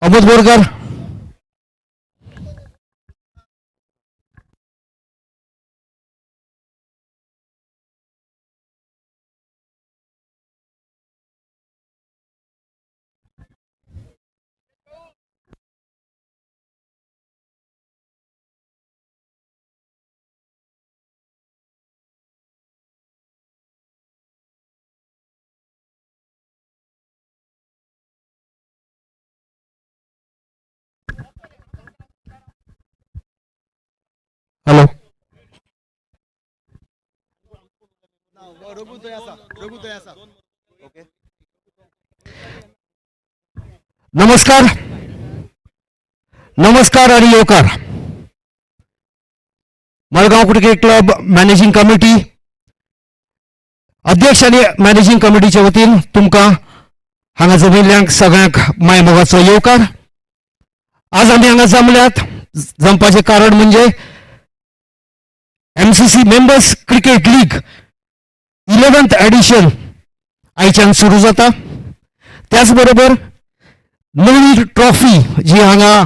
Amod Borkar. Hello. नमस्कार नमस्कार आणि योकार. Madgaon cricket club managing committee अध्यक्ष आणि मॅनेजिंग कमिटीच्या वतीन तुमका हांगा जमिल्ल्यांक सगळ्यांक मायमोगाचो येवकार. आज आम्ही हांगा जमल्यात जमपाचे कारण म्हणजे MCC members cricket league 11th edition आयच्यान सुरू जाता. त्याचबरोबर नवी ट्रॉफी जी हांगा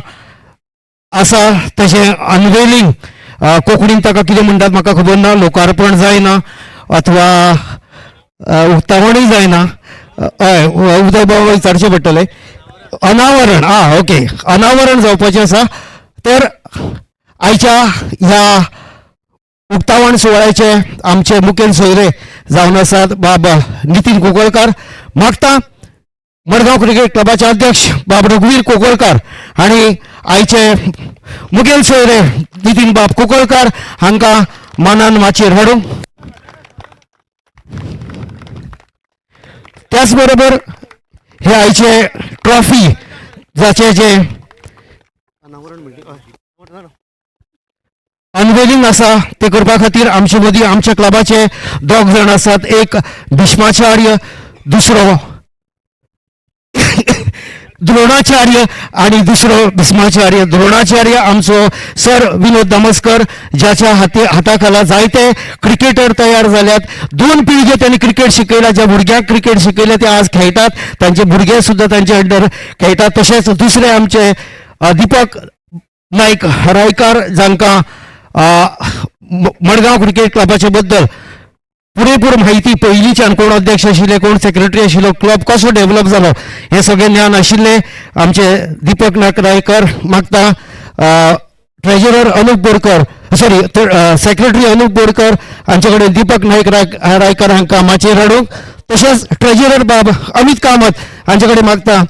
आसा तशें अनवेलिंग कोंकणीन ताका कितें म्हणटात म्हाका खबर ना, लोकार्पण जायना अथवा उक्तावणूय जायना, हय उदय बाबा विचारचें पडटलें. अनावरण ओके अनावरण जावपाचें आसा. तर आयच्या ह्या उक्तावण सुवाळ्याचे आमचे मुखेल सोयरे जावन आसात बाब नितीन कुंकळकार. मागता मडगाव क्रिकेट क्लबाचे अध्यक्ष बाब रघुवीर कुंकळकार आणि आयचे मुखेल सोयरे नितीन बाब कुंकळकार हांकां मानान माचयेर हाडूंक. त्याचबरोबर हे आयचे ट्रॉफी जाचे जे अनवेलिंग आसा ते करपा खातीर आमचे मदीं आमच्या क्लबाचे दोग जाण आसात. एक भीष्माचार्य, दुसरो द्रोणाचार्य आणि दुसरो भीष्माचार्य. द्रोणाचार्य आमचो सर विनोद दामोस्कर, ज्याच्या हाताखाला जायते क्रिकेटर तयार जाल्यात. 2 पिळगे त्यांनी क्रिकेट शिकयला. ज्या भुरग्यांक क्रिकेट शिकयले ते आज खेळटात, तांचे भुरगे सुद्धा तांचे अंडर खेळटात. तशेंच दुसरे आमचे दीपक नायक रायकार, जांकां मडगाव क्रिकेट क्लबाचे बद्दल पुरेपूर माहिती पयलींच्यान कोण अध्यक्ष आशिल्ले, कोण सेक्रेटरी आशिल्लो, क्लब कसो डेव्हलप जालो हे सगळें ज्ञान आशिल्ले आमचे दीपक नायक रायकर. मागता treasurer Anup Borkar, sorry secretary Anup Borkar हांचे कडेन दीपक नायक रायकर हांकां माचयेर हाडूंक. तशेंच ट्रेजरर बाब अमित कामत हांचे कडेन मागता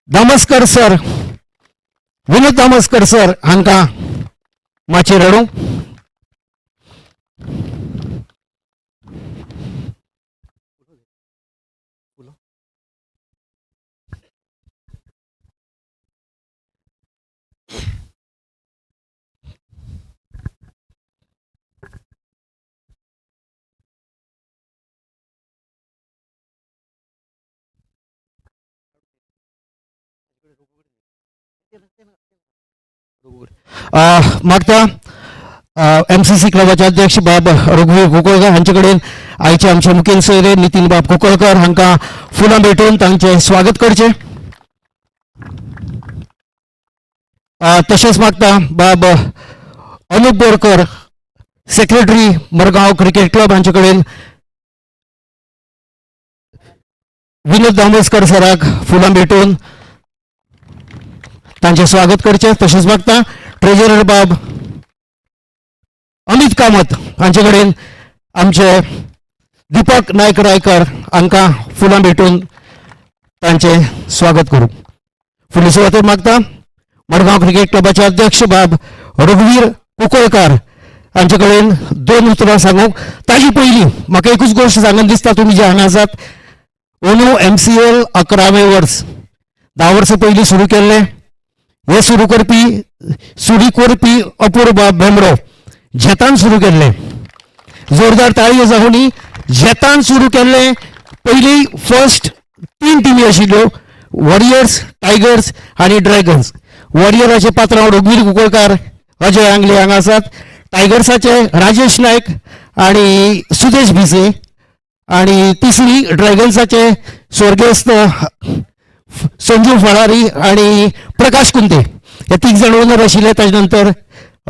दामोस्कर सर, विनोद दामोस्कर सर हांकां माचयेर हाडूंक. मागता MCC क्लबाचे अध्यक्ष बाब रघुवीर कुंकळकार हांचे कडेन आयचे आमचे मुखेल सोयरे नितीन बाब कुंकळकार हांकां फुलां भेटून तांचे स्वागत करचे. तशेंच मागता बाब Anup Borkar, secretary Madgaon cricket club हांचे कडेन विनोद दामोस्कर सराक फुलां भेटून तांचे स्वागत करचे. तशेंच मागता ट्रेजरर बाब अमित कामत हांचे कडेन आमचे दीपक नायक रायकर हांकां फुलां भेटून तांचे स्वागत करूं. फुडले सुवातेर मागता मडगांव क्रिकेट क्लबाचे अध्यक्ष बाब रघुवीर कुंकळकार हांचे कडेन 2 उतरां सांगूंक. ताजी पयलीं म्हाका एकूच गोश्ट सांगन दिसता, तुमी जे हांगा आसात ओनू MCL 11वें वर्स 10 वर्सां पयलीं सुरू केल्लें. हे सुरू करपी अपूर्व भेंबरो जेतान सुरू केल्लें. जोरदार ताळयो जावनी. जेतान सुरू केल्लें. पयलीं फर्स्ट 3 टिमी आशिल्ल्यो, वॉरियर्स, टायगर्स आनी ड्रॅगन्स. वॉरियराचे पात्रांव रघुवीर कुंकळकार, अजय आंगले हांगा आसात. टायगर्साचे राजेश नायक आणि सुदेश भिसे. आणि तिसरी ड्रॅगन्साचे स्वर्गेस्त संजू फळारी आणि प्रकाश कुंते हे तीग जण ओनर आशिल्ले. ताजे नंतर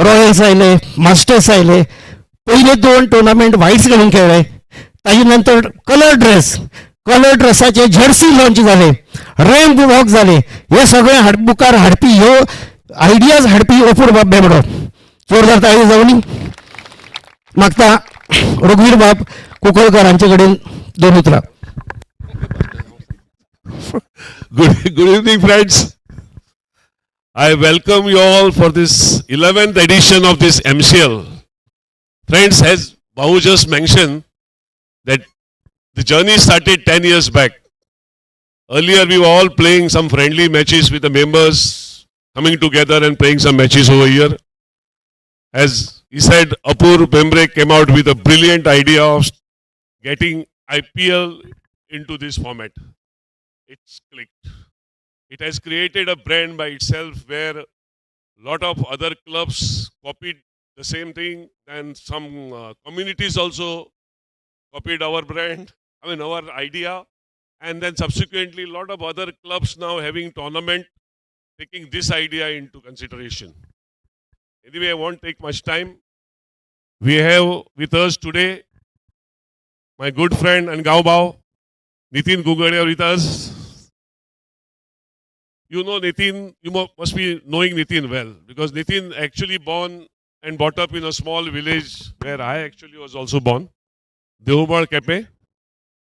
रॉयल्स आयले, मास्टर्स आयले. पयले 2 टुर्नामेंट व्हाईट्स घालून खेळ्ळे. ताजे नंतर कलर ड्रेसाचे जर्सी लॉन्च जाले, रॅम्प वॉक जाले. हे सगळे मुखार हाडपी ह्यो आयडियाज हाडपी अपूर्व बेबडो. जोरदार ताळी जावनी मागता रघुवीर बाब कुंकळकर हांचे कडेन 2 उतरां. Good evening, friends. I welcome you all for this 11th edition of this MCL. Friends, as Bahu just mentioned, that the journey started 10 years back. Earlier, we were all playing some friendly matches with the members, coming together and playing some matches over here. As he said, Apur Bembre came out with a brilliant idea of getting IPL into this format. It's clicked. It has created a brand by itself where a lot of other clubs copied the same thing, and some communities also copied our brand, our idea, and then subsequently a lot of other clubs now having tournament taking this idea into consideration. Anyway, I won't take much time. We have with us today my good friend and Gaubao, Nitin Gugadia with us. You know Nitin, you must be knowing Nitin well, because Nitin actually born and brought up in a small village where I actually was also born, Deobar Kepe.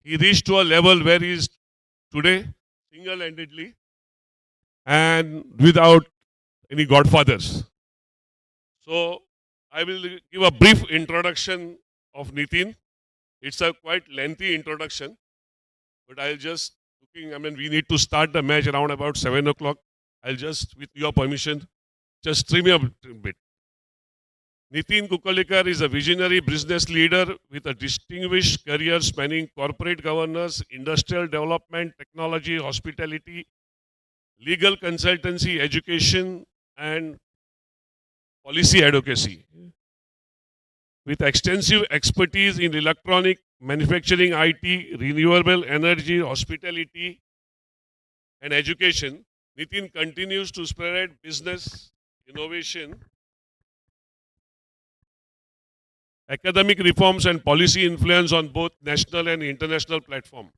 He reached to a level where he is today single-handedly and without any godfathers. So I will give a brief introduction of Nitin. It's a quite lengthy introduction, but I'll just we need to start the match around about 7 o'clock. I'll just, with your permission, just trim me a bit. Nitin Kukalikar is a visionary business leader with a distinguished career spanning corporate governance, industrial development, technology, hospitality, legal consultancy, education, and policy advocacy. With extensive expertise in electronic, manufacturing, IT, renewable energy, hospitality, and education, Nitin continues to spread business, innovation, academic reforms, and policy influence on both national and international platform.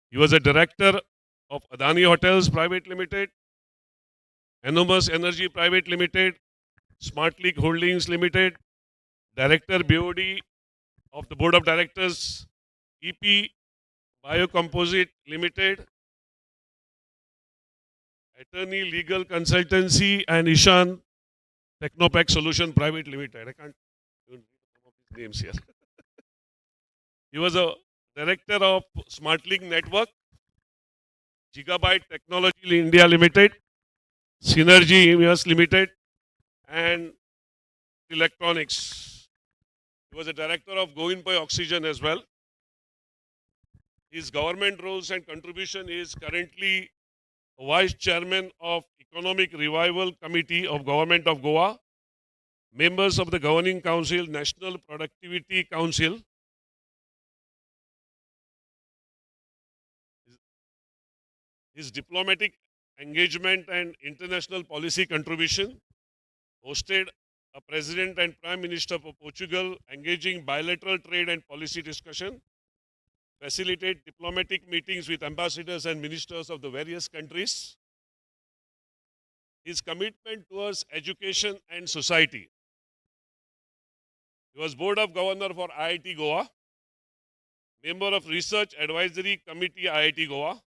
He was a director of Adani Hotels Private Limited, Enormous Energy Private Limited, Smart League Holdings Limited, Director BOD of the Board of Directors, EP Biocomposite Limited, Attorney Legal Consultancy, and Ishan Technopack Solution Private Limited. I can't even read some of these names here. He was a Director of Smart League Network, Gigabyte Technology India Limited, Synergy US Limited, and Electronics. He was a director of Govinpai Oxygen as well. His government roles and contribution is currently Vice Chairman of Economic Revival Committee of Government of Goa, members of the Governing Council, National Productivity Council. His diplomatic engagement and international policy contribution, hosted a president and prime minister of Portugal, engaging bilateral trade and policy discussion, facilitate diplomatic meetings with ambassadors and ministers of the various countries. His commitment towards education and society. He was Board of Governor for IIT Goa, member of Research Advisory Committee IIT Goa,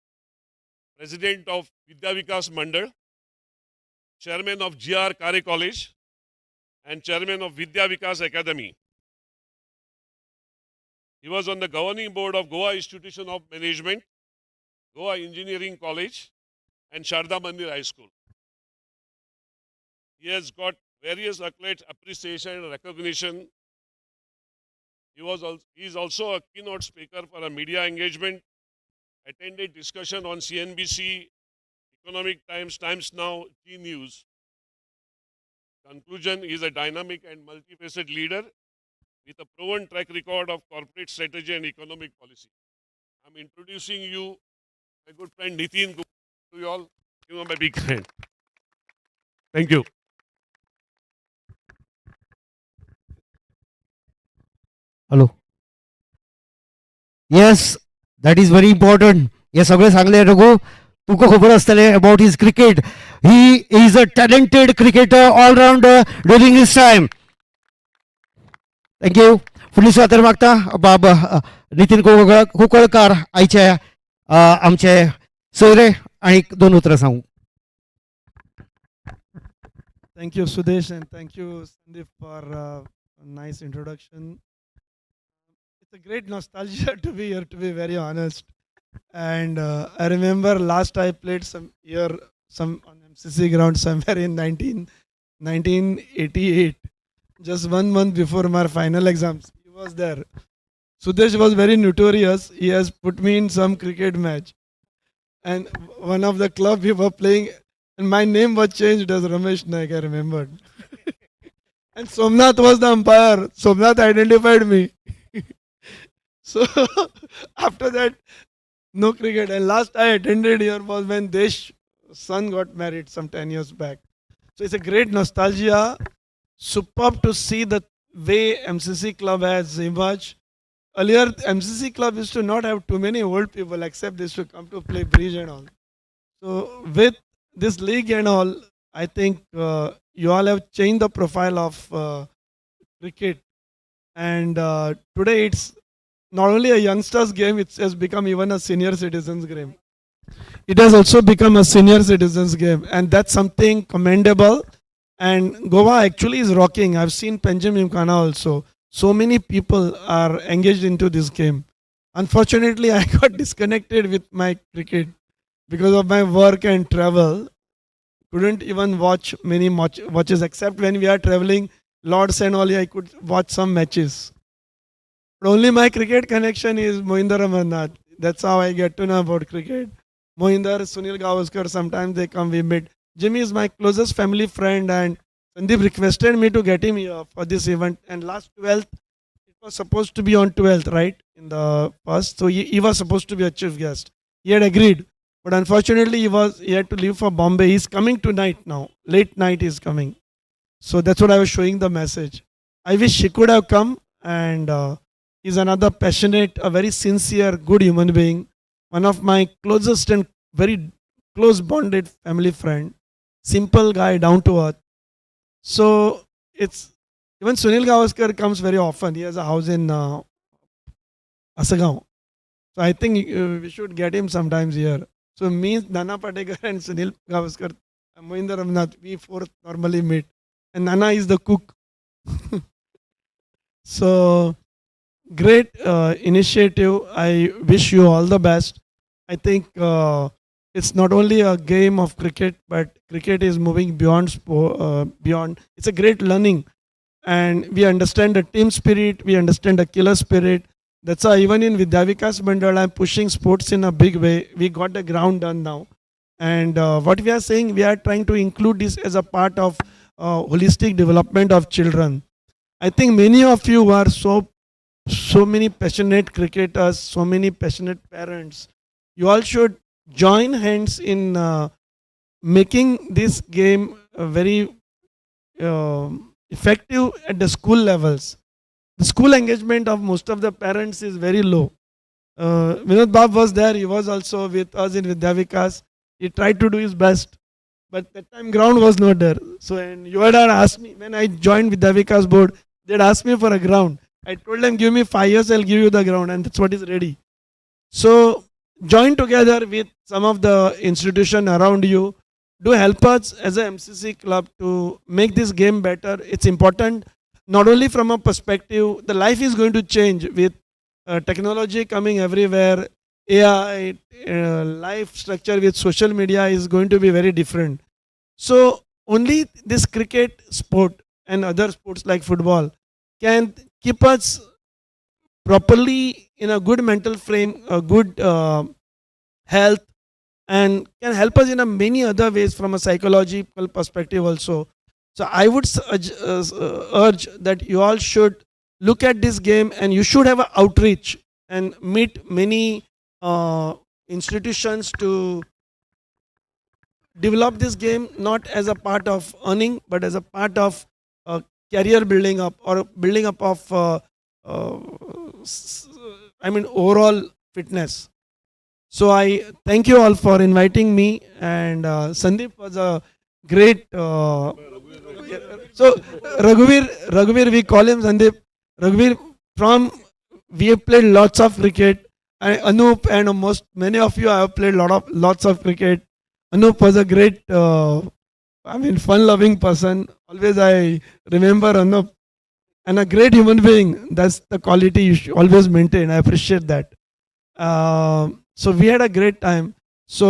President of Vidya Vikas Mandal, Chairman of GR Kare College, and Chairman of Vidya Vikas Academy. He was on the governing board of Goa Institution of Management, Goa Engineering College, and Sharda Mandir High School. He has got various accolades, appreciation, and recognition. He is also a keynote speaker for a media engagement, attended discussion on CNBC, Economic Times, Times Now, T News. Conclusion, he is a dynamic and multifaceted leader with a proven track record of corporate strategy and economic policy. I'm introducing you my good friend Nitin, to you all, give him a big hand. Thank you. Hello yes that is very important हे सगळे सांगले रघु तुका खबर असतले about his cricket he is a talented cricketer allrounder during his time thank you फुडली सुवातेर मागता बाब नितीन कुंकळकार आयचे आमचे सोयरे आणि दोन उतरां सांगू Thank you, Sudesh, and thank you, Sandeep, for a nice introduction. It's a great nostalgia to be here, to be very honest. And I remember last I played some on MCC ground somewhere in 1988, just 1 month before my final exams. He was there. Sudesh was very notorious. He has put me in some cricket match. And one of the club we were playing, and my name was changed as Ramesh Naik, I remembered. And Somnath was the umpire. Somnath identified me. So after that, no cricket. And last I attended here was when Desh's son got married some 10 years back. So it's a great nostalgia. Superb to see the way MCC club has emerged. Earlier, MCC club used to not have too many old people, except they used to come to play bridge and all. So with this league and all, I think you all have changed the profile of cricket. And today it's not only a youngsters game, it has become even a senior citizens game. It has also become a senior citizens game, and that's something commendable. And Goa actually is rocking. I've seen Panjim Imkana also. So many people are engaged into this game. Unfortunately, I got disconnected with my cricket because of my work and travel. Couldn't even watch many watches except when we are traveling, Lords and all. I could watch some matches. But only my cricket connection is Mohinder Amarnath. That's how I get to know about cricket. Mohinder, Sunil Gavaskar, sometimes they come, we meet. Jimmy is my closest family friend, and Sandeep requested me to get him here for this event. And last 12th, it was supposed to be on 12th, right? In the first. So he was supposed to be a chief guest. He had agreed. But unfortunately, he had to leave for Bombay. He's coming tonight now. Late night he's coming. So that's what I was showing the message. I wish he could have come, and he's another passionate, a very sincere, good human being. One of my closest and very close bonded family friend. Simple guy, down to earth. So it's even Sunil Gavaskar comes very often. He has a house in Asagaon. So I think we should get him sometimes here. So me, Nana Patekar and Sunil Gavaskar, Mohinder Ramnath, we four normally meet. And Nana is the cook. So great initiative. I wish you all the best. I think it's not only a game of cricket, but cricket is moving beyond beyond. It's a great learning, and we understand the team spirit. We understand the killer spirit. That's why even in Vidyavikas Mandal, I'm pushing sports in a big way. We got the ground done now, and what we are saying, we are trying to include this as a part of holistic development of children. I think many of you are so many passionate cricketers, so many passionate parents. You all should join hands in making this game very effective at the school levels. The school engagement of most of the parents is very low. Vinod Bab was there. He was also with us in Vidyavikas. He tried to do his best. But that time ground was not there. So and you had asked me, when I joined Vidyavikas board, they'd asked me for a ground. I told them, give me 5 years, I'll give you the ground. And that's what is ready. So join together with some of the institution around you. Do help us as a MCC club to make this game better. It's important, not only from a perspective, the life is going to change with technology coming everywhere. AI, life structure with social media is going to be very different. So only this cricket sport and other sports like football can keep us properly in a good mental frame, a good health, and can help us in a many other ways from a psychological perspective also. So I would urge that you all should look at this game, and you should have an outreach and meet many institutions to develop this game not as a part of earning but as a part of career building up or building up of uh, s- I mean overall fitness. So I thank you all for inviting me, and Sandeep was a great. So Raghuveer, we call him Sandeep. Raghuveer, from we have played lots of cricket. And Anup and most many of you have played lots of cricket. Anup was a great, fun-loving person. Always I remember Anup, and a great human being. That's the quality you should always maintain. I appreciate that. So we had a great time. So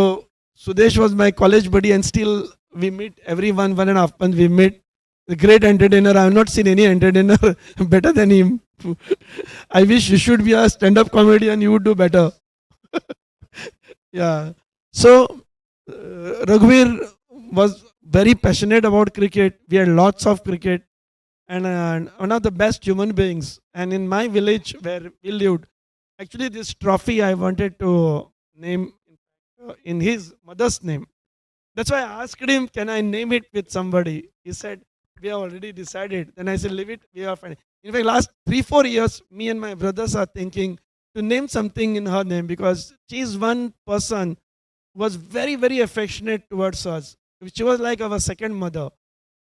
Sudesh was my college buddy, and still we meet every 1.5 months. We meet. A great entertainer. I have not seen any entertainer better than him. I wish you should be a stand-up comedian. You would do better. Yeah. So Raghuveer was very passionate about cricket. We had lots of cricket, and one of the best human beings. And in my village where we lived, actually, this trophy I wanted to name in his mother's name. That's why I asked him, can I name it with somebody? He said, we have already decided. Then I said, leave it, we are fine. In fact, last 3-4 years, me and my brothers are thinking to name something in her name because she is one person who was very, very affectionate towards us. She was like our second mother.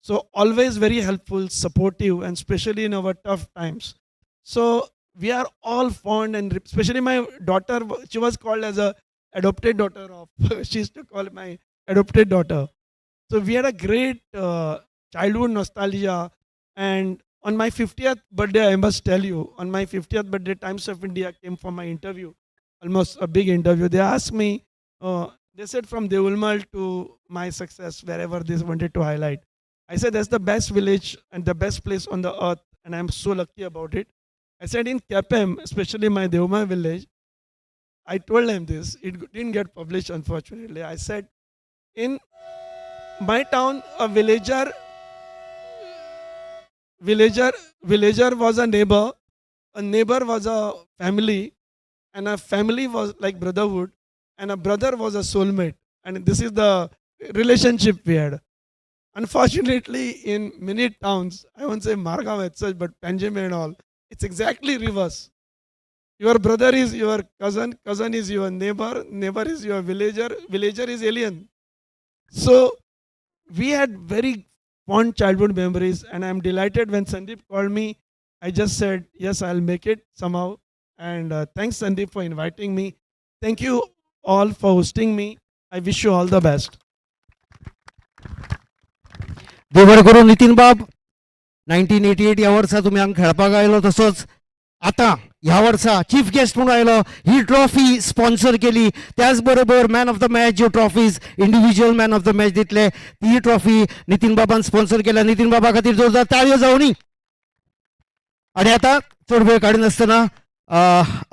So always very helpful, supportive, and especially in our tough times. So we are all fond, and especially my daughter, she was called as a adopted daughter of, she used to call my adopted daughter. So we had a great childhood nostalgia. And on my 50th birthday, I must tell you, on my 50th birthday, Times of India came for my interview, almost a big interview. They asked me, they said from Deulmal to my success, wherever they wanted to highlight. I said that's the best village and the best place on the earth, and I'm so lucky about it. I said in Kapem, especially my Deuma village, I told them this. It didn't get published, unfortunately. I said in my town, a villager, villager was a neighbor was a family, and a family was like brotherhood, and a brother was a soulmate. And this is the relationship we had. Unfortunately, in many towns, I won't say Margam as such, but Panjim and all, it's exactly reverse. Your brother is your cousin, cousin is your neighbor, neighbor is your villager, villager is alien. So we had very fond childhood memories, and I'm delighted when Sandeep called me. I just said, yes, I'll make it somehow. And thanks, Sandeep, for inviting me. Thank you all for hosting me. I wish you all the best. Devad करून नितीन बाब 1988 या वर्सा तुम्ही हांगा खेळपाक आयलो तसोच आता ह्या वर्सा चीफ गेस्ट म्हणून आयलो ही ट्रॉफी स्पॉन्सर केली त्याच बरोबर मॅन ऑफ द मॅच ज्यो trophies individual man of the match दितले ती ट्रॉफी नितीन बाबान स्पॉन्सर केल्या नितीन बाबा खातीर जोरदार ताळयो जावनी आणि आता चड वेळ काडिनासतना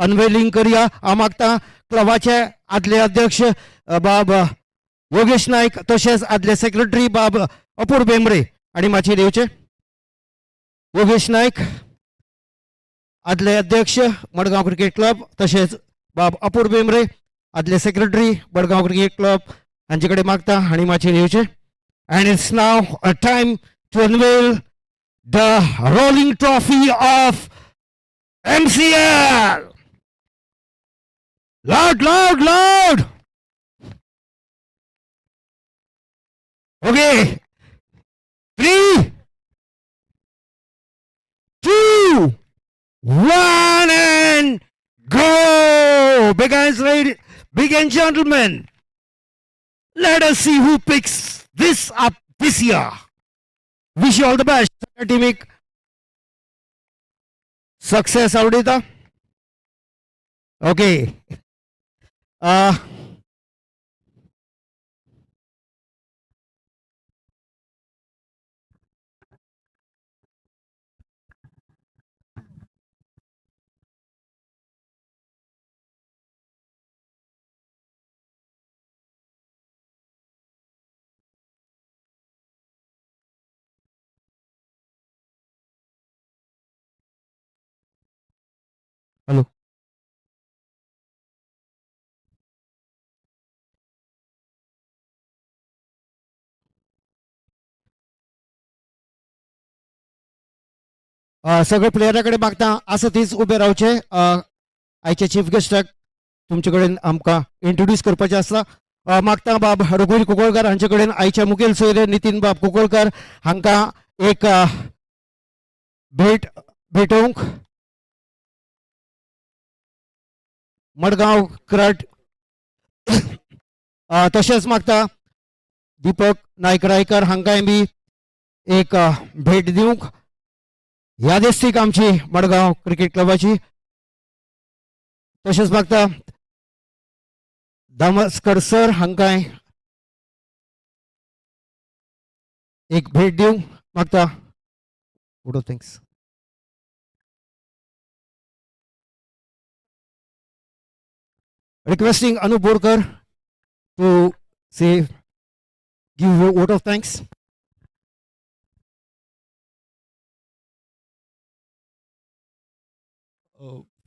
अनवेलिंग करया हांव मागता क्लबाचे आदले अध्यक्ष बाब योगेश नायक तशेंच आदले सेक्रेटरी बाब अपूर बेंबरे आणि माचयेर येवचे योगेश नायक आदले अध्यक्ष मडगांव क्रिकेट क्लब तशेंच बाब अपूर बेंबरे आदले सेक्रेटरी मडगांव क्रिकेट क्लब हांचे कडेन मागता आनी माचयेर येवचे and it's now a time to unveil the rolling trophy of MCL. Loud, loud, loud. Okay. 3, 2, 1, and go! Big hands, ladies, big and gentlemen. Let us see who picks this up this year. Wish you all the best. Academic success, Audita. Okay. Hello. सगळे प्लेयराकडे मागता असं तीच उभे रावचे आयचे chief गेस्टाक तुमचे कडेन आमकां इंट्रोड्यूस करपाचें आसता मागता बाब रघुवीर कुंकळकर हांचे कडेन आयचे मुखेल सोयरे नितीन बाब कुंकळकर हांकां एक भेट भेटोवंक मडगांव कराड तशेंच मागता दीपक नायक रायकर हांकांय बी एक भेट दिवंक ह्या दिसतीक आमची मडगांव क्रिकेट क्लबाची तशेंच मागता दामस्कर सर हांकांय एक भेट दिवंक मागता उडो thanks requesting Anup Borkar to say give a vote of thanks.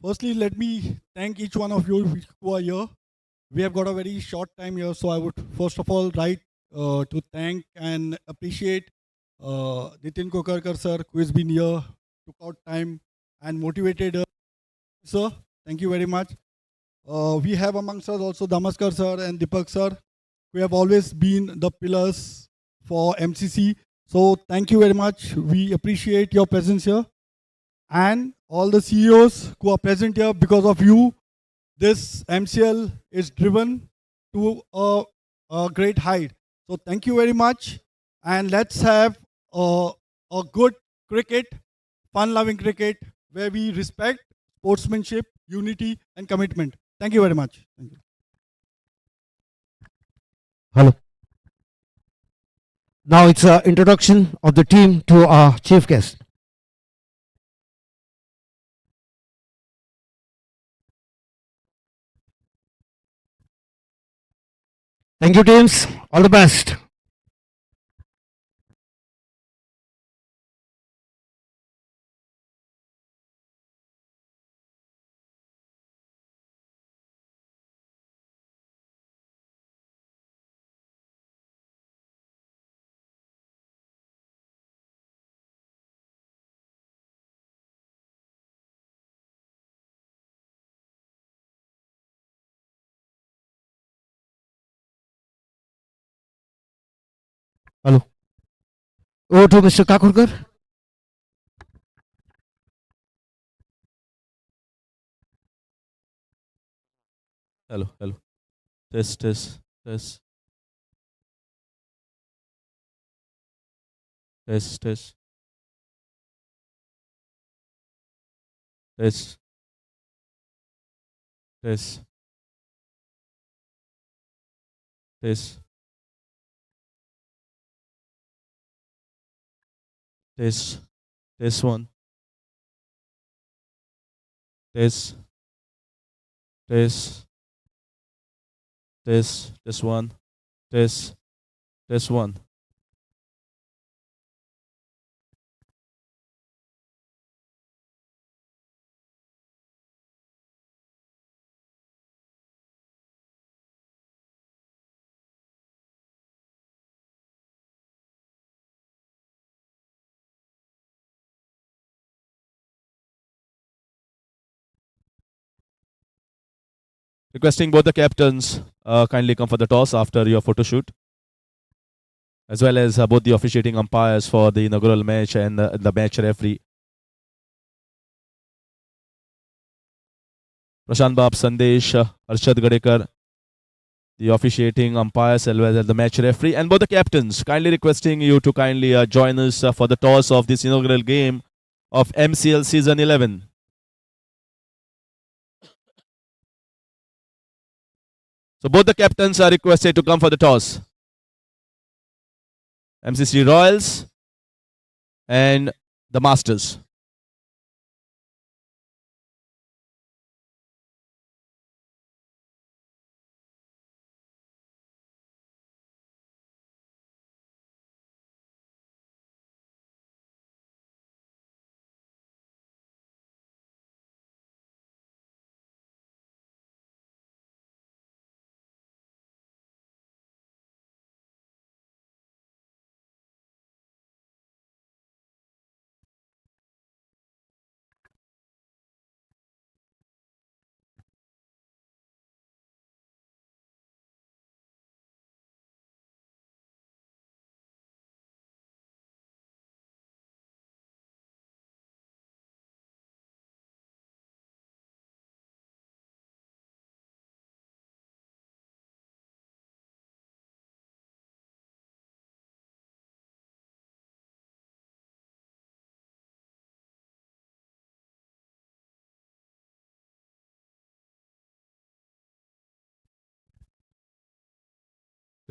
Firstly, let me thank each one of you who are here. We have got a very short time here, so I would first of all write to thank and appreciate Nitin Kokarkar sir, who has been here, took out time and motivated us. Sir, thank you very much. We have amongst us also Damaskar sir and Deepak sir, who have always been the pillars for MCC. So thank you very much. We appreciate your presence here. And all the CEOs who are present here, because of you, this MCL is driven to a great height. So thank you very much. And let's have a good cricket, fun-loving cricket, where we respect sportsmanship, unity, and commitment. Thank you very much. Thank you. Hello. Now it's an introduction of the team to our chief guest. Thank you, teams. All the best. Hello. Over to Mr. Kakurkar. Hello, hello. Test, test, test. Test, test. Test. Test. Test. Test. Test one. Test. Test. Test. Test one. Test. Test one. Requesting both the captains kindly come for the toss after your photo shoot, as well as both the officiating umpires for the inaugural match and the match referee. Prashant Bab, Sandesh, Arshad Gadekar, the officiating umpires as well as the match referee, and both the captains kindly requesting you to kindly join us for the toss of this inaugural game of MCL Season 11. So both the captains are requested to come for the toss. MCC Royals and the Masters.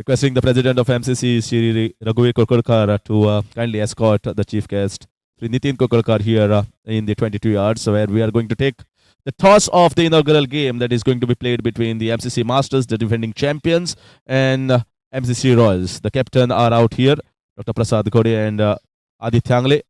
Requesting the president of MCC, Shri Raghuveer Kokorkar, to kindly escort the chief guest, Shri Nitin Kokorkar, here in the 22 yards, where we are going to take the toss of the inaugural game that is going to be played between the MCC Masters, the defending champions, and MCC Royals. The captain are out here, Dr. Prasad Ghode and Aditya Angle.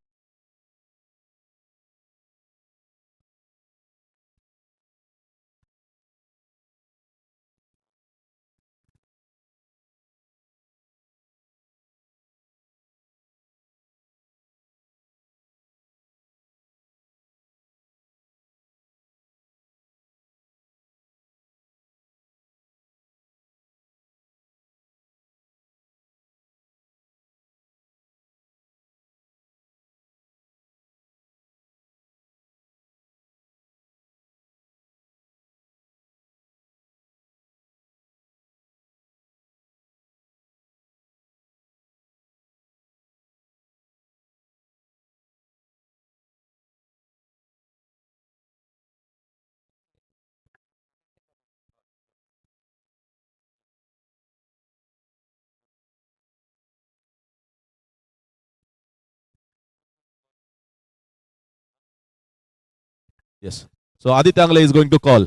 Yes. So Aditya Angle is going to call.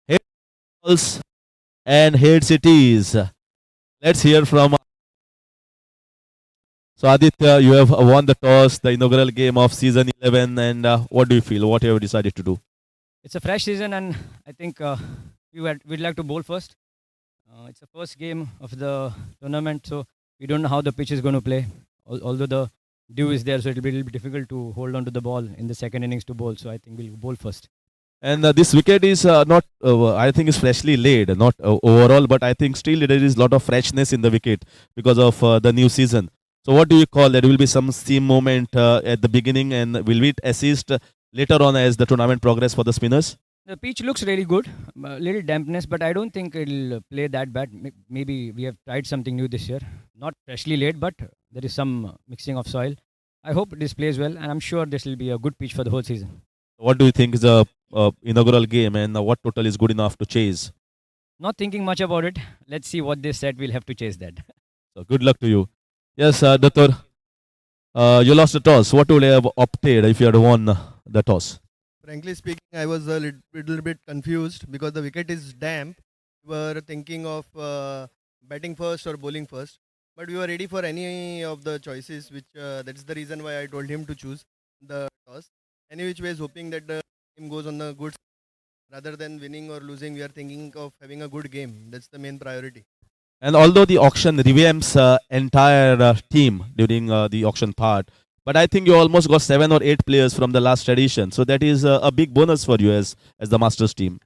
Head balls and head cities. Let's hear from. So Aditya, you have won the toss, the inaugural game of season 11, and what do you feel? What have you decided to do? It's a fresh season, and I think we'd like to bowl first. It's the first game of the tournament, so we don't know how the pitch is going to play. Although the dew is there, so it'll be a little bit difficult to hold on to the ball in the second innings to bowl. So I think we'll bowl first. And this wicket is not, I think, is freshly laid, not overall, but I think still there is a lot of freshness in the wicket because of the new season. So what do you call? There will be some steam moment at the beginning, and will it assist later on as the tournament progress for the spinners? The pitch looks really good, a little dampness, but I don't think it'll play that bad. Maybe we have tried something new this year. Not freshly laid, but there is some mixing of soil. I hope this plays well, and I'm sure this will be a good pitch for the whole season. What do you think is the inaugural game, and what total is good enough to chase? Not thinking much about it. Let's see what they said. We'll have to chase that. So good luck to you. Yes, Doctor, you lost the toss. What would you have opted if you had won the toss? Frankly speaking, I was a little bit confused because the wicket is damp. We were thinking of batting first or bowling first, but we were ready for any of the choices, which that's the reason why I told him to choose the toss. Any which ways, hoping that the game goes on the good side. Rather than winning or losing, we are thinking of having a good game. That's the main priority. And although the auction revamps entire team during the auction part, but I think you almost got 7 or 8 players from the last edition. So that is a big bonus for you as the Masters team.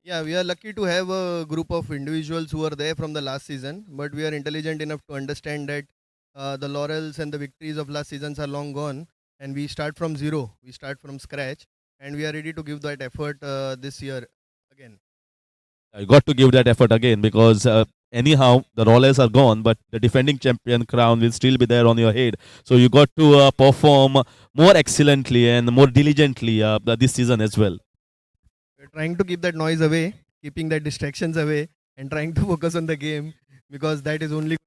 Yeah, we are lucky to have a group of individuals who were there from the last season, but we are intelligent enough to understand that the laurels and the victories of last seasons are long gone, and we start from zero. We start from scratch, and we are ready to give that effort this year again. You got to give that effort again because anyhow the rollers are gone, but the defending champion crown will still be there on your head. So you got to perform more excellently and more diligently this season as well. We're trying to keep that noise away, keeping that distractions away, and trying to focus on the game because that is only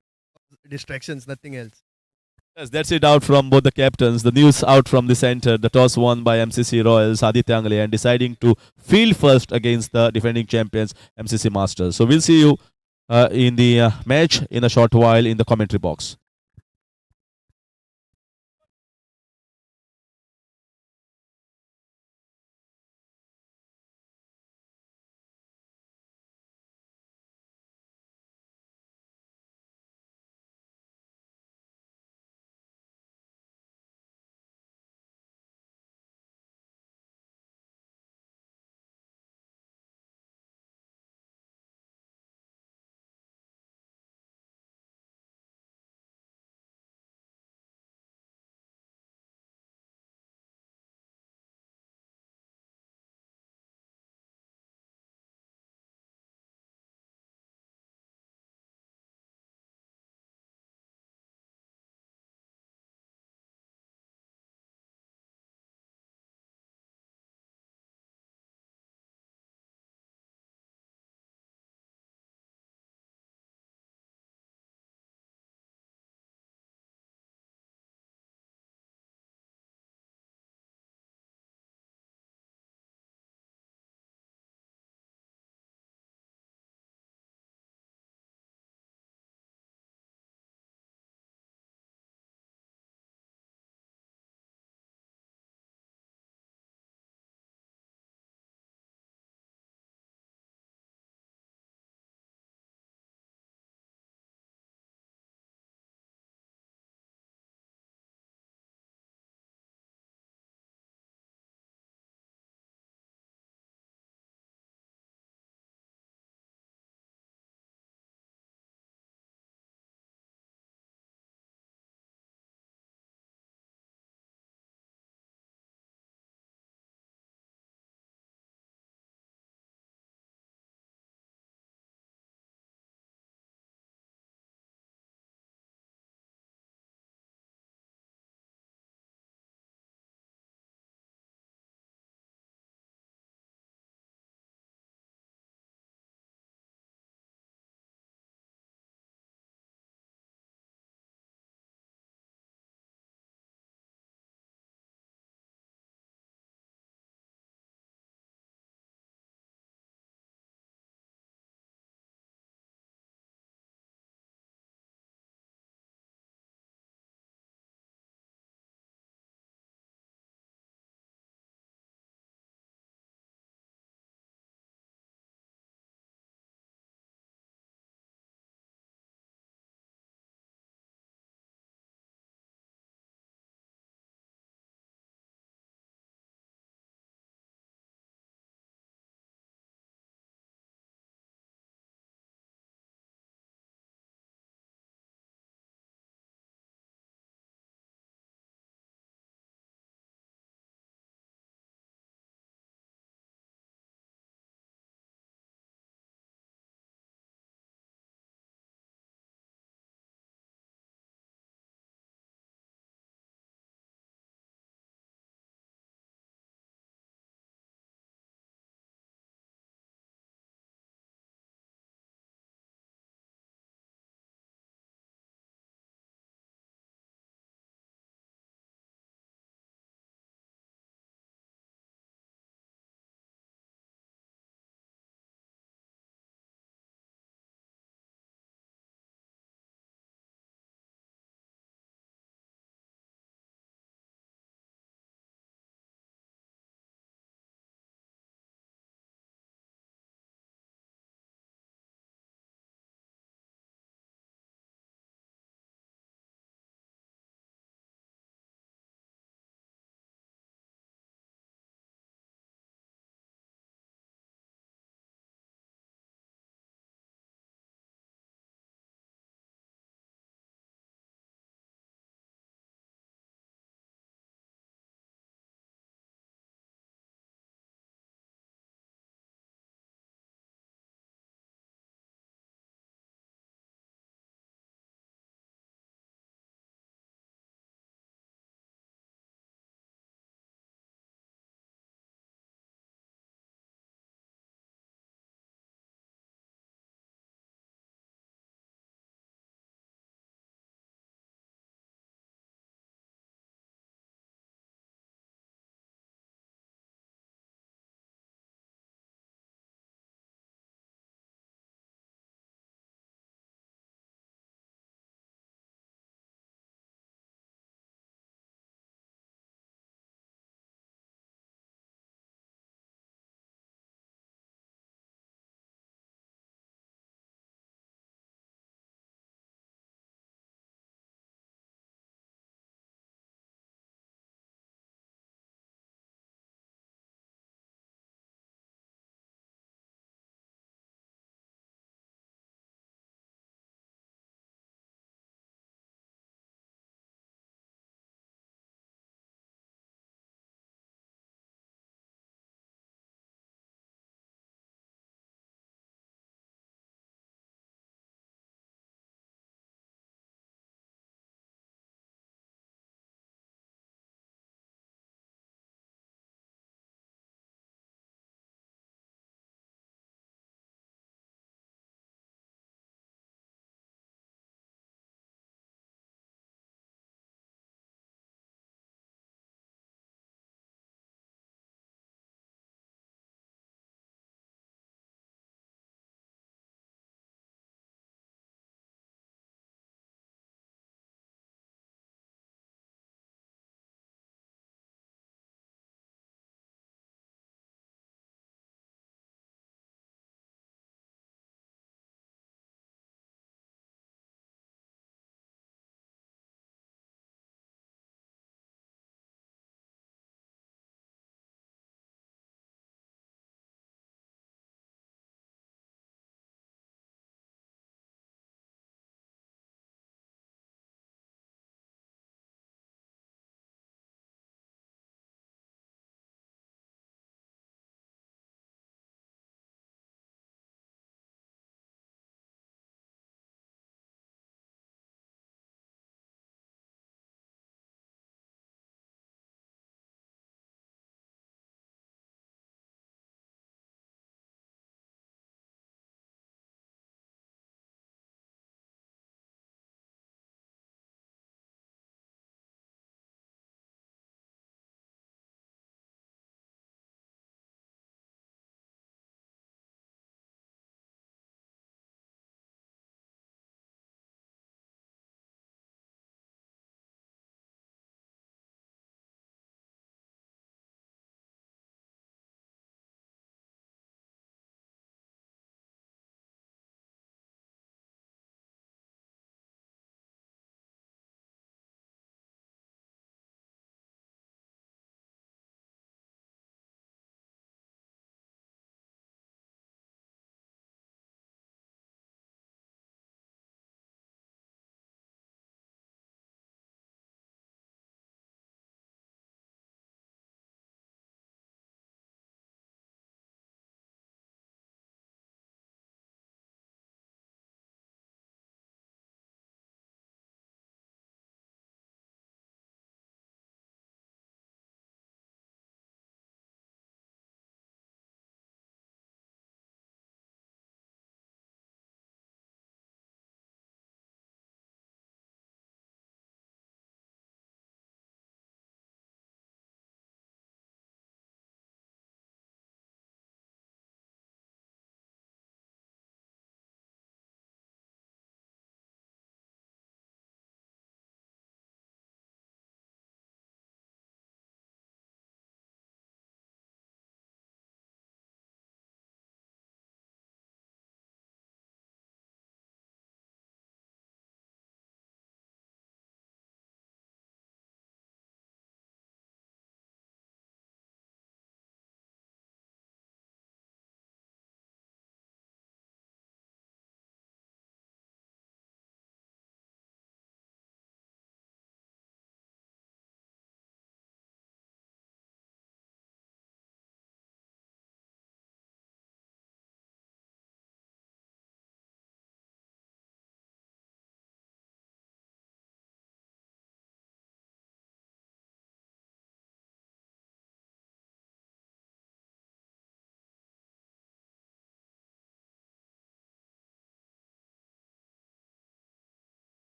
distractions, nothing else. Yes, that's it out from both the captains. The news out from the center. The toss won by MCC Royals, Aditya Angle, and deciding to field first against the defending champions, MCC Masters. So we'll see you in the match in a short while in the commentary box.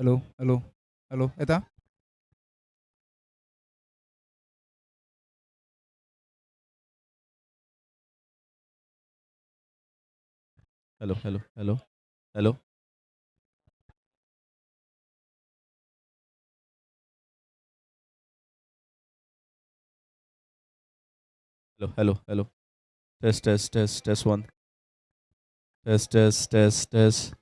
Hello hello hello येता Hello, hello, hello, hello, hello, hello, hello. Test, test, test, test one. Test, test, test, test.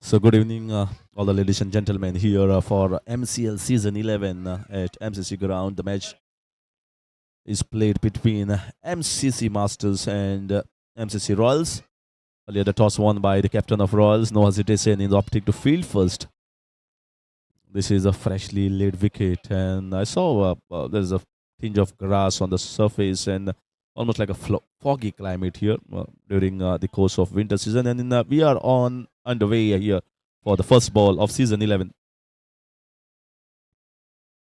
So, good evening, all the ladies and gentlemen, here for MCL Season 11 at MCC ground. The match is played between MCC Masters and MCC Royals. Earlier, the toss won by the captain of Royals. No hesitation in opting to field first. This is a freshly laid wicket, and I saw there's a tinge of grass on the surface and almost like a foggy climate here during the course of winter season. And we are on underway here for the first ball of season 11.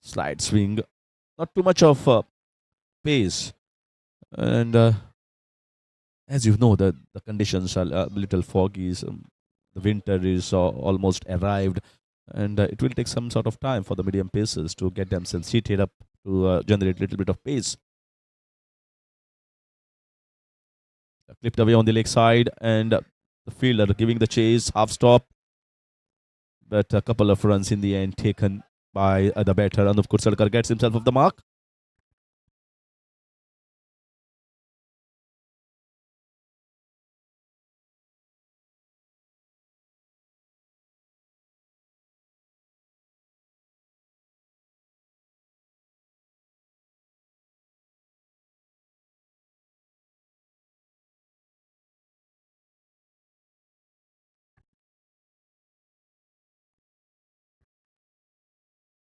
Slide swing, not too much of pace, and as you know, the conditions are a little foggy. The winter is almost arrived, and it will take some sort of time for the medium pacers to get themselves heated up to generate a little bit of pace. Clipped away on the leg side, and the fielder giving the chase, half stop, but a couple of runs in the end taken by the batter. Anup Kursalkar gets himself off the mark.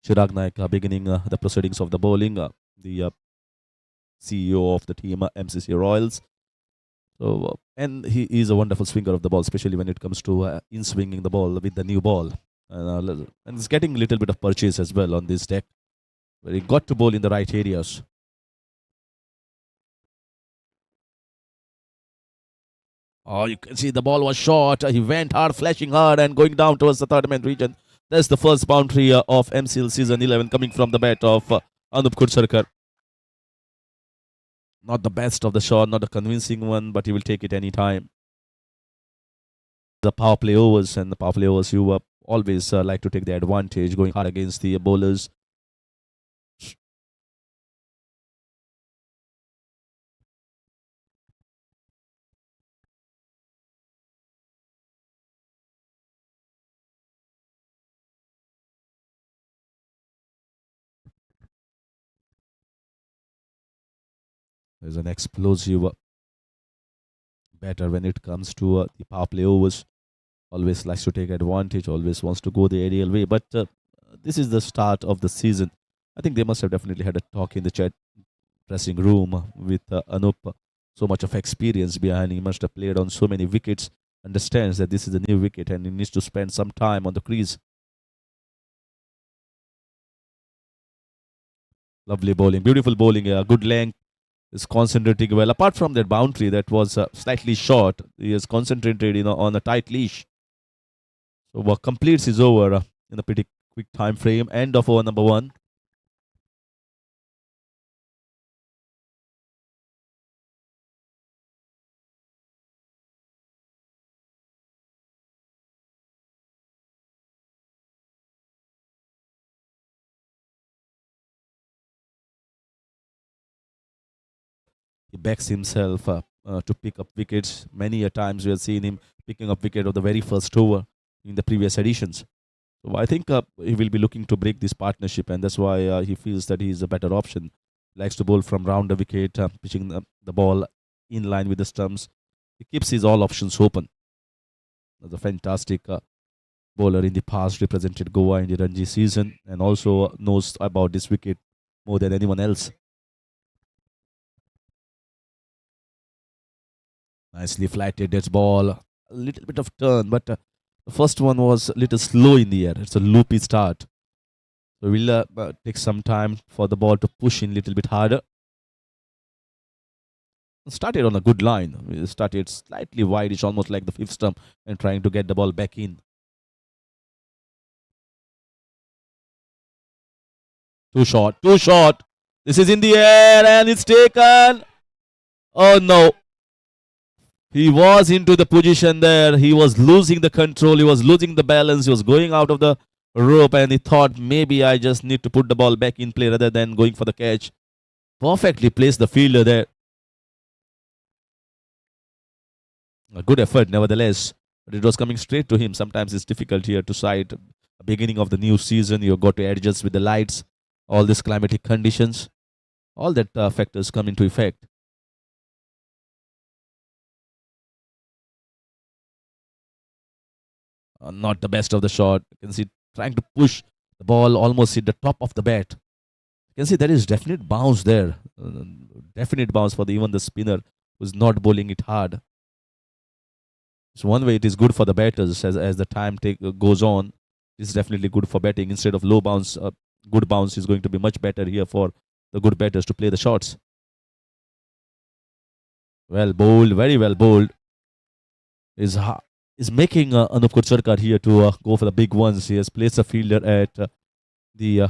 Chirag Naik beginning the proceedings of the bowling, the CEO of the team, MCC Royals. So, and he is a wonderful swinger of the ball, especially when it comes to in swinging the ball with the new ball. And he's getting a little bit of purchase as well on this deck, where he got to bowl in the right areas. Oh, you can see the ball was short. He went hard, flashing hard, and going down towards the third man region. That's the first boundary of MCL season 11 coming from the bat of Anup Kursalkar. Not the best of the shot, not a convincing one, but he will take it any time. The power play overs, and the power play overs, you always like to take the advantage going hard against the bowlers. There's an explosive batter when it comes to the power play overs. Always likes to take advantage, always wants to go the aerial way. But this is the start of the season. I think they must have definitely had a talk in the chat dressing room with Anup. So much of experience behind. He must have played on so many wickets. Understands that this is a new wicket and he needs to spend some time on the crease. Lovely bowling, beautiful bowling, good length. Is concentrating well. Apart from that boundary that was slightly short, he is concentrated, on a tight leash. So completes his over in a pretty quick time frame. End of over number 1. He backs himself to pick up wickets. Many a times we have seen him picking up wicket of the very first over in the previous editions. So I think he will be looking to break this partnership, and that's why he feels that he is a better option. Likes to bowl from round the wicket, pitching the ball in line with the stumps. He keeps his all options open. That's a fantastic bowler in the past, represented Goa in the Ranji season, and also knows about this wicket more than anyone else. Nicely flatted that ball. A little bit of turn, but the first one was a little slow in the air. It's a loopy start. So we'll take some time for the ball to push in a little bit harder. Started on a good line. We started slightly wide, it's almost like the fifth stump, and trying to get the ball back in. Too short, too short. This is in the air and it's taken. Oh no. He was into the position there. He was losing the control. He was losing the balance. He was going out of the rope and he thought maybe I just need to put the ball back in play rather than going for the catch. Perfectly placed the fielder there. A good effort nevertheless. But it was coming straight to him. Sometimes it's difficult here to sight. Beginning of the new season, you've got to adjust with the lights. All these climatic conditions. All that factors come into effect. Not the best of the shot. You can see trying to push the ball almost hit the top of the bat. You can see there is definite bounce there. Definite bounce for even the spinner who's not bowling it hard. So one way it is good for the batters as the time goes on. It's definitely good for batting. Instead of low bounce, good bounce is going to be much better here for the good batters to play the shots. Well bowled, very well bowled. Is making Anup Sarkar here to go for the big ones. He has placed a fielder at the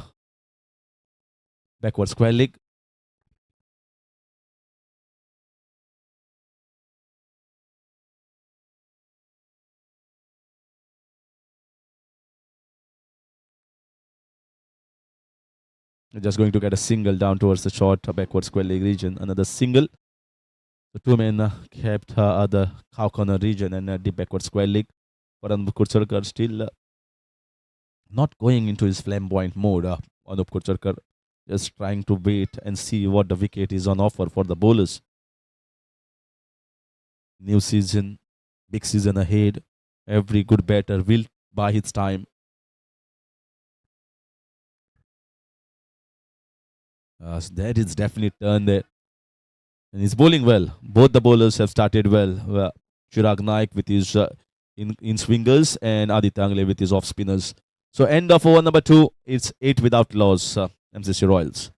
backward square leg. Just going to get a single down towards the short backward square leg region. Another single. The two men kept the cow corner region and the backward square leg. But Anup Sarkar still not going into his flamboyant mode. Anup Sarkar just trying to wait and see what the wicket is on offer for the bowlers. New season, big season ahead. Every good batter will buy his time. So that is definitely turn there. And he's bowling well. Both the bowlers have started well. Chirag Naik with his in swingers and Aditya Angle with his off spinners. So end of over number 2. It's 8 without loss. MCC Royals.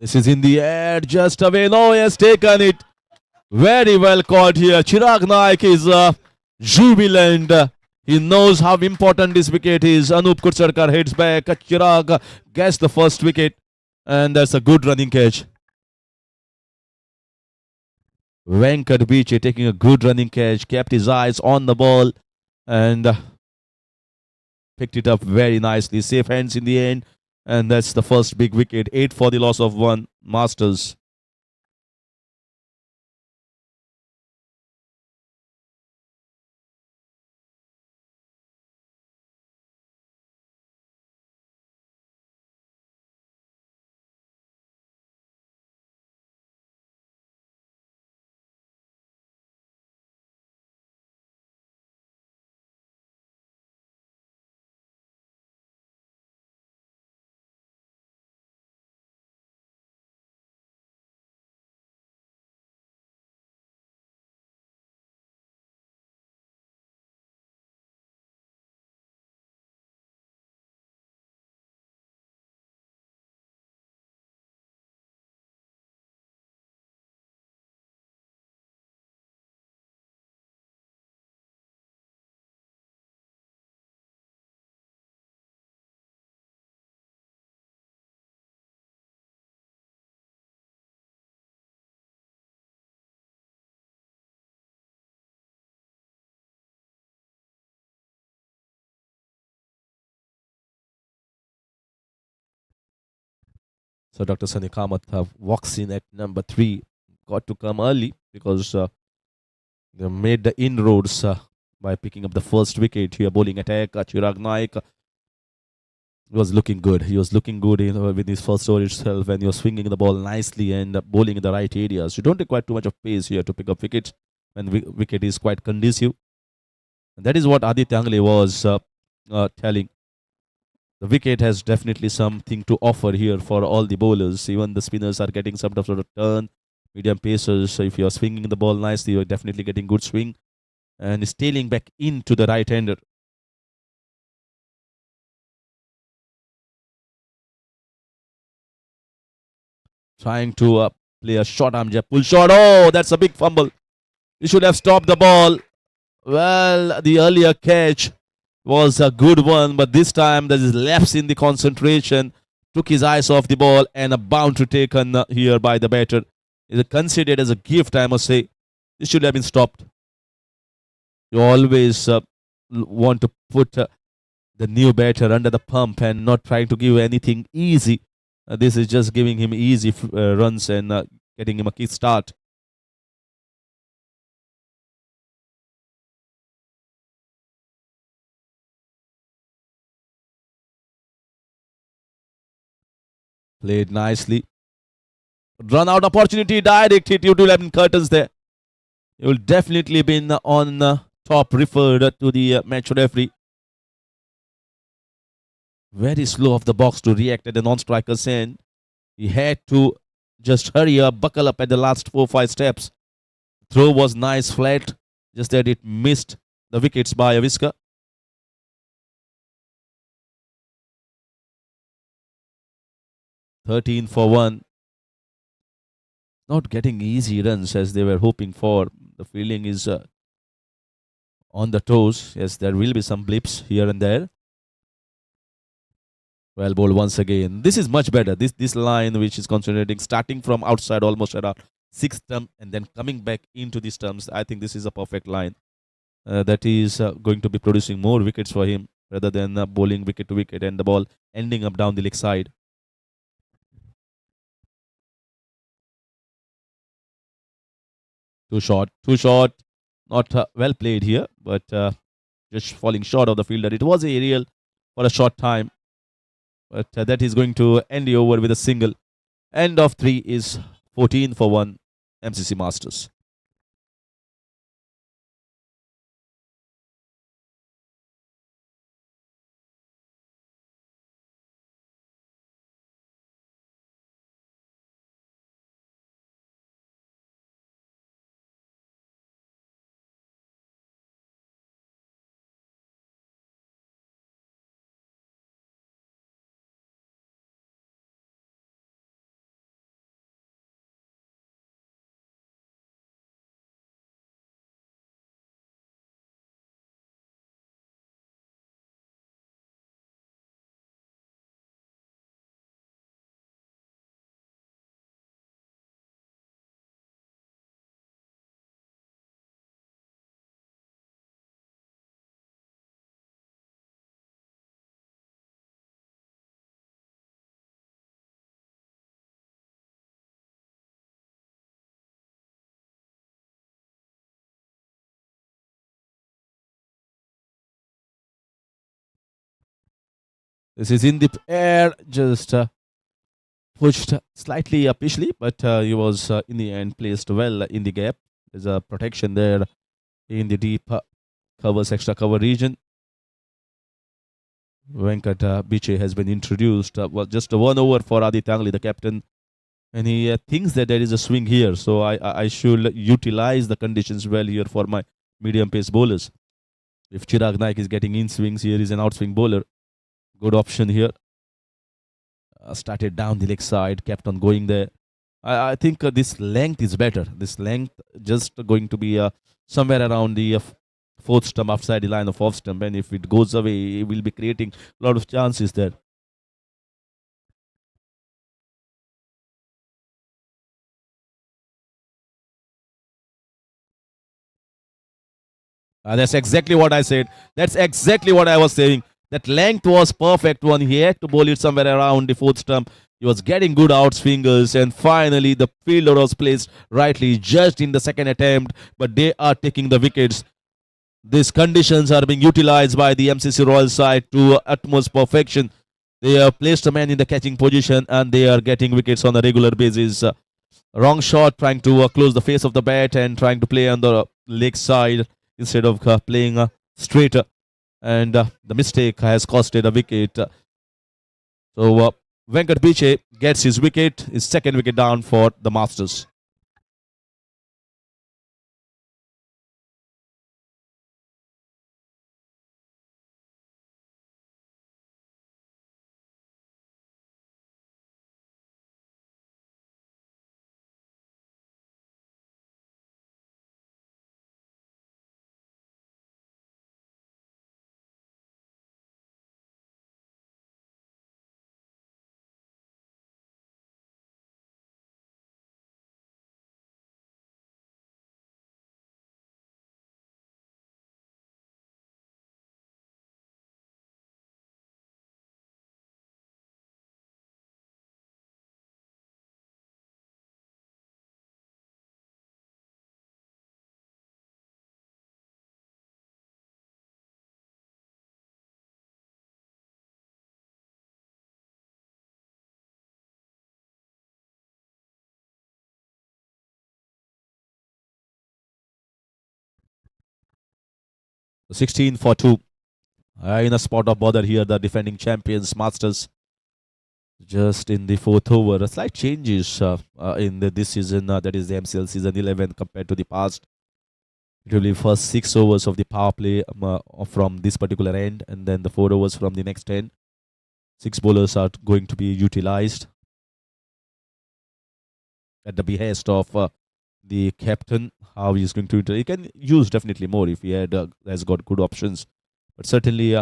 This is in the air, just away. No, he has taken it. Very well caught here. Chirag Naik is jubilant. He knows how important this wicket is. Anup Kutsarkar heads back. Chirag gets the first wicket. And that's a good running catch. Venkat Beachy taking a good running catch. Kept his eyes on the ball. And picked it up very nicely. Safe hands in the end. And that's the first big wicket. 8 for the loss of 1. Masters. So Dr. Sunny Kamath walks in at number 3. Got to come early because they made the inroads by picking up the first wicket here. Bowling attack. Chirag Naik was looking good. He was looking good with his first over itself, and he was swinging the ball nicely and bowling in the right areas. You don't require too much of pace here to pick up wickets when wicket is quite conducive. And that is what Aditya Angle was telling. The wicket has definitely something to offer here for all the bowlers. Even the spinners are getting some sort of turn. Medium pacers. So if you are swinging the ball nicely, you are definitely getting good swing. And is tailing back into the right-hander. Trying to play a short arm jab. Pull shot. Oh, that's a big fumble. He should have stopped the ball. Well, the earlier catch was a good one, but this time there is lapse in the concentration. Took his eyes off the ball, and a boundary taken here by the batter. Is considered as a gift, I must say. This should have been stopped. You always want to put the new batter under the pump and not trying to give anything easy. This is just giving him easy runs and getting him a kick start. Played nicely. Run out opportunity, direct hit. You will have been curtains there. You will definitely been on top, referred to the match referee. Very slow off the box to react at the non-striker's end. He had to just hurry up, buckle up at the last 4-5 steps. Throw was nice, flat. Just that it missed the wickets by a whisker. "13 for 1. Not getting easy runs as they were hoping for. The fielding is on the toes. Yes, there will be some blips here and there. Well bowled once again. This is much better. This line, which is concentrating, starting from outside almost around 6th stump and then coming back into the stumps. I think this is a perfect line. That is going to be producing more wickets for him rather than bowling wicket to wicket and the ball ending up down the leg side. Too short. Not well played here, but just falling short of the fielder. It was aerial for a short time, but that is going to end the over with a single. End of 3 is 14 for 1 MCC Masters. This is in the air, just pushed slightly upishly, but he was in the end placed well in the gap. There's a protection there in the deep extra cover region. Venkat Biche has been introduced. Well, just a 1 over for Aditya Angli, the captain. And he thinks that there is a swing here. So I should utilize the conditions well here for my medium pace bowlers. If Chirag Naik is getting in swings, here is an outswing bowler. Good option here. Started down the leg side, kept on going there. I think this length is better. This length just going to be somewhere around the fourth stump outside the line of off stump. And if it goes away, it will be creating a lot of chances there. That's exactly what I said. That's exactly what I was saying. That length was perfect one. He had to bowl it somewhere around the fourth stump. He was getting good outswingers, and finally the fielder was placed rightly, judged in the second attempt, but they are taking the wickets. These conditions are being utilized by the MCC Royal side to utmost perfection. They have placed a man in the catching position, and they are getting wickets on a regular basis. Wrong shot, trying to close the face of the bat and trying to play on the leg side instead of playing straight. And the mistake has costed a wicket. So Venkat Biche gets his wicket, his second wicket down for the Masters. So 16 for 2. In a spot of bother here, the defending champions, Masters, just in the fourth over. A slight changes in this season, that is the MCL season 11 compared to the past. It will be first 6 overs of the power play from this particular end, and then the 4 overs from the next end. 6 bowlers are going to be utilized at the behest of the captain. How he is going to he can use definitely more if he has got good options, but certainly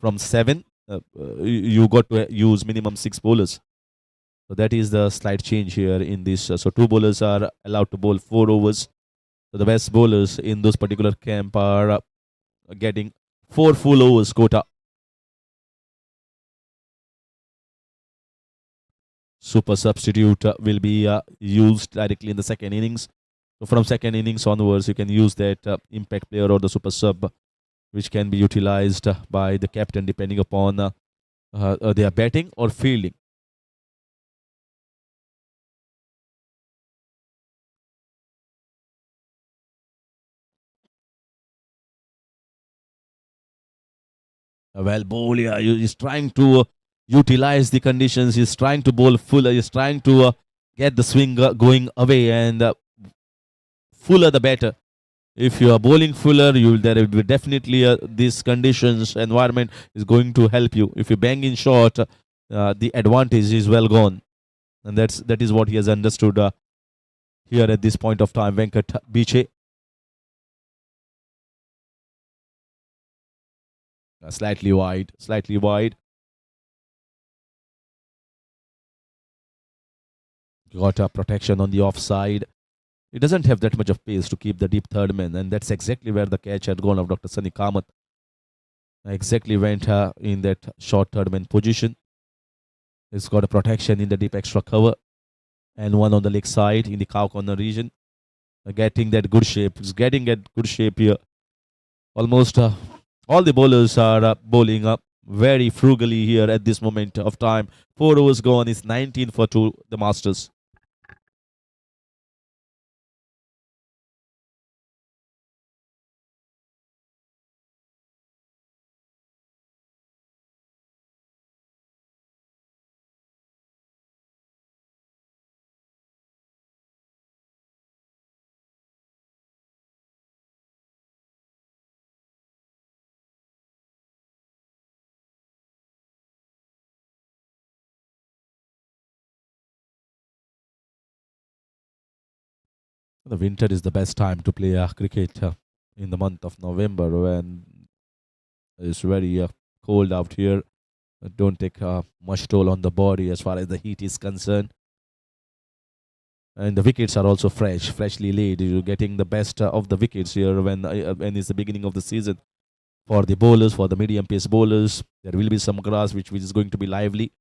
from 7 you got to use minimum 6 bowlers. So that is the slight change here in this. So 2 bowlers are allowed to bowl 4 overs. So the best bowlers in those particular camp are getting 4 full overs quota. Super substitute will be used directly in the second innings. So from second innings onwards, you can use that impact player or the super sub, which can be utilized by the captain depending upon their batting or fielding. Well, bowl, yeah, he's trying to utilize the conditions. He's trying to bowl fuller. He's trying to get the swing going away, and fuller the better. If you are bowling fuller, there will be definitely these conditions environment is going to help you. If you bang in short, the advantage is well gone, and that is what he has understood here at this point of time. Venkat Biche. Slightly wide, slightly wide. Got a protection on the offside. He doesn't have that much of pace to keep the deep third man, and that's exactly where the catch had gone of Dr. Sunny Kamath. Exactly went in that short third man position. He's got a protection in the deep extra cover, and one on the leg side in the cow corner region. Getting that good shape. He's getting that good shape here. Almost all the bowlers are bowling up very frugally here at this moment of time. 4 overs gone. It's 19 for 2, the Masters. The winter is the best time to play cricket in the month of November when it's very cold out here. Don't take much toll on the body as far as the heat is concerned. And the wickets are also freshly laid. You're getting the best of the wickets here when it's the beginning of the season. For the bowlers, for the medium pace bowlers, there will be some grass which is going to be lively.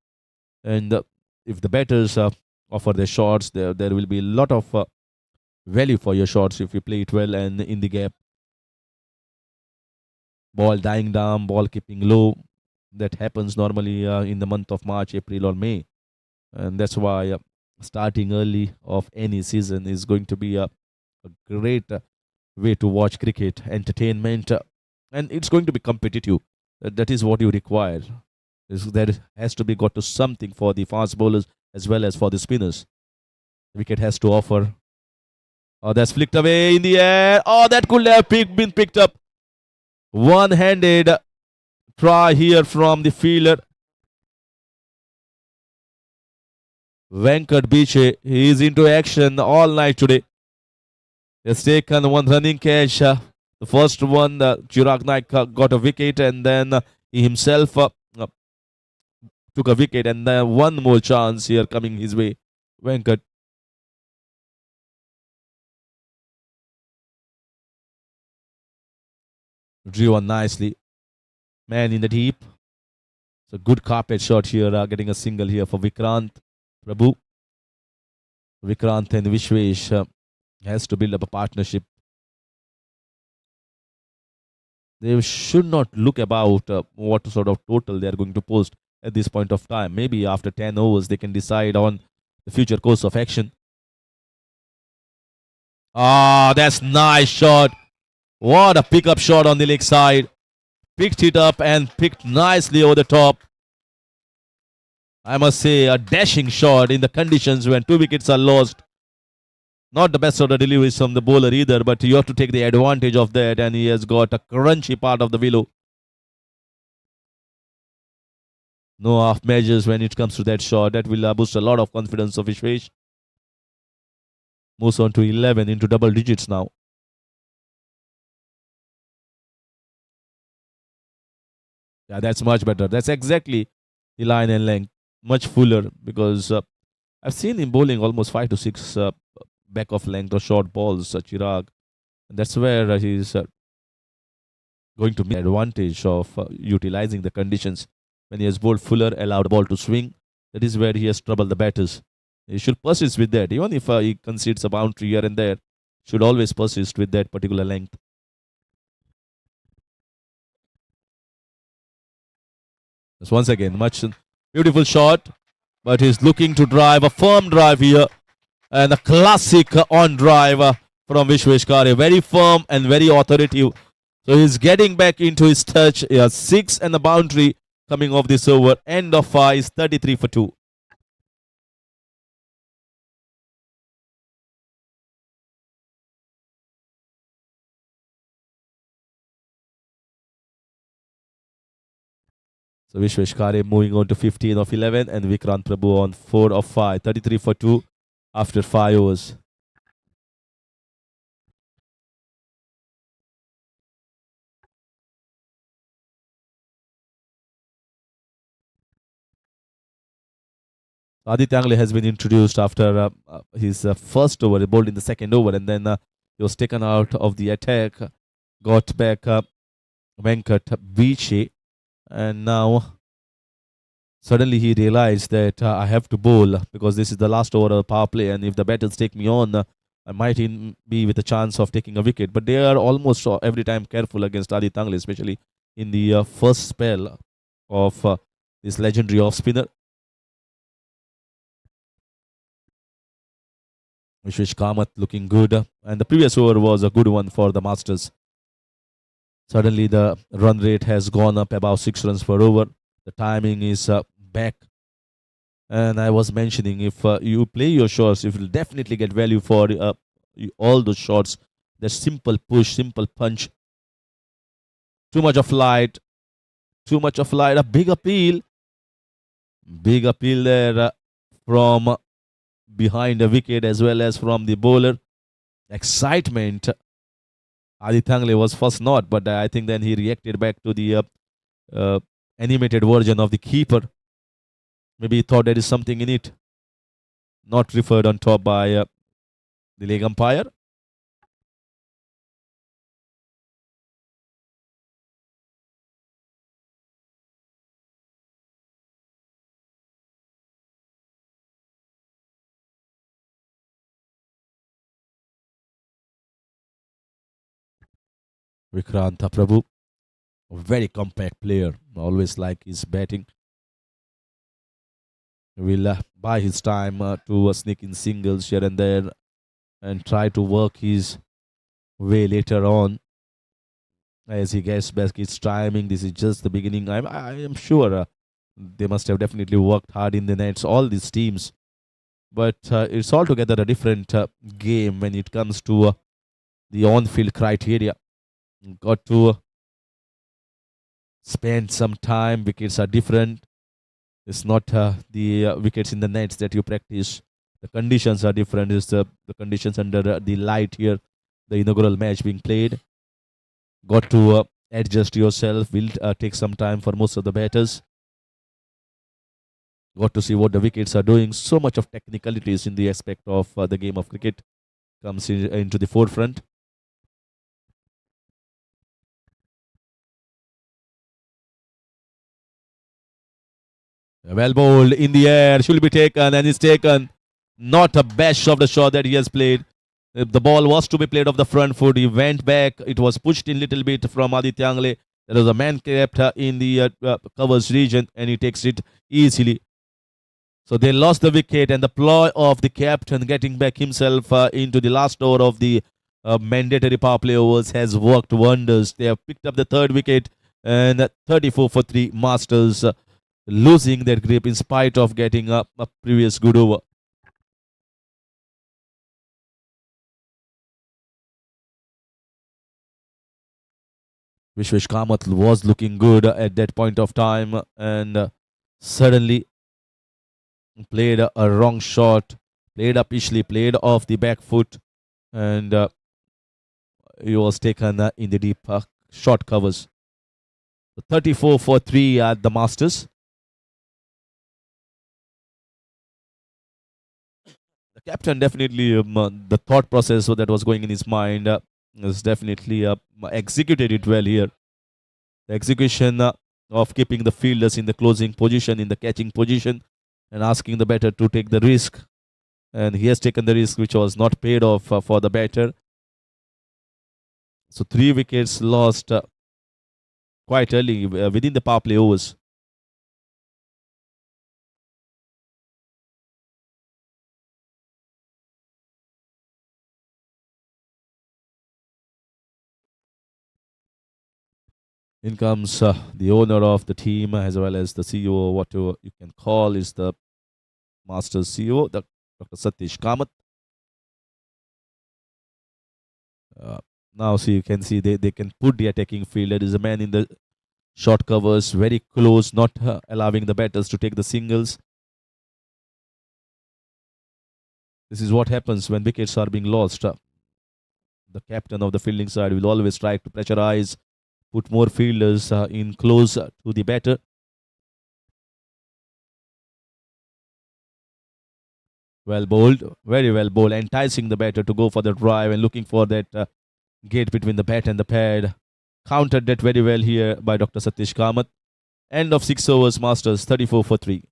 And if the batters offer their shots, there will be a lot of value for your shots if you play it well and in the gap. Ball dying down, ball keeping low. That happens normally in the month of March, April, or May. And that's why starting early of any season is going to be a great way to watch cricket, entertainment, and it's going to be competitive. That is what you require. There has to be got to something for the fast bowlers as well as for the spinners. The wicket has to offer. Oh, that's flicked away in the air. Oh, that could have been picked up. One-handed try here from the fielder. Venkat Biche, he is into action all night today. He has taken one running catch. The first one, Chirag Naik got a wicket, and then he himself took a wicket, and then one more chance here coming his way. Venkat. Driven nicely. Man in the deep. So good carpet shot here, getting a single here for Vikrant Prabhu. Vikrant and Vishwesh has to build up a partnership. They should not look about what sort of total they are going to post at this point of time. Maybe after 10 overs they can decide on the future course of action. Ah, that's nice shot. What a pickup shot on the leg side. Picked it up and picked nicely over the top. I must say, a dashing shot in the conditions when 2 wickets are lost. Not the best of the deliveries from the bowler either, but you have to take the advantage of that, and he has got a crunchy part of the willow. No half measures when it comes to that shot. That will boost a lot of confidence of Vishwesh. Moves on to 11 into double digits now. Yeah, that's much better. That's exactly the line and length. Much fuller, because I've seen him bowling almost 5 to 6 back of length or short balls, Chirag. And that's where he's going to make advantage of utilizing the conditions. When he has bowled fuller, allowed the ball to swing, that is where he has troubled the batters. He should persist with that. Even if he concedes a boundary here and there, should always persist with that particular length. Just once again, much beautiful shot, but he's looking to drive a firm drive here, and a classic on drive from Vishwesh Kare. Very firm and very authoritative. So he's getting back into his touch. He has 6 and the boundary coming off this over. End of 5 is 33 for 2. So Vishwesh Kare moving on to 15 of 11 and Vikrant Prabhu on 4 of 5. 33 for 2 after 5 overs. Aditya Angle has been introduced after his first over. He bowled in the second over, and then he was taken out of the attack. Got back Venkat Biche, and now suddenly he realized that I have to bowl because this is the last over of the power play, and if the batters take me on, I might be with a chance of taking a wicket. But they are almost every time careful against Aditya Angle, especially in the first spell of this legendary off spinner. Vishwesh Kamath looking good, and the previous over was a good one for the Masters. Suddenly, the run rate has gone up about 6 runs per over. The timing is back. And I was mentioning, if you play your shots, you will definitely get value for all those shots. The simple push, simple punch. Too much of light. Too much of light. A big appeal. Big appeal there from behind the wicket as well as from the bowler. Excitement. Adityangle was first not, but I think then he reacted back to the animated version of the keeper. Maybe he thought there is something in it. Not referred on top by the leg umpire. Vikranta Prabhu, a very compact player. Always like his batting. Will buy his time to sneak in singles here and there and try to work his way later on as he gets back his timing. This is just the beginning. I am sure they must have definitely worked hard in the nets, all these teams. But it's altogether a different game when it comes to the on-field criteria. Got to spend some time. Wickets are different. It's not the wickets in the nets that you practice. The conditions are different. It's the conditions under the light here. The inaugural match being played. Got to adjust yourself. Will take some time for most of the batters. Got to see what the wickets are doing. So much of technicalities in the aspect of the game of cricket comes into the forefront. Well bowled in the air, should be taken and is taken. Not a bash of the shot that he has played. The ball was to be played off the front foot. He went back. It was pushed in little bit from Adityangle. There was a man kept in the covers region and he takes it easily. So they lost the wicket, and the ploy of the captain getting back himself into the last over of the mandatory power play overs has worked wonders. They have picked up the third wicket, and 34 for 3 Masters losing their grip in spite of getting a previous good over. Vishwesh Kamath was looking good at that point of time, and suddenly played a wrong shot, played up Ishley, played off the back foot, and he was taken in the deep short covers. 34 for 3 at the Masters. The captain definitely, the thought process that was going in his mind is definitely executed it well here. The execution of keeping the fielders in the closing position, in the catching position, and asking the batter to take the risk. And he has taken the risk, which was not paid off for the batter. So 3 wickets lost quite early within the power play overs. In comes the owner of the team as well as the CEO, whatever you can call, is the Masters CEO, Dr. Satish Kamath. Now, see, you can see they can put the attacking field. There is a man in the short covers, very close, not allowing the batters to take the singles. This is what happens when wickets are being lost. The captain of the fielding side will always try to pressurize, put more fielders in close to the batter. Well bowled, very well bowled, enticing the batter to go for the drive and looking for that gate between the bat and the pad. Countered that very well here by Dr. Satish Kamath. End of 6 overs, Masters, 34 for 3.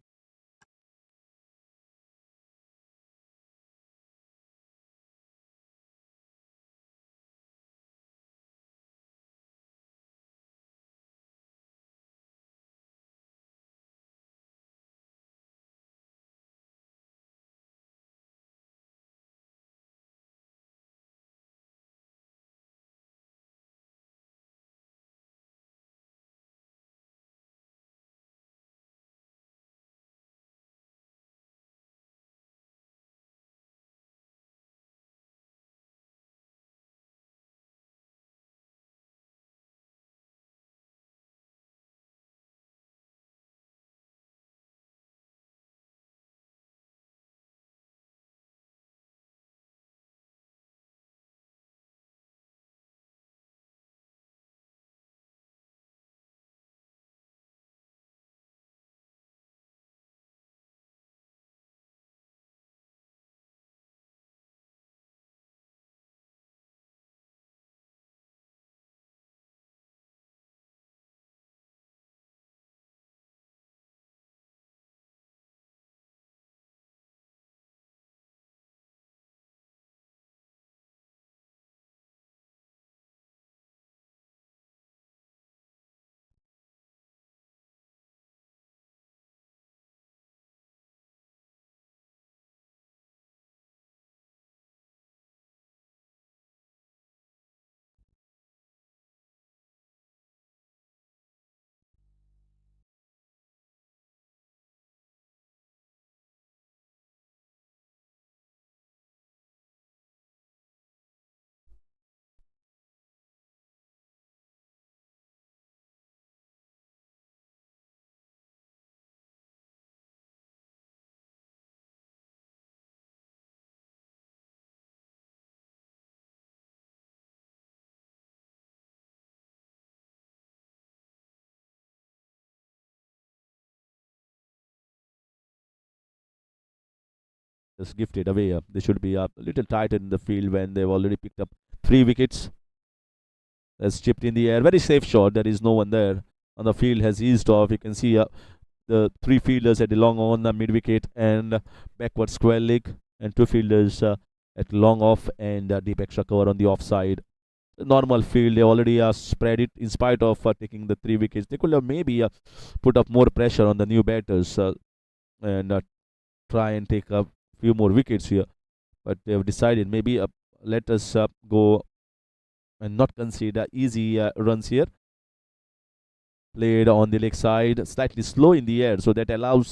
just gifted away. They should be a little tighter in the field when they've already picked up 3 wickets. That's chipped in the air. Very safe shot. There is no one there. On the field has eased off. You can see the 3 fielders at the long on the mid wicket and backward square leg, and 2 fielders at long off and deep extra cover on the offside. Normal field. They already spread it in spite of taking the 3 wickets. They could have maybe put up more pressure on the new batters and try and take a few more wickets here. But they have decided maybe let us go and not concede easy runs here. Played on the leg side, slightly slow in the air, so that allows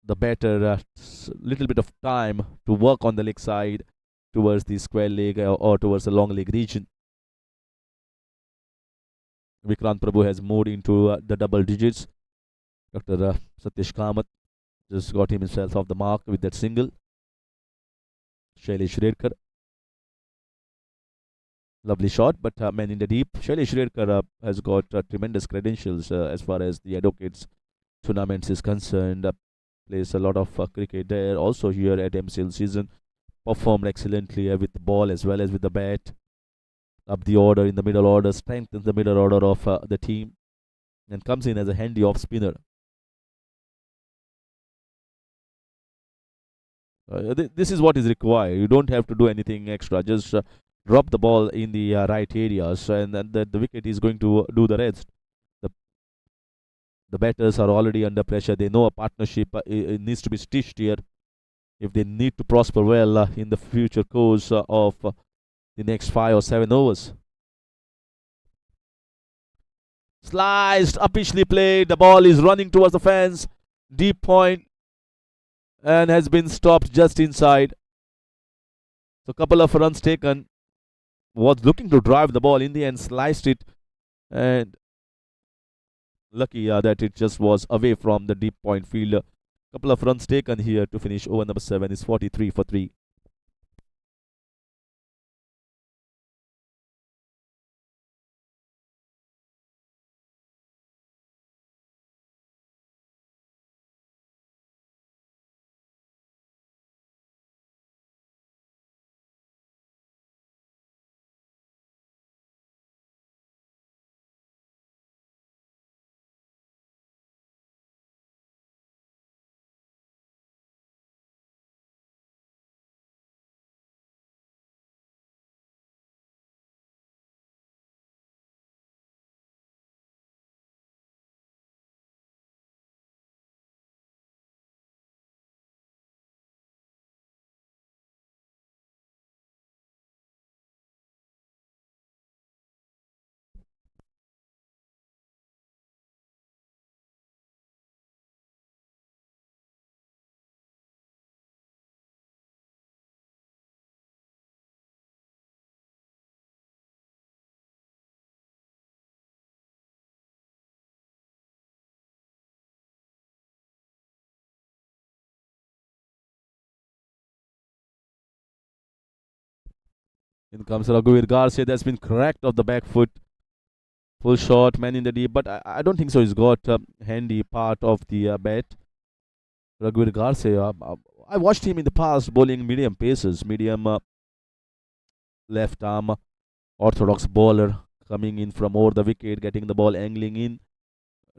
the batter little bit of time to work on the leg side towards the square leg or towards the long leg region. Vikrant Prabhu has moved into the double digits. Dr. Satish Kamath just got himself off the mark with that single. Shailesh Redkar. Lovely shot, but man in the deep. Shailesh Redkar has got tremendous credentials as far as the Advocates tournaments is concerned. Plays a lot of cricket there. Also here at MCL season. Performed excellently with the ball as well as with the bat. Up the order in the middle order. Strengthens the middle order of the team. And comes in as a handy off spinner. This is what is required. You don't have to do anything extra. Just drop the ball in the right areas, and then the wicket is going to do the rest. The batters are already under pressure. They know a partnership it needs to be stitched here if they need to prosper well in the future course of the next 5 or 7 overs. Sliced, uppishly played. The ball is running towards the fence. Deep point, and has been stopped just inside. So a couple of runs taken. Was looking to drive the ball in the end, sliced it, and lucky that it just was away from the deep point fielder. Couple of runs taken here to finish over number 7 is 43 for 3. In comes Raghuveer Garcia. That's been cracked off the back foot. Full shot, man in the deep, but I don't think so. He's got handy part of the bat. Raghuveer Garcia. I watched him in the past bowling medium paces, medium left arm orthodox bowler, coming in from over the wicket, getting the ball angling in.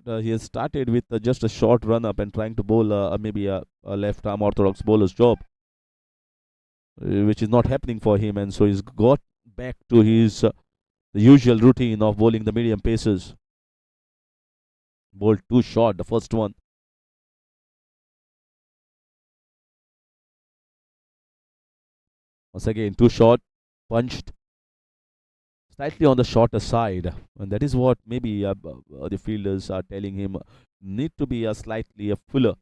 He has started with just a short run up and trying to bowl maybe a left arm orthodox bowler's job, which is not happening for him, and so he's got back to his the usual routine of bowling the medium paces. Bowled too short, the first one. Once again, too short, punched slightly on the shorter side, and that is what maybe the fielders are telling him need to be slightly fuller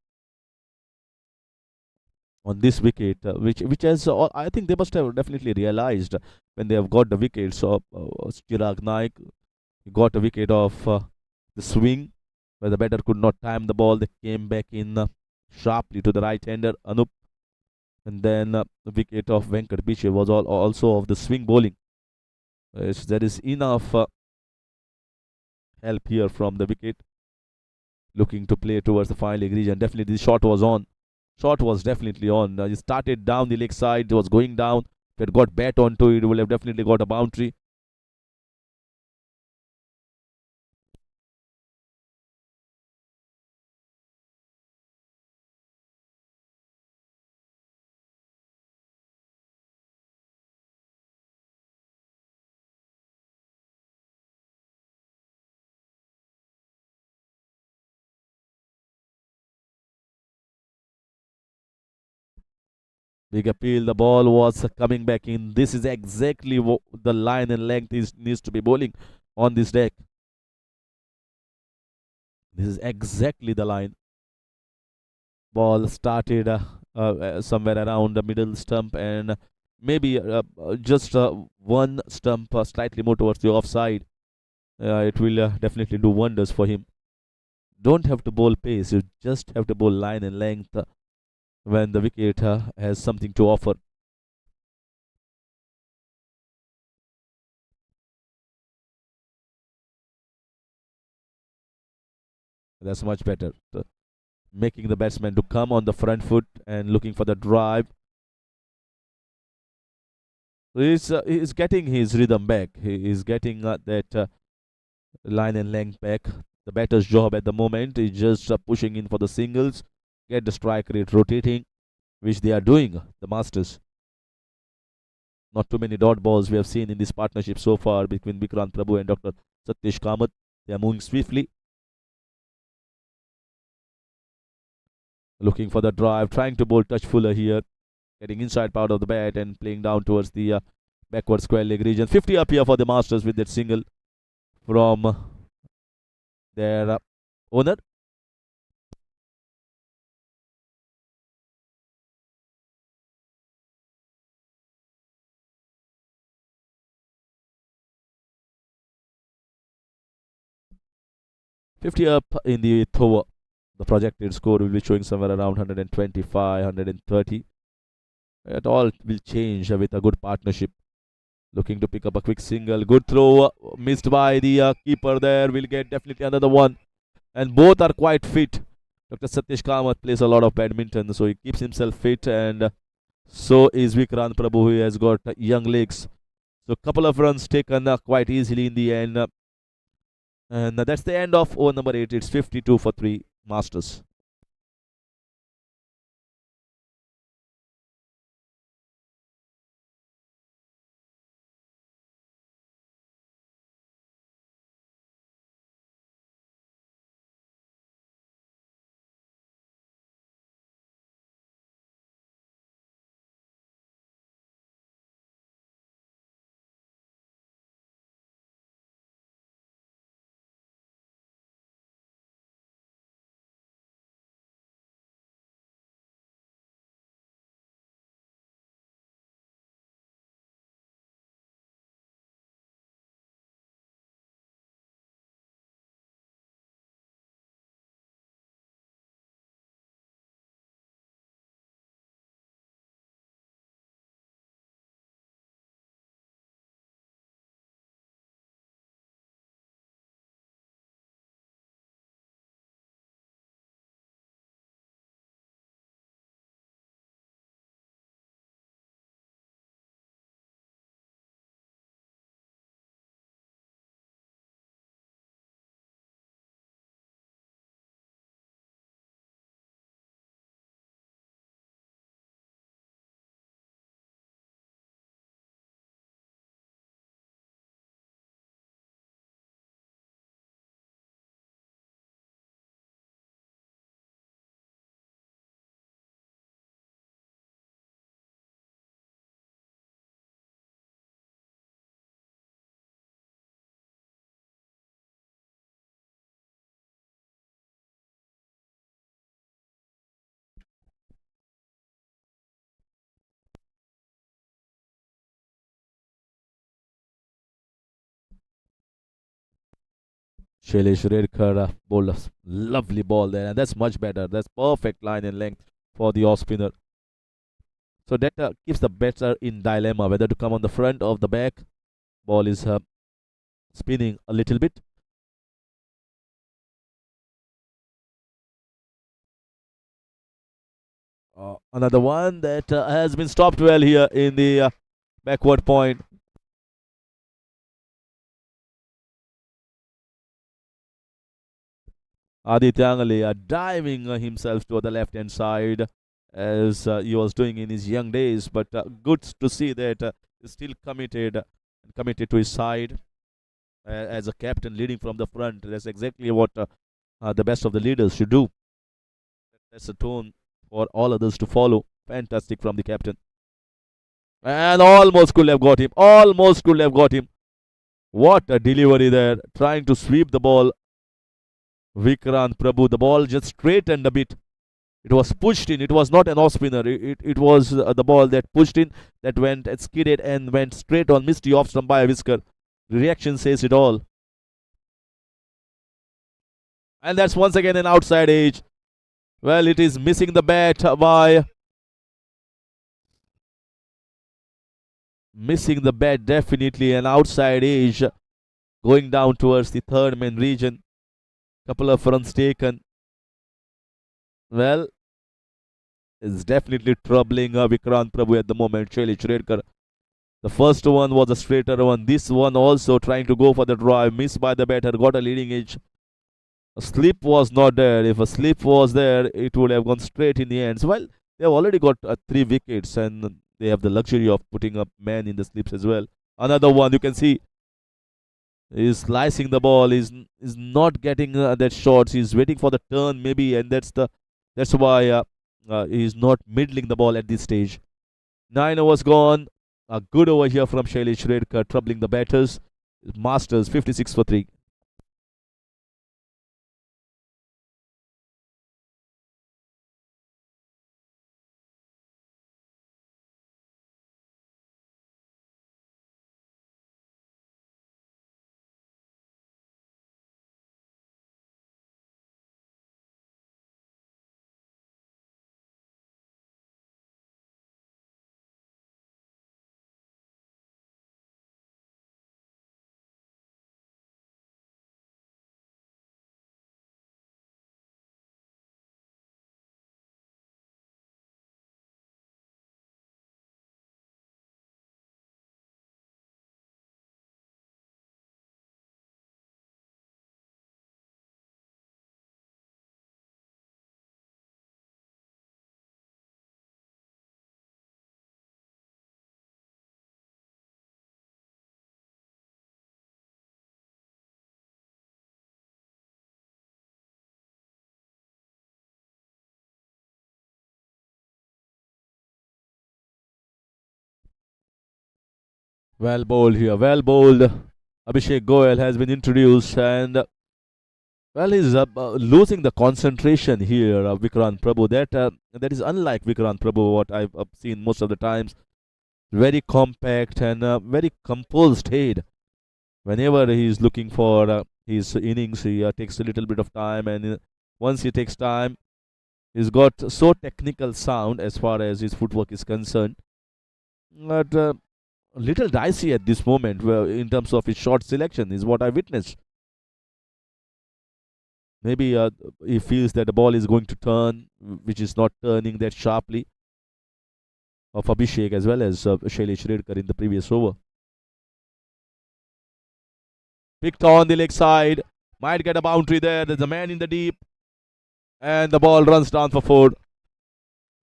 on this wicket, which has I think they must have definitely realized when they have got the wicket. So Chirag Naik got a wicket of the swing where the batter could not time the ball. They came back in sharply to the right-hander Anup, and then the wicket of Venkat Piche was also of the swing bowling. There is enough help here from the wicket, looking to play towards the final leg region. Definitely the shot was on. Shot was definitely on. He started down the leg side, was going down. If it got bat onto it, it would have definitely got a boundary. Big appeal. The ball was coming back in. This is exactly the line and length needs to be bowling on this deck. This is exactly the line. Ball started somewhere around the middle stump and maybe just one stump slightly more towards the offside. It will definitely do wonders for him. Don't have to bowl pace. You just have to bowl line and length when the wicket has something to offer. That's much better. Making the batsman to come on the front foot and looking for the drive. He's getting his rhythm back. He is getting that line and length back. The batter's job at the moment is just pushing in for the singles, get the strike rate rotating, which they are doing, the Masters. Not too many dot balls we have seen in this partnership so far between Vikrant Prabhu and Dr. Satish Kamath. They are moving swiftly. Looking for the drive, trying to bowl touch fuller here. Getting inside part of the bat and playing down towards the backward square leg region. 50 up here for the Masters with that single from their owner. $50 up in the over. The projected score will be showing somewhere around 125, 130. It all will change with a good partnership. Looking to pick up a quick single. Good throw. Missed by the keeper there. Will get definitely another one. And both are quite fit. Dr. Satish Kamath plays a lot of badminton, so he keeps himself fit. And so is Vikrant Prabhu, who has got young legs. So a couple of runs taken quite easily in the end. And that's the end of over number 8. It's 52 for 3 Masters. Shailesh Redkar bowled a lovely ball there, and that's much better. That's perfect line and length for the off spinner. So that keeps the batter in dilemma whether to come on the front or the back. Ball is spinning a little bit. Another one that has been stopped well here in the backward point. Aditya Angale diving himself to the left hand side as he was doing in his young days, but good to see that he's still committed to his side as a captain leading from the front. That's exactly what the best of the leaders should do. That's a tone for all others to follow. Fantastic from the captain. And almost could have got him. Almost could have got him. What a delivery there. Trying to sweep the ball. Vikrant Prabhu. The ball just straightened a bit. It was pushed in. It was not an off spinner. It was the ball that pushed in, that went and skidded and went straight on. Misty off stump by a whisker. The reaction says it all. And that's once again an outside edge. Well, it is missing the bat by. Missing the bat, definitely an outside edge. Going down towards the third main region. Couple of runs taken. Well, it's definitely troubling Vikrant Prabhu at the moment. Shailesh Redkar. The first one was a straighter one. This one also trying to go for the drive. Missed by the batter. Got a leading edge. A slip was not there. If a slip was there, it would have gone straight in the ends. Well, they have already got 3 wickets and they have the luxury of putting up man in the slips as well. Another one you can see is slicing the ball. Is not getting that shot. He's waiting for the turn maybe, and that's why he's not middling the ball at this stage. 9 overs gone. A good over here from Shailesh Redkar, troubling the batters. Masters 56 for 3. Well bowled here, well bowled. Abhishek Goyal has been introduced, and well, he's losing the concentration here, Vikrant Prabhu. That is unlike Vikrant Prabhu, what I've seen most of the times. Very compact and very composed head. Whenever he is looking for his innings, he takes a little bit of time, and once he takes time, he's got so technical sound as far as his footwork is concerned. But a little dicey at this moment in terms of his shot selection is what I witnessed. Maybe he feels that the ball is going to turn, which is not turning that sharply. Of Abhishek as well as Shailesh Redkar in the previous over. Picked on the leg side. Might get a boundary there. There's a man in the deep. And the ball runs down for 4.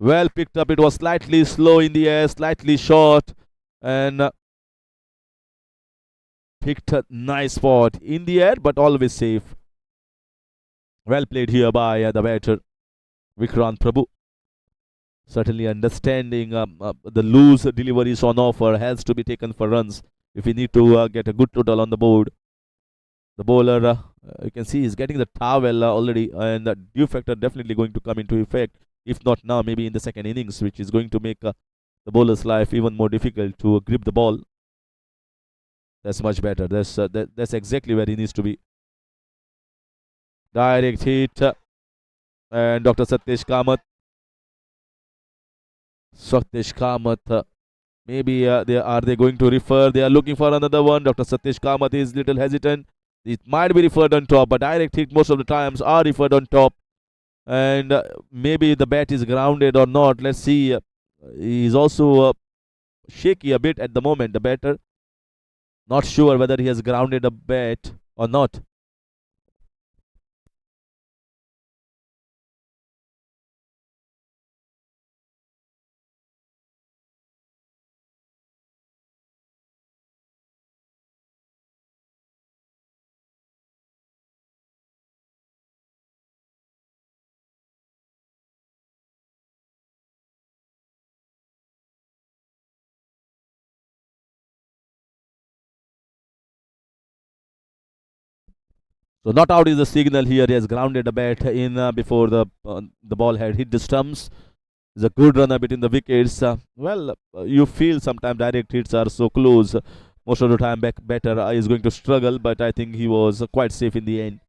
Well picked up. It was slightly slow in the air, slightly short. And picked a nice spot in the air, but always safe. Well played here by the batter, Vikrant Prabhu. Certainly understanding the loose deliveries on offer has to be taken for runs if we need to get a good total on the board. The bowler, you can see, is getting the towel already, and the dew factor definitely going to come into effect. If not now, maybe in the second innings, which is going to make the bowler's life even more difficult to grip the ball. That's much better. That's exactly where he needs to be. Direct hit, and Dr. Satyesh Kamath. Maybe are they going to refer? They are looking for another one. Dr. Satyesh Kamath is little hesitant. It might be referred on top, but direct hit most of the times are referred on top. and maybe the bat is grounded or not. Let's see. He's also shaky a bit at the moment. The batter, not sure whether he has grounded a bat or not. So not out is the signal here. He has grounded a bat in before the ball had hit the stumps. It's a good runner between the wickets. You feel sometimes direct hits are so close. Most of the time, batter is going to struggle, but I think he was quite safe in the end.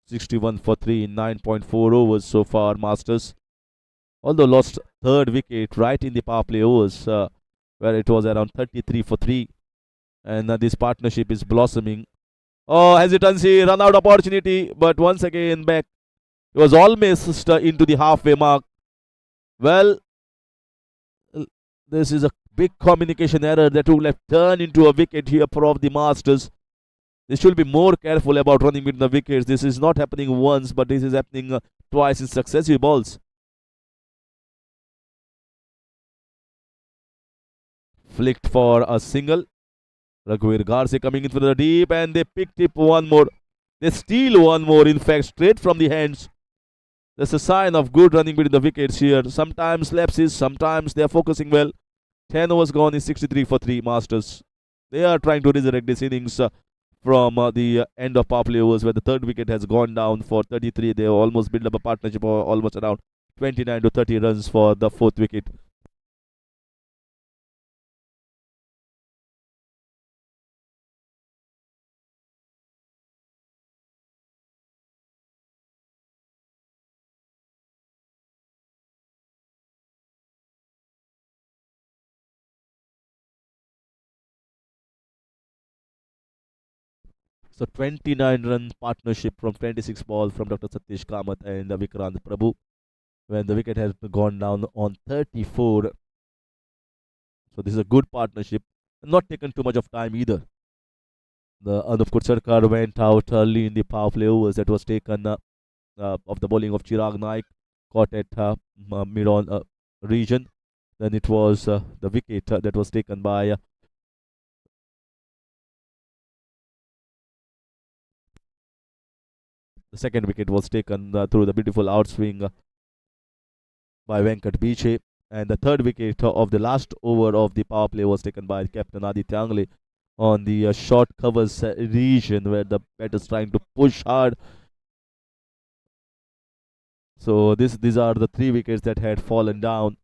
61 for 3 in 9.4 overs so far, Masters. Although lost third wicket right in the power play overs, where it was around 33 for 3. And this partnership is blossoming. Oh, hesitancy, run out opportunity, but once again back. It was almost into the halfway mark. Well, this is a big communication error that will have turned into a wicket here for the Masters. They should be more careful about running between the wickets. This is not happening once, but this is happening twice in successive balls. Flicked for a single. Raghuveer Garse coming in for the deep, and they picked up one more. They steal one more, in fact, straight from the hands. That's a sign of good running between the wickets here. Sometimes lapses, sometimes they are focusing well. 10 overs gone is 63 for 3, Masters. They are trying to resurrect this innings from the end of power play overs, where the third wicket has gone down for 33. They have almost built up a partnership of almost around 29 to 30 runs for the fourth wicket. So 29-run partnership from 26 balls from Dr. Satish Kamath and Vikrant Prabhu, when the wicket has gone down on 34. So this is a good partnership. Not taken too much of time either. The Anup Kutsarkar went out early in the power play overs that was taken of the bowling of Chirag Naik, caught at mid-on region. Then it was the wicket that was taken by the second wicket was taken through the beautiful outswing by Venkat Biche. And the third wicket of the last over of the power play was taken by Captain Aditya Angle on the short covers region, where the batter is trying to push hard. So these are the three wickets that had fallen down.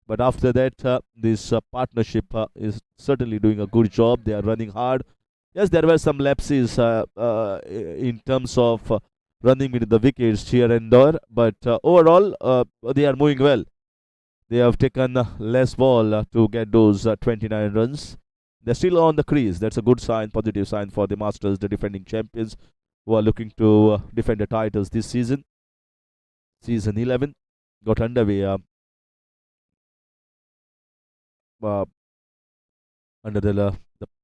But after that, this partnership is certainly doing a good job. They are running hard. Yes, there were some lapses in terms of running into the wickets here and there, but overall they are moving well. They have taken less ball to get those 29 runs. They're still on the crease. That's a good sign, positive sign for the Masters, the defending champions, who are looking to defend the titles this season. Season 11 got underway under the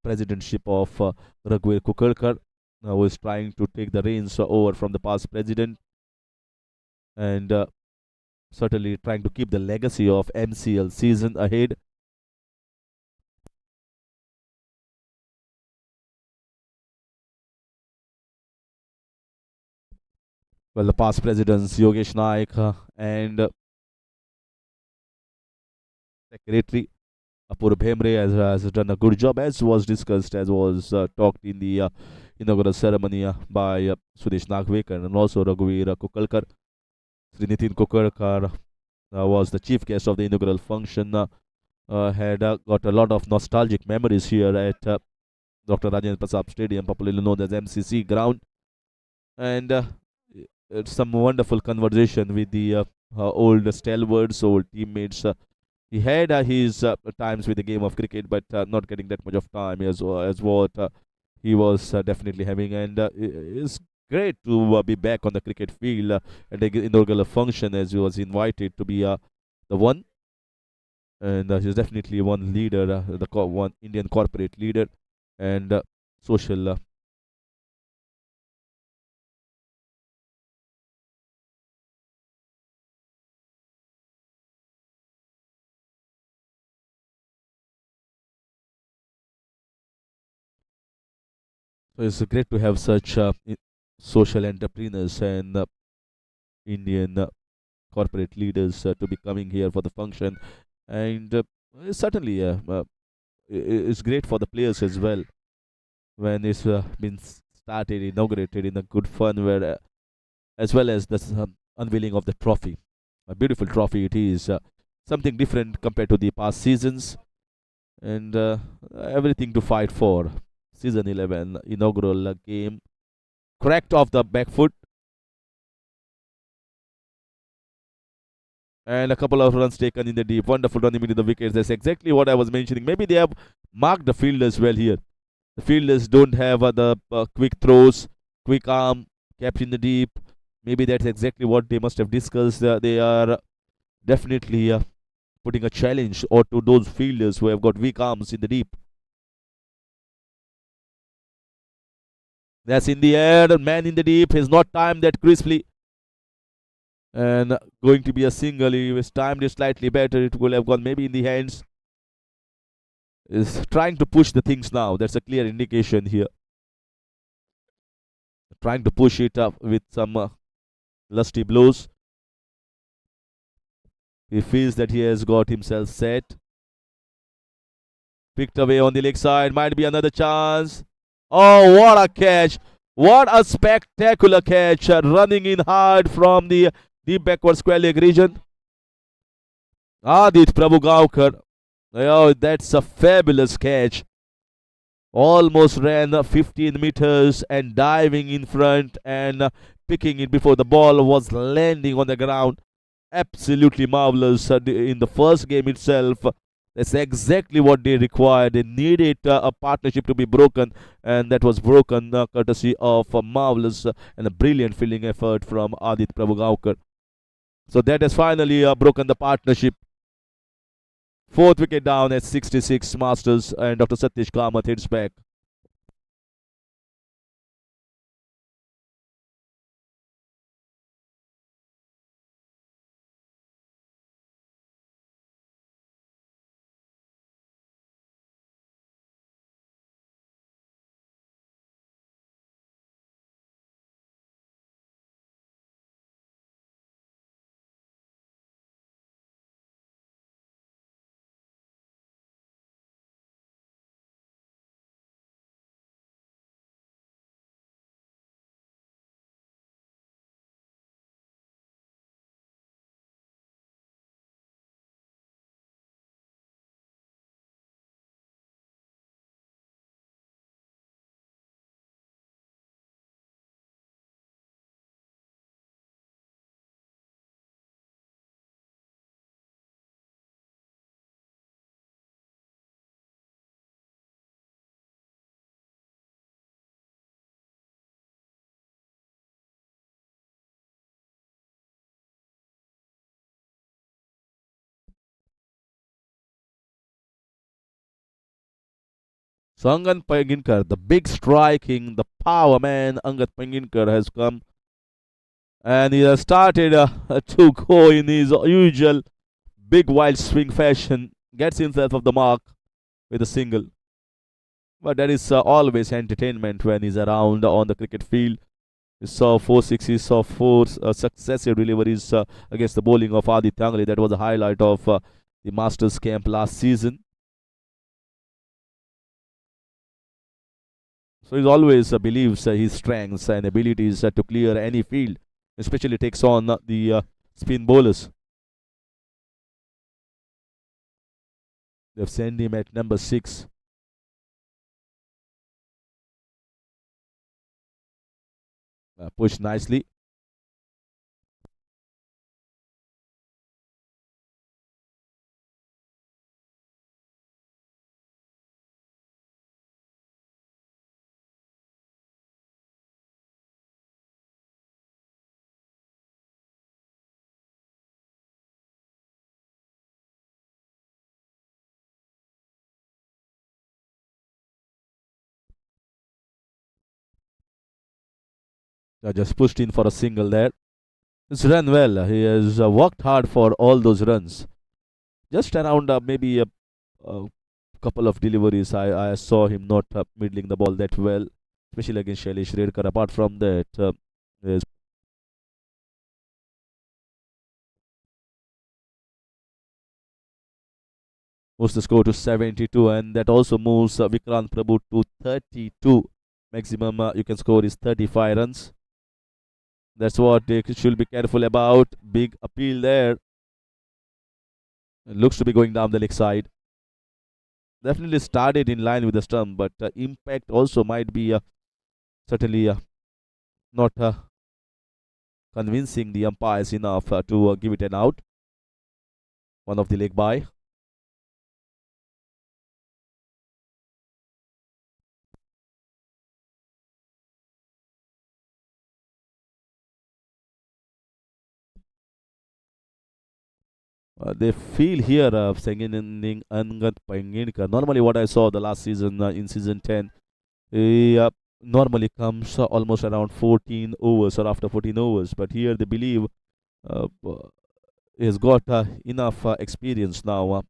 presidentship of Raghuveer Kukarkar, who is trying to take the reins over from the past president, and certainly trying to keep the legacy of MCL season ahead. Well, the past presidents Yogesh Naik and Secretary Apurva Bhemre has done a good job, as was discussed, as was talked in the inaugural ceremony by Sudesh Nagvekar and also Raghuveer Kukarkar. Sri Nitin Kukarkar was the chief guest of the inaugural function, had got a lot of nostalgic memories here at Dr. Rajendra Prasad Stadium, popularly known as MCC ground, and it's some wonderful conversation with the old stalwarts, old teammates. He had his times with the game of cricket, but not getting that much of time as what he was definitely having, and it's great to be back on the cricket field at the inaugural function, as he was invited to be the one, and he's definitely one leader, one Indian corporate leader, and social. So it's great to have such social entrepreneurs and Indian corporate leaders to be coming here for the function, and certainly it's great for the players as well when it's been started, inaugurated in a good fun, where as well as the unveiling of the trophy. A beautiful trophy it is, something different compared to the past seasons, and everything to fight for. Season 11 inaugural game, cracked off the back foot, and a couple of runs taken in the deep. Wonderful running into the wickets. That's exactly what I was mentioning. Maybe they have marked the fielders well here. The fielders don't have the quick throws, quick arm, kept in the deep. Maybe that's exactly what they must have discussed. They are definitely putting a challenge or to those fielders who have got weak arms in the deep. That's in the air. Man in the deep has not timed that crisply. And going to be a single. He was timed it slightly better. It would have gone maybe in the hands. Is trying to push the things now. That's a clear indication here. Trying to push it up with some lusty blows. He feels that he has got himself set. Picked away on the leg side. Might be another chance. Oh, what a catch! What a spectacular catch! Running in hard from the deep backward square leg region. Adit Prabhugaonkar. Oh, that's a fabulous catch. Almost ran 15 meters and diving in front and picking it before the ball was landing on the ground. Absolutely marvelous in the first game itself. That's exactly what they required. They needed a partnership to be broken, and that was broken courtesy of a marvelous and a brilliant fielding effort from Adit Prabhugaonkar. So that has finally broken the partnership. Fourth wicket down at 66 Masters, and Dr. Satish Kamath hits back. So Angan Panginkar, the big striking, the power man, Angat Panginkar has come, and he has started to go in his usual big wild swing fashion. Gets himself off the mark with a single. But that is always entertainment when he's around on the cricket field. He saw 4 6s, saw four successive deliveries against the bowling of Adi Tangli. That was a highlight of the Masters camp last season. So he always believes his strengths and abilities to clear any field, especially takes on the spin bowlers. They've sent him at number 6. Pushed nicely. Just pushed in for a single there. He's run well. He has worked hard for all those runs. Just around maybe a couple of deliveries, I saw him not middling the ball that well, especially against Shailesh Redkar. Apart from that, there's moves the score to 72, and that also moves Vikrant Prabhu to 32. Maximum you can score is 35 runs. That's what they should be careful about. Big appeal there. It looks to be going down the leg side. Definitely started in line with the stump, but impact also might be certainly not convincing the umpires enough to give it an out. One of the leg by. They feel here second inning Angat Panginkar. Normally, what I saw the last season in season 10, he normally comes almost around 14 overs or after 14 overs. But here they believe he has got enough experience now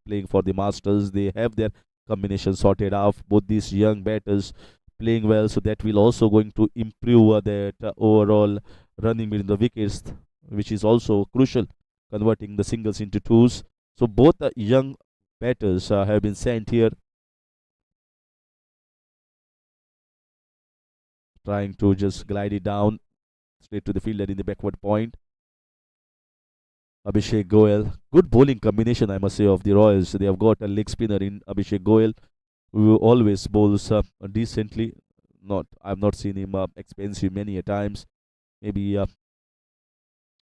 playing for the Masters. They have their combination sorted out. Both these young batters playing well, so that will also going to improve that overall running between the wickets, which is also crucial, converting the singles into twos. So both young batters have been sent here, trying to just glide it down straight to the fielder in the backward point. Abhishek Goel, good bowling combination, I must say, of the Royals. They have got a leg spinner in Abhishek Goel, who always bowls decently. I've not seen him expensive many a times. Maybe a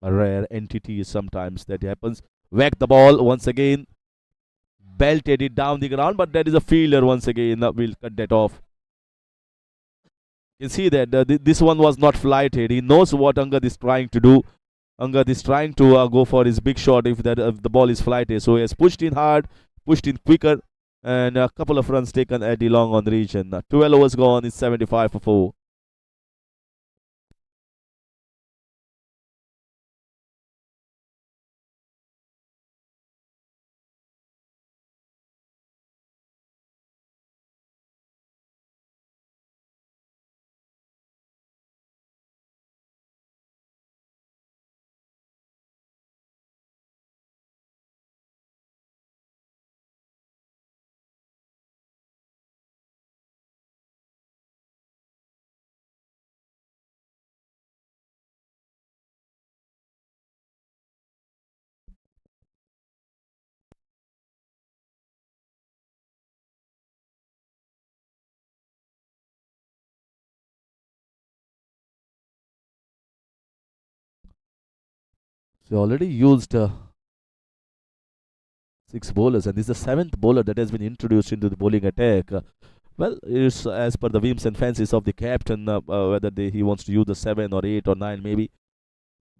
rare entity sometimes that happens. Whack the ball once again, belted it down the ground, but there is a fielder once again. We'll cut that off. You can see that this one was not flighted. He knows what Angad is trying to do. Angad is trying to go for his big shot if the ball is flighted. So he has pushed in hard, pushed in quicker, and a couple of runs taken at the long on the region. 12 overs gone, it's 75 for 4. So already used 6 bowlers, and this is the 7th bowler that has been introduced into the bowling attack. Well, it's as per the whims and fancies of the captain, whether he wants to use the 7 or 8 or 9 maybe.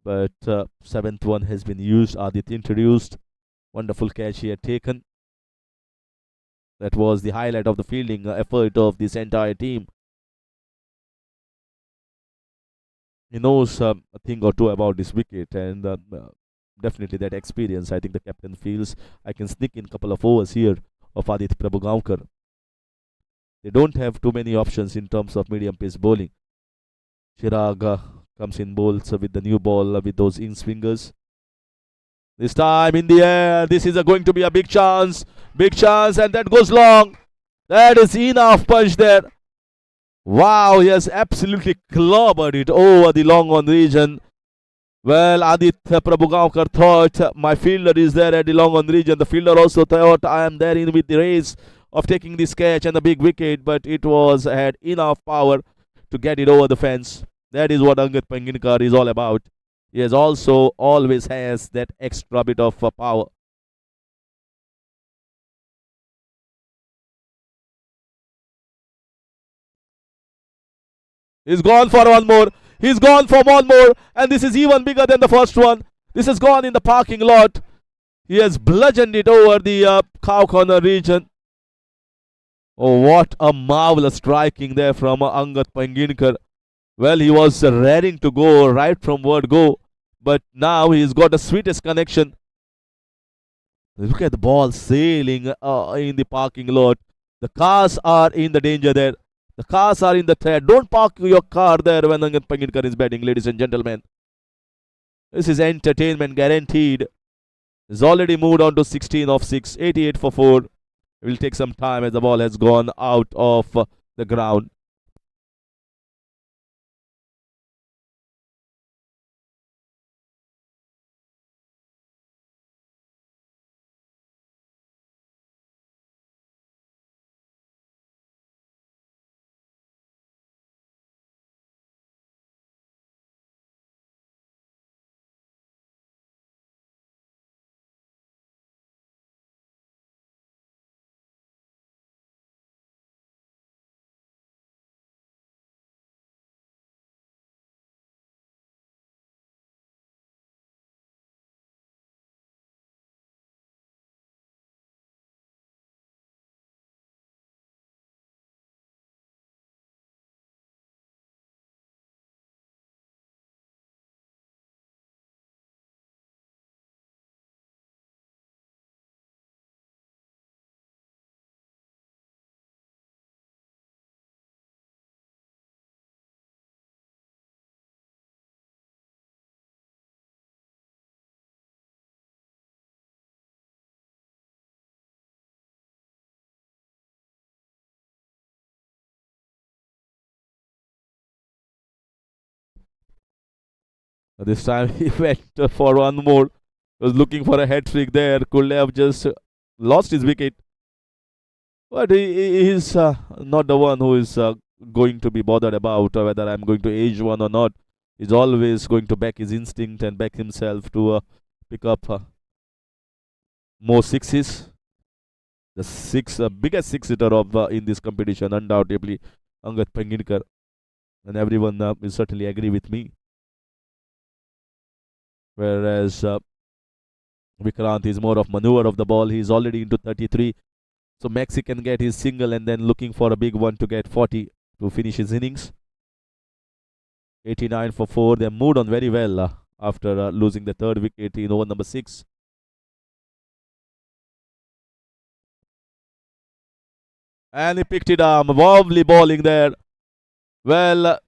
But 7th one has been used. Aditya introduced. Wonderful catch he had taken. That was the highlight of the fielding effort of this entire team. He knows a thing or two about this wicket, and definitely that experience, I think the captain feels, I can sneak in a couple of overs here of Aditya Prabhugaonkar. They don't have too many options in terms of medium pace bowling. Chirag comes in, bowls with the new ball with those in swingers. This time in the air, this is going to be a big chance, and that goes long. That is enough punch there. Wow, he has absolutely clobbered it over the long on region. Well, Aditya Prabhugaonkar thought my fielder is there at the long on region. The fielder also thought I am there in with the race of taking this catch and the big wicket, but it had enough power to get it over the fence. That is what Angat Panginkar is all about. He has also always has that extra bit of power. He's gone for one more. He's gone for one more. And this is even bigger than the first one. This has gone in the parking lot. He has bludgeoned it over the cow corner region. Oh, what a marvelous striking there from Angat Panginkar. Well, he was raring to go right from word go, but now he's got the sweetest connection. Look at the ball sailing in the parking lot. The cars are in the danger there. The cars are in the threat. Don't park your car there when Angan Panginkar is batting, ladies and gentlemen. This is entertainment guaranteed. He's already moved on to 16 of 6, 88 for 4. It will take some time as the ball has gone out of the ground. This time he went for one more. Was looking for a hat trick there. Could have just lost his wicket. But he is not the one who is going to be bothered about whether I'm going to age one or not. He's always going to back his instinct and back himself to pick up more sixes. The biggest six-hitter of in this competition, undoubtedly, Angat Panginkar. And everyone will certainly agree with me. Whereas Vikrant is more of maneuver of the ball. He's already into 33. So Maxi can get his single and then looking for a big one to get 40 to finish his innings. 89 for 4. They moved on very well after losing the third wicket in over number 6. And he picked it up. Wobbly bowling there. Well,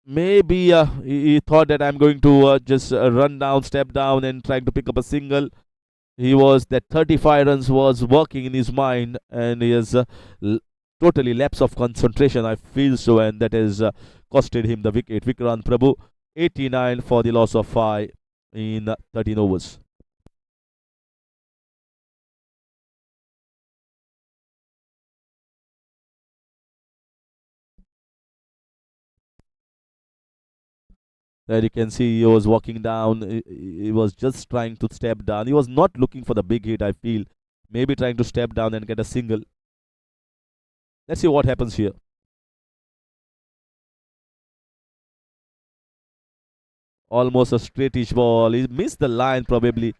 maybe he thought that I'm going to just run down, step down and trying to pick up a single. That 35 runs was working in his mind, and he has totally lapse of concentration, I feel so, and that has costed him the wicket. Vikrant Prabhu, 89 for the loss of 5 in 13 overs. There you can see he was walking down. He was just trying to step down. He was not looking for the big hit, I feel. Maybe trying to step down and get a single. Let's see what happens here. Almost a straightish ball. He missed the line probably.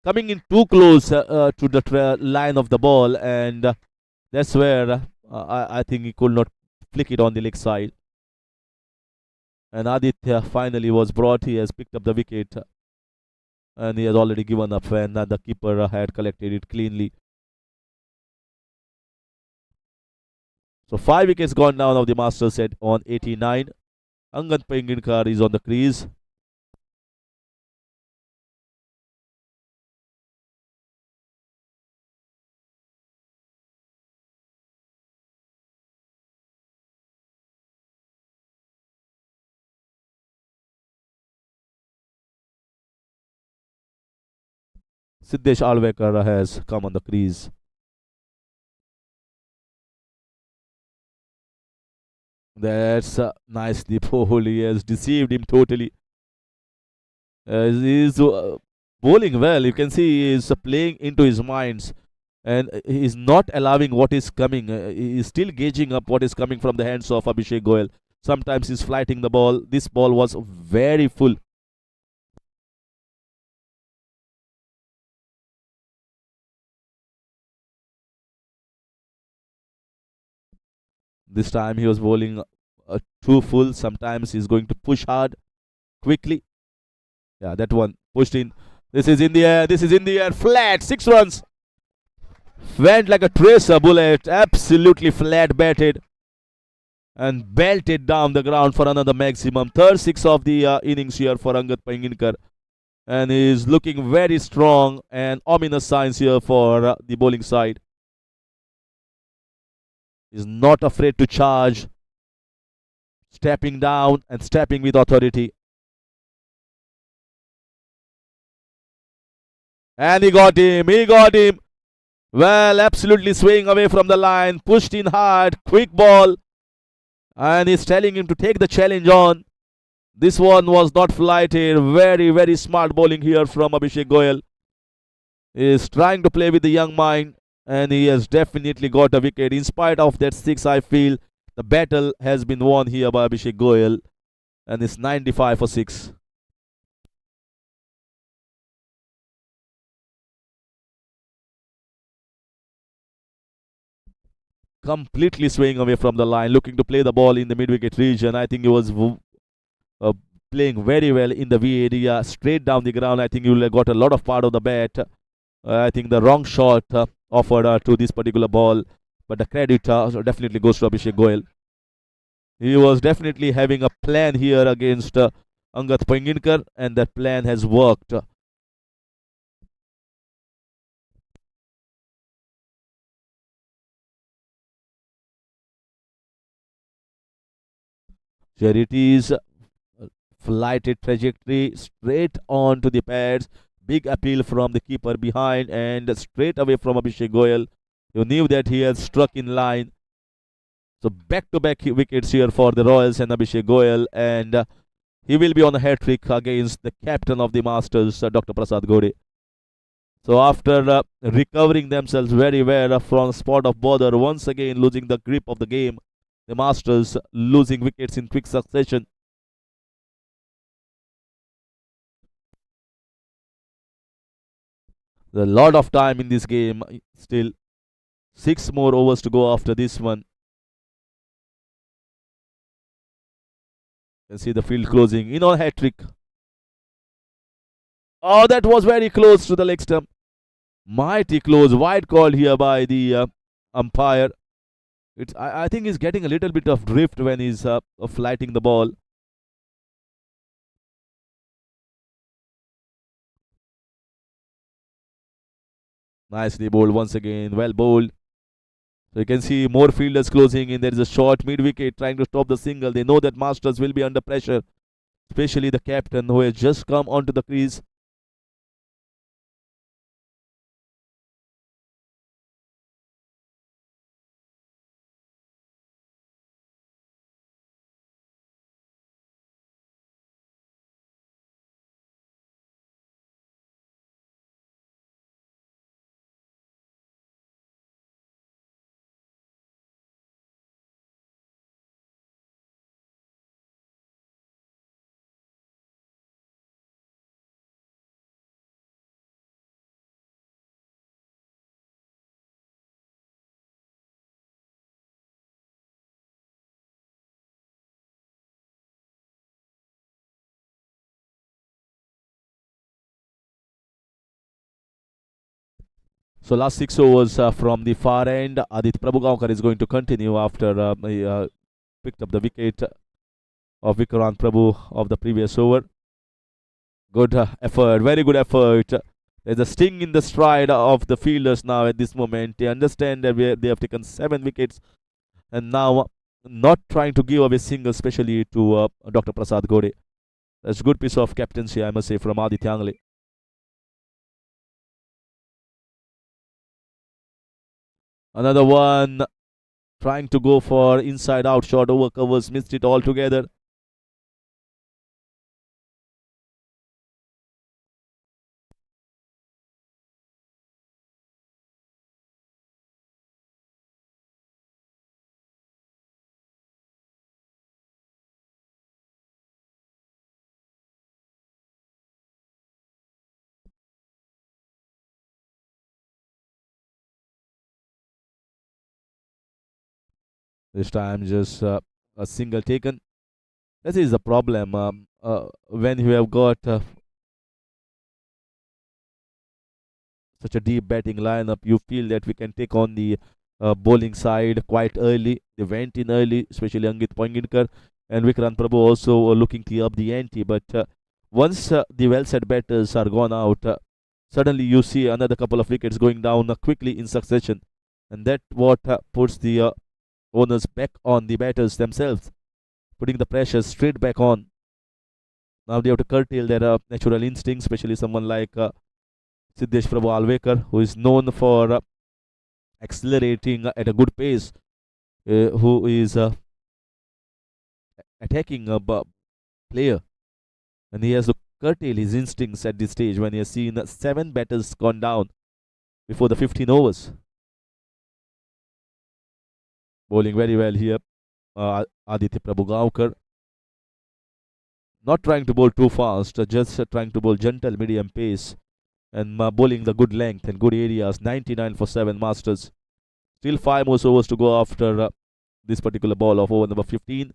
Coming in too close to the line of the ball, and that's where I think he could not flick it on the leg side. And Aditya finally was brought. He has picked up the wicket. And he has already given up, and the keeper had collected it cleanly. So 5 wickets gone down of the Masters set on 89. Angan Panginkar is on the crease. Siddesh Alvekar has come on the crease. That's nicely bowled. He has deceived him totally. He's bowling well. You can see he is playing into his minds, and he is not allowing what is coming. He is still gauging up what is coming from the hands of Abhishek Goyal. Sometimes he's flighting the ball. This ball was very full. This time he was bowling too full. Sometimes he's going to push hard, quickly. Yeah, that one pushed in. This is in the air. This is in the air. Flat. 6 runs. Went like a tracer bullet. Absolutely flat batted. And belted down the ground for another maximum. Third 6 of the innings here for Angad Panginkar. And he is looking very strong and ominous signs here for the bowling side. Is not afraid to charge. Stepping down and stepping with authority. And he got him. He got him. Well, absolutely swaying away from the line. Pushed in hard. Quick ball. And he's telling him to take the challenge on. This one was not flighted. Very, very smart bowling here from Abhishek Goyal. He is trying to play with the young mind. And he has definitely got a wicket. In spite of that 6, I feel the battle has been won here by Abhishek Goyal. And it's 95 for 6. Completely swaying away from the line, looking to play the ball in the mid-wicket region. I think he was playing very well in the V area, straight down the ground. I think he will have got a lot of part of the bat. I think the wrong shot offered to this particular ball, but the credit definitely goes to Abhishek Goyal. He was definitely having a plan here against Angad Panginkar, and that plan has worked. Here it is, flighted trajectory straight on to the pads. Big appeal from the keeper behind and straight away from Abhishek Goyal. You knew that he had struck in line. So back-to-back wickets here for the Royals and Abhishek Goyal, and he will be on a hat-trick against the captain of the Masters, Dr. Prasad Gode. So after recovering themselves very well from spot of bother, once again losing the grip of the game, the Masters losing wickets in quick succession. There's a lot of time in this game still. 6 more overs to go after this one. You can see the field closing in on hat trick. Oh, that was very close to the leg stump. Mighty close. Wide called here by the umpire. I think he's getting a little bit of drift when he's flighting the ball. Nicely bowled once again. Well bowled. So you can see more fielders closing in. There is a short mid-wicket trying to stop the single. They know that Masters will be under pressure, especially the captain who has just come onto the crease. So last 6 overs from the far end. Adit Prabhugaonkar is going to continue after he picked up the wicket of Vikrant Prabhu of the previous over. Good effort, very good effort. There's a sting in the stride of the fielders now at this moment. They understand that they have taken 7 wickets and now not trying to give away single, especially to Dr. Prasad Gode. That's a good piece of captaincy, I must say, from Aditya Angle. Another one trying to go for inside out shot over covers, missed it altogether. This time just a single taken. This is the problem when you have got such a deep batting lineup. You feel that we can take on the bowling side quite early. They went in early, especially Angit Poingidkar and Vikrant Prabhu also looking to up the ante. But once the well-set batters are gone out, suddenly you see another couple of wickets going down quickly in succession, and that what puts the owners back on the batters themselves, putting the pressure straight back on. Now they have to curtail their natural instincts, especially someone like Siddesh Prabhu Alvekar, who is known for accelerating at a good pace, who is attacking a player, and he has to curtail his instincts at this stage when he has seen 7 batters gone down before the 15 overs. Bowling very well here, Aditya Prabhu Gaonkar. Not trying to bowl too fast, just trying to bowl gentle medium pace and bowling the good length and good areas. 99 for 7 Masters. Still 5 more overs to go after this particular ball of over number 15.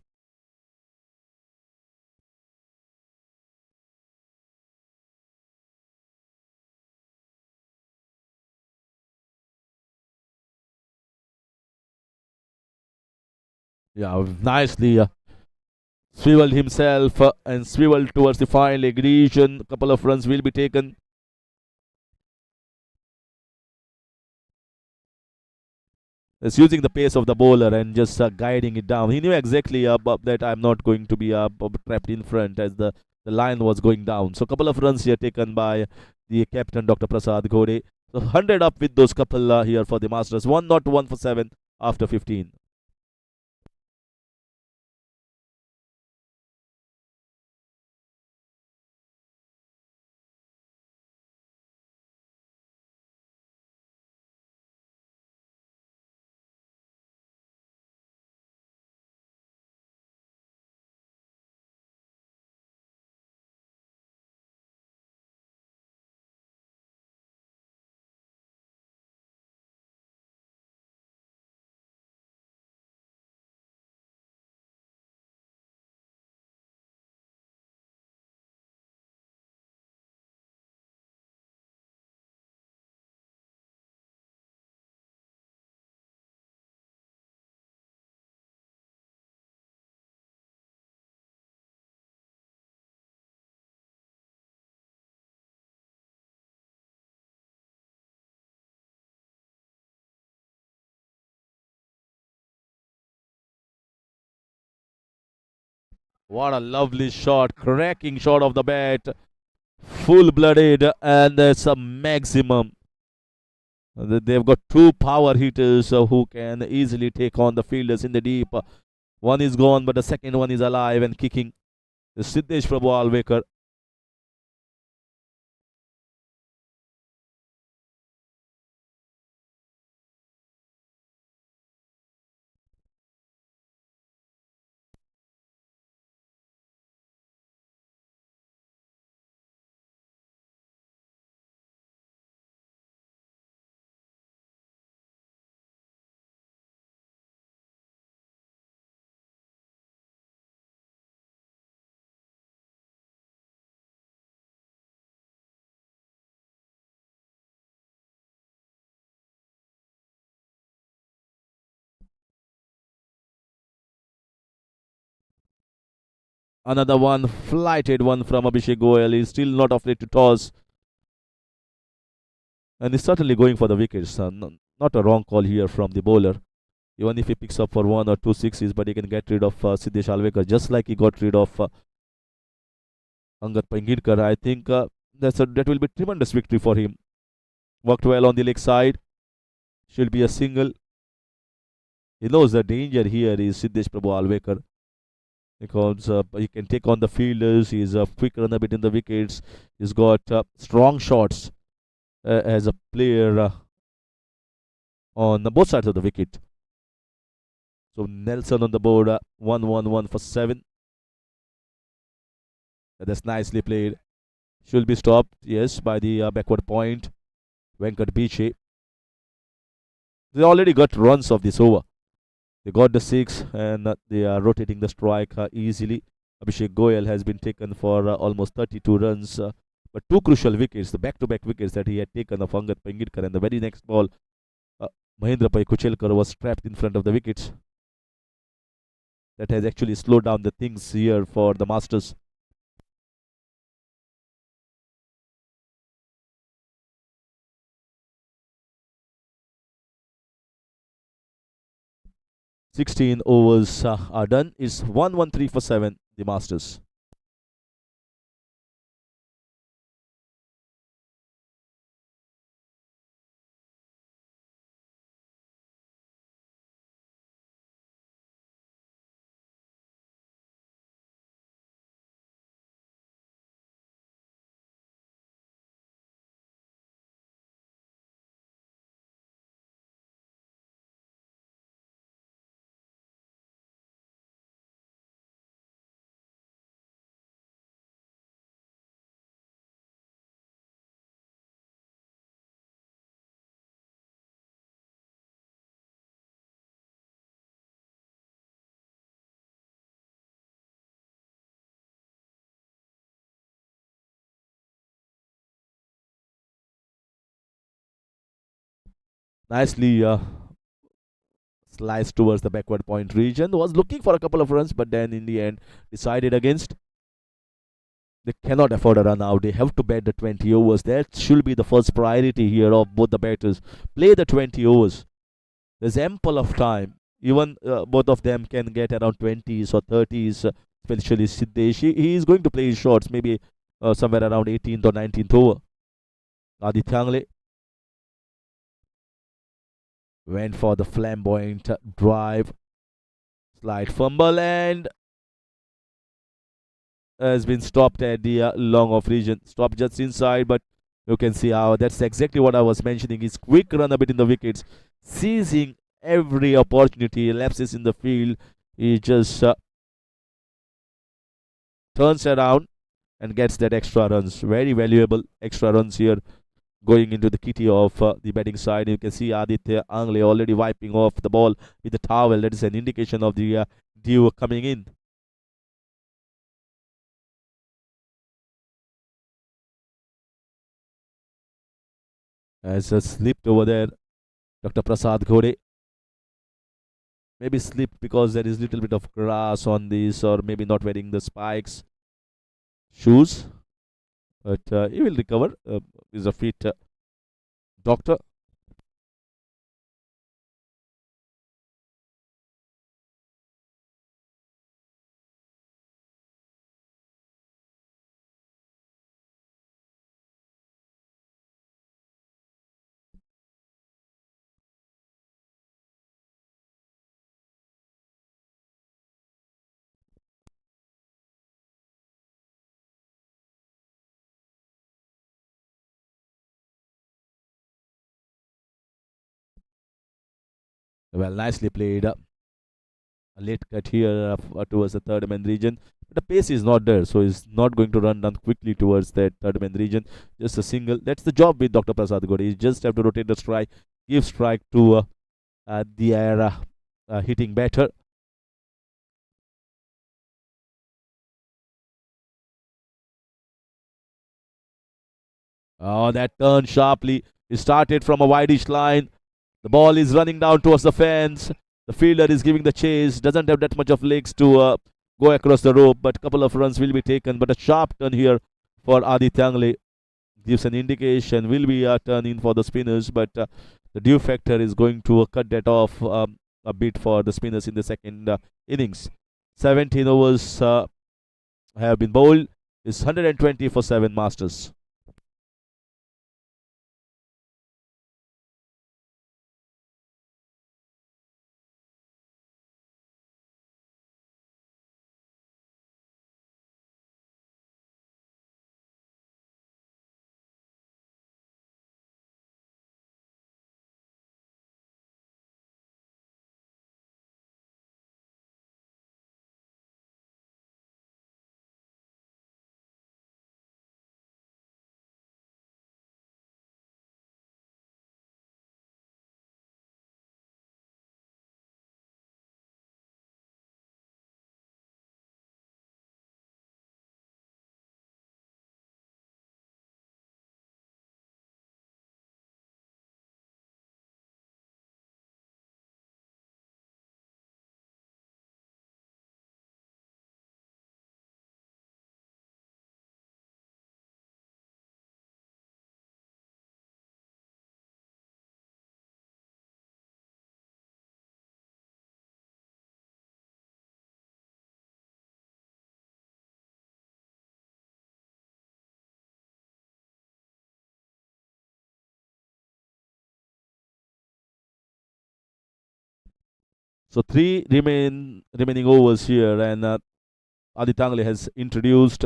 Yeah, nicely swiveled himself and swiveled towards the final leg region. Couple of runs will be taken. Is using the pace of the bowler and just guiding it down. He knew exactly that I'm not going to be trapped in front as the line was going down. So a couple of runs here taken by the captain, Dr. Prasad Ghode. So 100 up with those couple here for the Masters. 1 not 1 for 7 after 15. What a lovely shot, cracking shot of the bat, full-blooded, and that's a maximum. They've got 2 power hitters who can easily take on the fielders in the deep. One is gone, but the second one is alive and kicking. The Siddesh Prabhu Alvekar. Another one, flighted one from Abhishek Goyal. He's still not afraid to toss. And he's certainly going for the wickets. Not a wrong call here from the bowler. Even if he picks up for 1 or 2 sixes, but he can get rid of Siddesh Alvekar, just like he got rid of Angat Poingidkar. I think that will be tremendous victory for him. Worked well on the leg side. Should be a single. He knows the danger here is Siddesh Prabhu Alvekar, because he can take on the fielders. He's a quick runner between the wickets. He's got strong shots as a player on both sides of the wicket. So Nelson on the board, 1-1-1 for 7. That's nicely played. Should be stopped, yes, by the backward point. Venkat Biche. They already got runs of this over. They got the 6 and they are rotating the strike easily. Abhishek Goyal has been taken for almost 32 runs. But two crucial wickets, the back-to-back wickets that he had taken of Angad Pengidkar, and the very next ball, Mahendra Pai Kuchelkar was trapped in front of the wickets. That has actually slowed down the things here for the Masters. "16 overs are done. It's 1-1-3 for 7, the Masters. Nicely sliced towards the backward point region. Was looking for a couple of runs, but then in the end decided against. They cannot afford a run out. They have to bat the 20 overs. That should be the first priority here of both the batters. Play the 20 overs. There's ample of time. Even both of them can get around 20s or 30s, especially Siddesh. He is going to play his shots maybe somewhere around 18th or 19th over. Adityangle went for the flamboyant drive. Slight fumble and has been stopped at the long off region. Stopped just inside, but you can see how that's exactly what I was mentioning. His quick run a bit in the wickets, seizing every opportunity, lapses in the field. He just turns around and gets that extra runs. Very valuable extra runs here going into the kitty of the batting side. You can see Aditya Angle already wiping off the ball with the towel. That is an indication of the dew coming in. Has slipped over there, Dr. Prasad Ghode. Maybe slipped because there is little bit of grass on this, or maybe not wearing the spikes shoes. But he will recover. He's a fit doctor. Well, nicely played. A late cut here towards the third man region. But the pace is not there, so he's not going to run down quickly towards that third man region. Just a single. That's the job with Dr. Prasad Ghode. You just have to rotate the strike, give strike to the air hitting batter. Oh, that turn sharply. He started from a wideish line. The ball is running down towards the fence. The fielder is giving the chase. Doesn't have that much of legs to go across the rope, but a couple of runs will be taken. But a sharp turn here for Adityangle gives an indication will be a turn in for the spinners, but the dew factor is going to cut that off a bit for the spinners in the second innings. 17 overs have been bowled. It's 120 for 7 Masters. So three remaining overs here, and Adi Tangle has introduced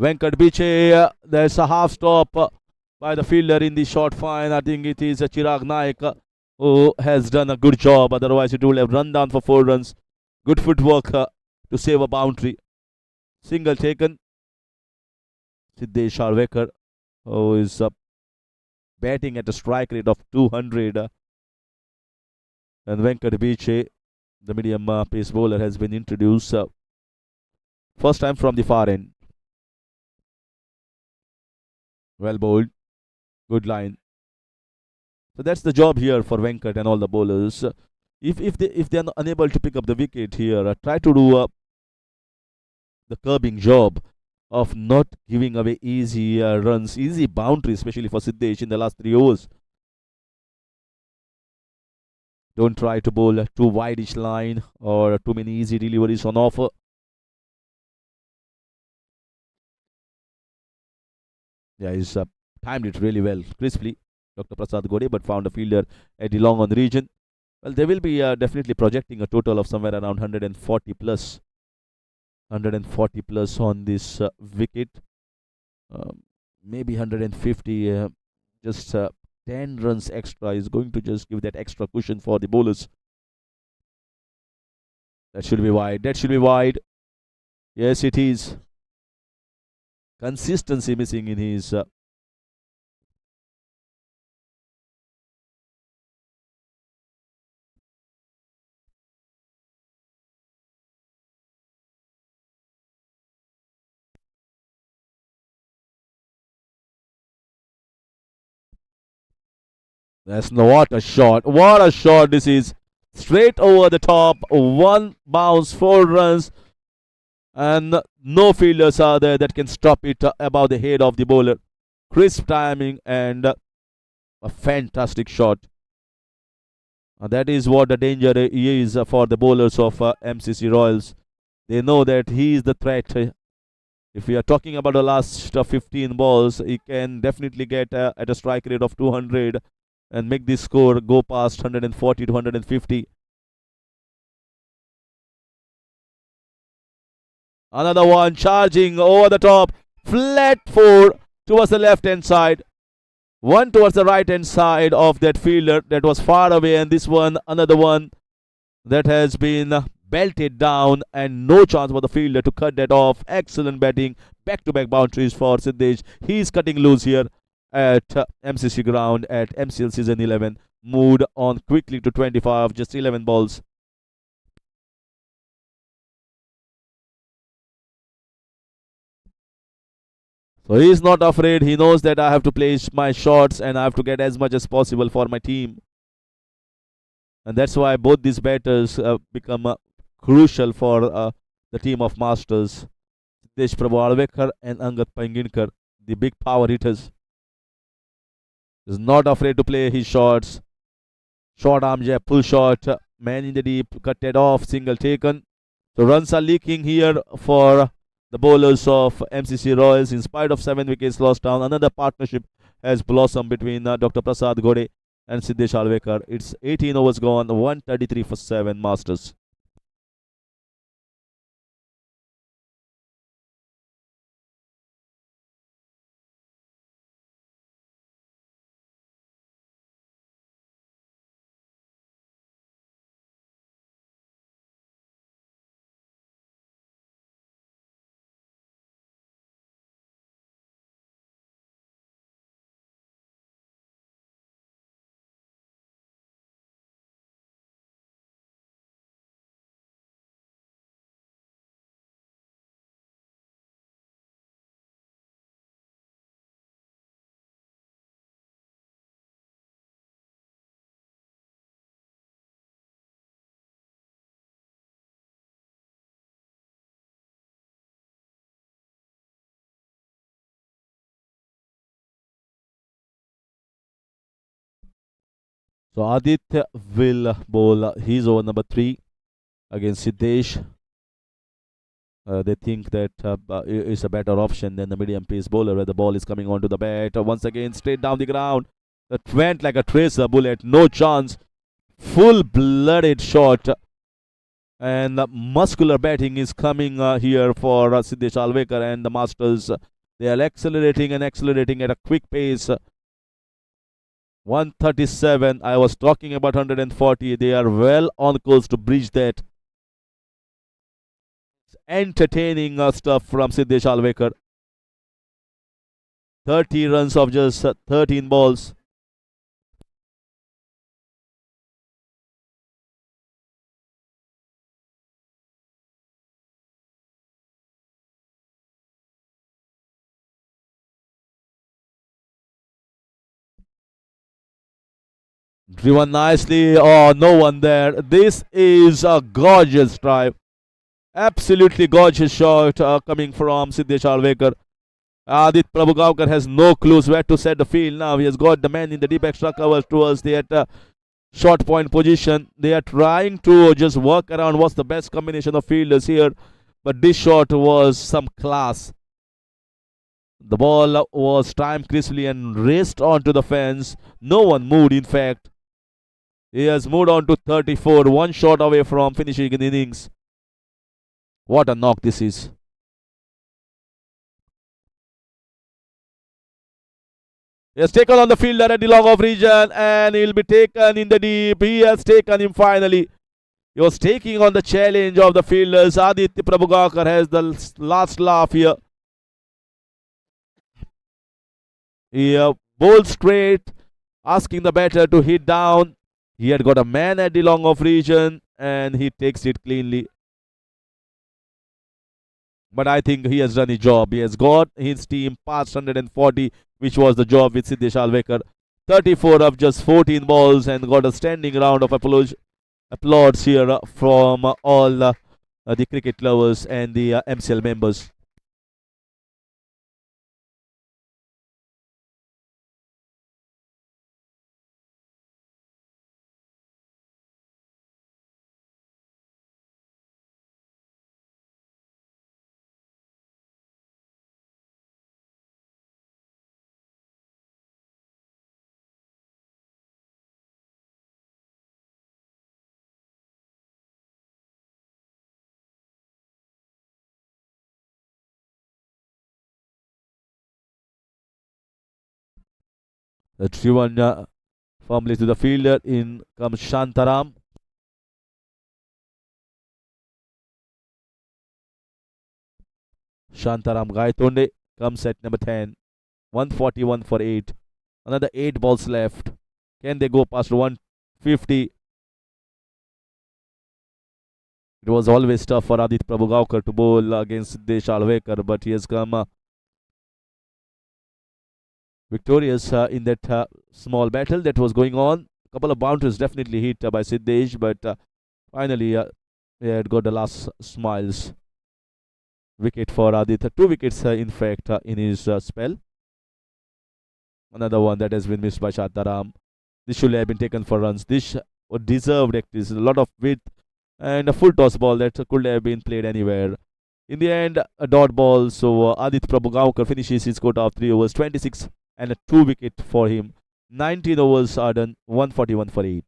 Venkat Biche. There's a half stop by the fielder in the short fine. I think it is Chirag Naik who has done a good job. Otherwise, it would have run down for 4 runs. Good footwork to save a boundary. Single taken. Siddesh Sharvekar, who is batting at a strike rate of 200. And Venkat Biche, the medium pace bowler, has been introduced. First time from the far end. Well bowled. Good line. So that's the job here for Venkat and all the bowlers. If they are unable to pick up the wicket here, try to do the curbing job of not giving away easy runs, easy boundaries, especially for Siddesh in the last 3 overs. Don't try to bowl too wide-ish line or too many easy deliveries on offer. Yeah, he's timed it really well, crisply, Dr. Prasad Gode, but found a fielder Eddie Long on the region. Well, they will be definitely projecting a total of somewhere around 140 plus. 140 plus on this wicket. Maybe 150. Just 10 runs extra is going to just give that extra cushion for the bowlers. That should be wide. That should be wide. Yes, it is. Consistency missing in his That's no, what a shot. What a shot this is. Straight over the top. 1 bounce, 4 runs. And no fielders are there that can stop it above the head of the bowler. Crisp timing and a fantastic shot. That is what the danger is for the bowlers of MCC Royals. They know that he is the threat. If we are talking about the last 15 balls, he can definitely get at a strike rate of 200 and make this score go past 140 to 150. Another one charging over the top. Flat 4 towards the left hand side. 1 towards the right hand side of that fielder that was far away. And this one, another one that has been belted down and no chance for the fielder to cut that off. Excellent batting. Back-to-back boundaries for Siddesh. He's cutting loose here at MCC ground at MCL season 11. Moved on quickly to 25. Just 11 balls. So he is not afraid. He knows that I have to place my shots and I have to get as much as possible for my team. And that's why both these batters become crucial for the team of Masters. Siddesh Prabhu Alvekar and Angat Panginkar, the big power hitters. Is not afraid to play his shots. Short arm jab, pull shot, man in the deep, cut it off, single taken. So runs are leaking here for the bowlers of MCC Royals. In spite of 7 wickets lost down, another partnership has blossomed between Dr. Prasad Gode and Siddesh Alvekar. It's 18 overs gone, 133 for 7 Masters. So Aditya will bowl his over number 3 against Siddesh. They think that is a better option than the medium pace bowler where the ball is coming onto the bat. Once again, straight down the ground. That went like a tracer bullet. No chance. Full-blooded shot And muscular batting is coming here for Siddesh Alvekar and the Masters. They are accelerating and accelerating at a quick pace. 137. I was talking about 140. They are well on course to breach that. Entertaining stuff from Siddesh Alvekar. 30 runs of just 13 balls. Driven nicely. Oh, no one there. This is a gorgeous drive. Absolutely gorgeous shot coming from Siddesh Alvekar. Adit Prabhugaonkar has no clues where to set the field now. He has got the man in the deep extra covers towards the short point position. They are trying to just work around what's the best combination of fielders here. But this shot was some class. The ball was timed crisply and raced onto the fence. No one moved, in fact. He has moved on to 34, one shot away from finishing an innings. What a knock this is. He has taken on the fielder at the long off region and he'll be taken in the deep. He has taken him finally. He was taking on the challenge of the fielders. Aditya Prabhugaonkar has the last laugh here. He bowled straight, asking the batter to hit down. He had got a man at the long off region and he takes it cleanly. But I think he has done his job. He has got his team past 140, which was the job with Siddesh Alvekar. 34 of just 14 balls and got a standing round of applause here from all the cricket lovers and the MCL members. The driven firmly to the fielder. In comes Shantaram. Shantaram Gaitonde comes at number 10. 141 for 8. Another 8 balls left. Can they go past 150? It was always tough for Adit Prabhugaonkar to bowl against Siddesh Alvekar, but he has come victorious in that small battle that was going on. A couple of boundaries definitely hit by Siddesh, but finally he had got the last smiles. Wicket for Aditya. 2 wickets, in fact, in his spell. Another one that has been missed by Shantaram. This should have been taken for runs. This deserved actually. A lot of width and a full toss ball that could have been played anywhere. In the end, a dot ball. So Aditya Prabhugaonkar finishes his quota of 3 overs, 26 and a 2 wicket for him. 19 overs are done, 141 for 8.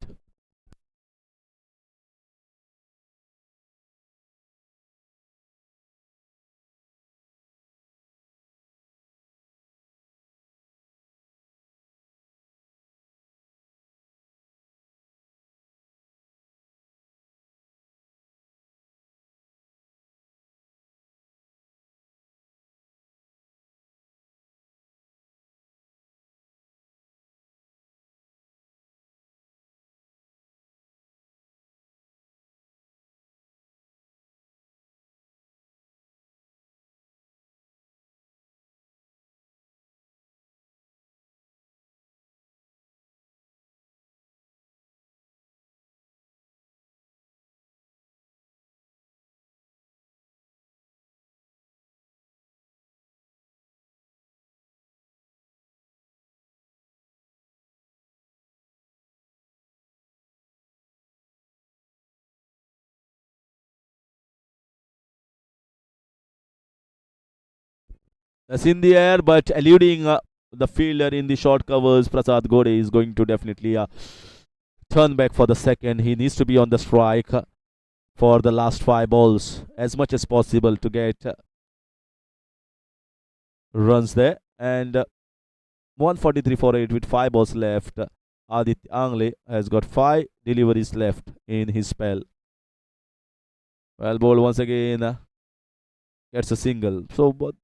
That's in the air, but eluding the fielder in the short covers. Prasad Gode is going to definitely turn back for the second. He needs to be on the strike. for the last 5 balls as much as possible to get runs there. And 143 for 8 with 5 balls left. Aditya Angle has got 5 deliveries left in his spell. Well bowled once again. Gets a single. So but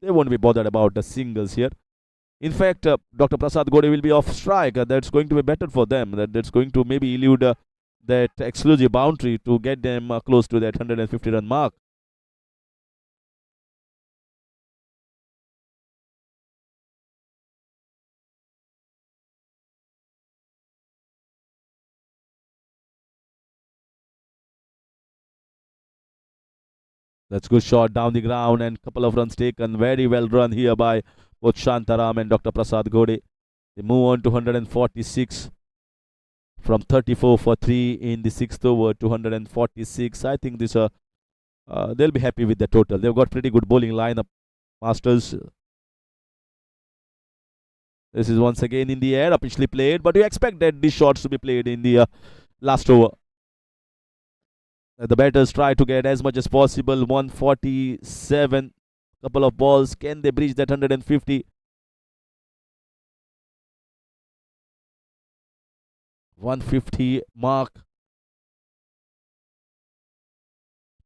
they won't be bothered about the singles here. In fact, Dr. Prasad Gode will be off strike. That's going to be better for them. That's going to maybe elude that exclusive boundary to get them close to that 150 run mark. That's good shot down the ground and couple of runs taken. Very well run here by both Shantaram and Dr. Prasad Gode. They move on to 146 from 34 for 3 in the 6th over to 146. I think this they'll be happy with the total. They've got pretty good bowling lineup, Masters. This is once again in the air, officially played, but you expect that these shots to be played in the last over. The batters try to get as much as possible. 147, couple of balls. Can they breach that 150? 150 mark.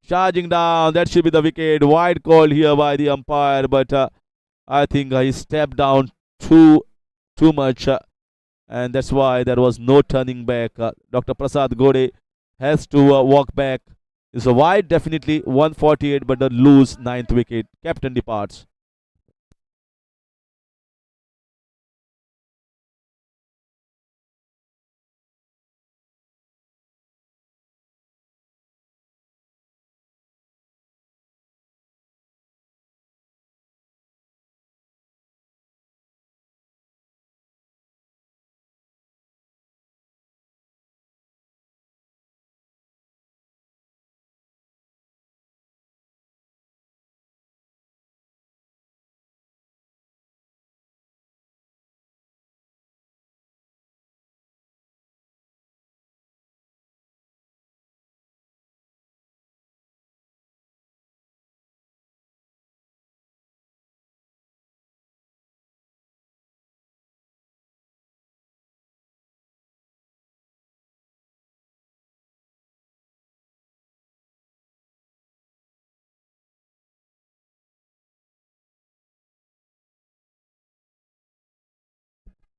Charging down. That should be the wicket. Wide call here by the umpire, but I think he stepped down too much, and that's why there was no turning back. Dr. Prasad Gode has to walk back. It's a wide, definitely 148, but a loose 9th wicket. Captain departs.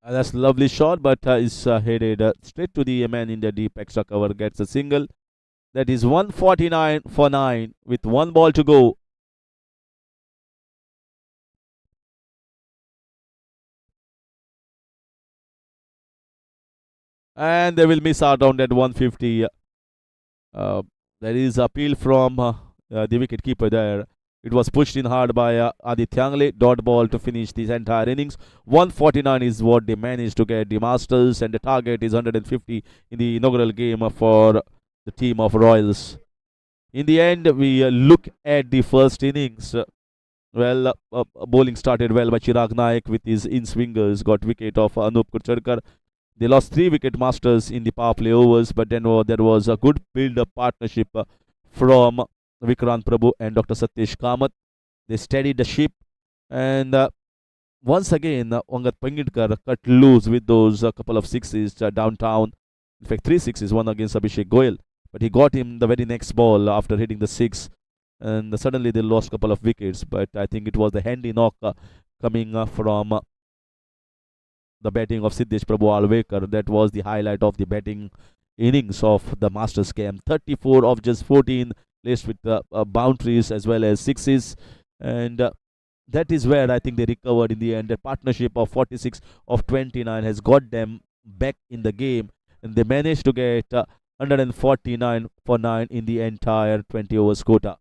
That's a lovely shot, but is headed straight to the man in the deep extra cover. Gets a single. That is 149 for 9 with 1 ball to go. And they will miss out on that 150. There is appeal from the wicket keeper there. It was pushed in hard by Aditya Angle. Dot ball to finish this entire innings. 149 is what they managed to get the Masters, and the target is 150 in the inaugural game for the team of Royals. In the end, we look at the first innings. Bowling started well by Chirag Naik with his in-swingers. Got wicket of Anup Kurchadkar. They lost 3 wicket Masters in the power play overs, but then there was a good build-up partnership from Vikrant Prabhu and Dr. Satyesh Kamath. They steadied the ship, and once again, Angat Pangidkar cut loose with those couple of sixes downtown. In fact, 3 sixes, one against Abhishek Goyal. But he got him the very next ball after hitting the 6, and suddenly they lost a couple of wickets. But I think it was the handy knock coming from the batting of Siddesh Prabhu Alvekar. That was the highlight of the batting innings of the Masters camp. 34 of just 14, laced with boundaries as well as sixes, and that is where I think they recovered in the end. The partnership of 46 of 29 has got them back in the game, and they managed to get 149 for 9 in the entire 20 overs quota.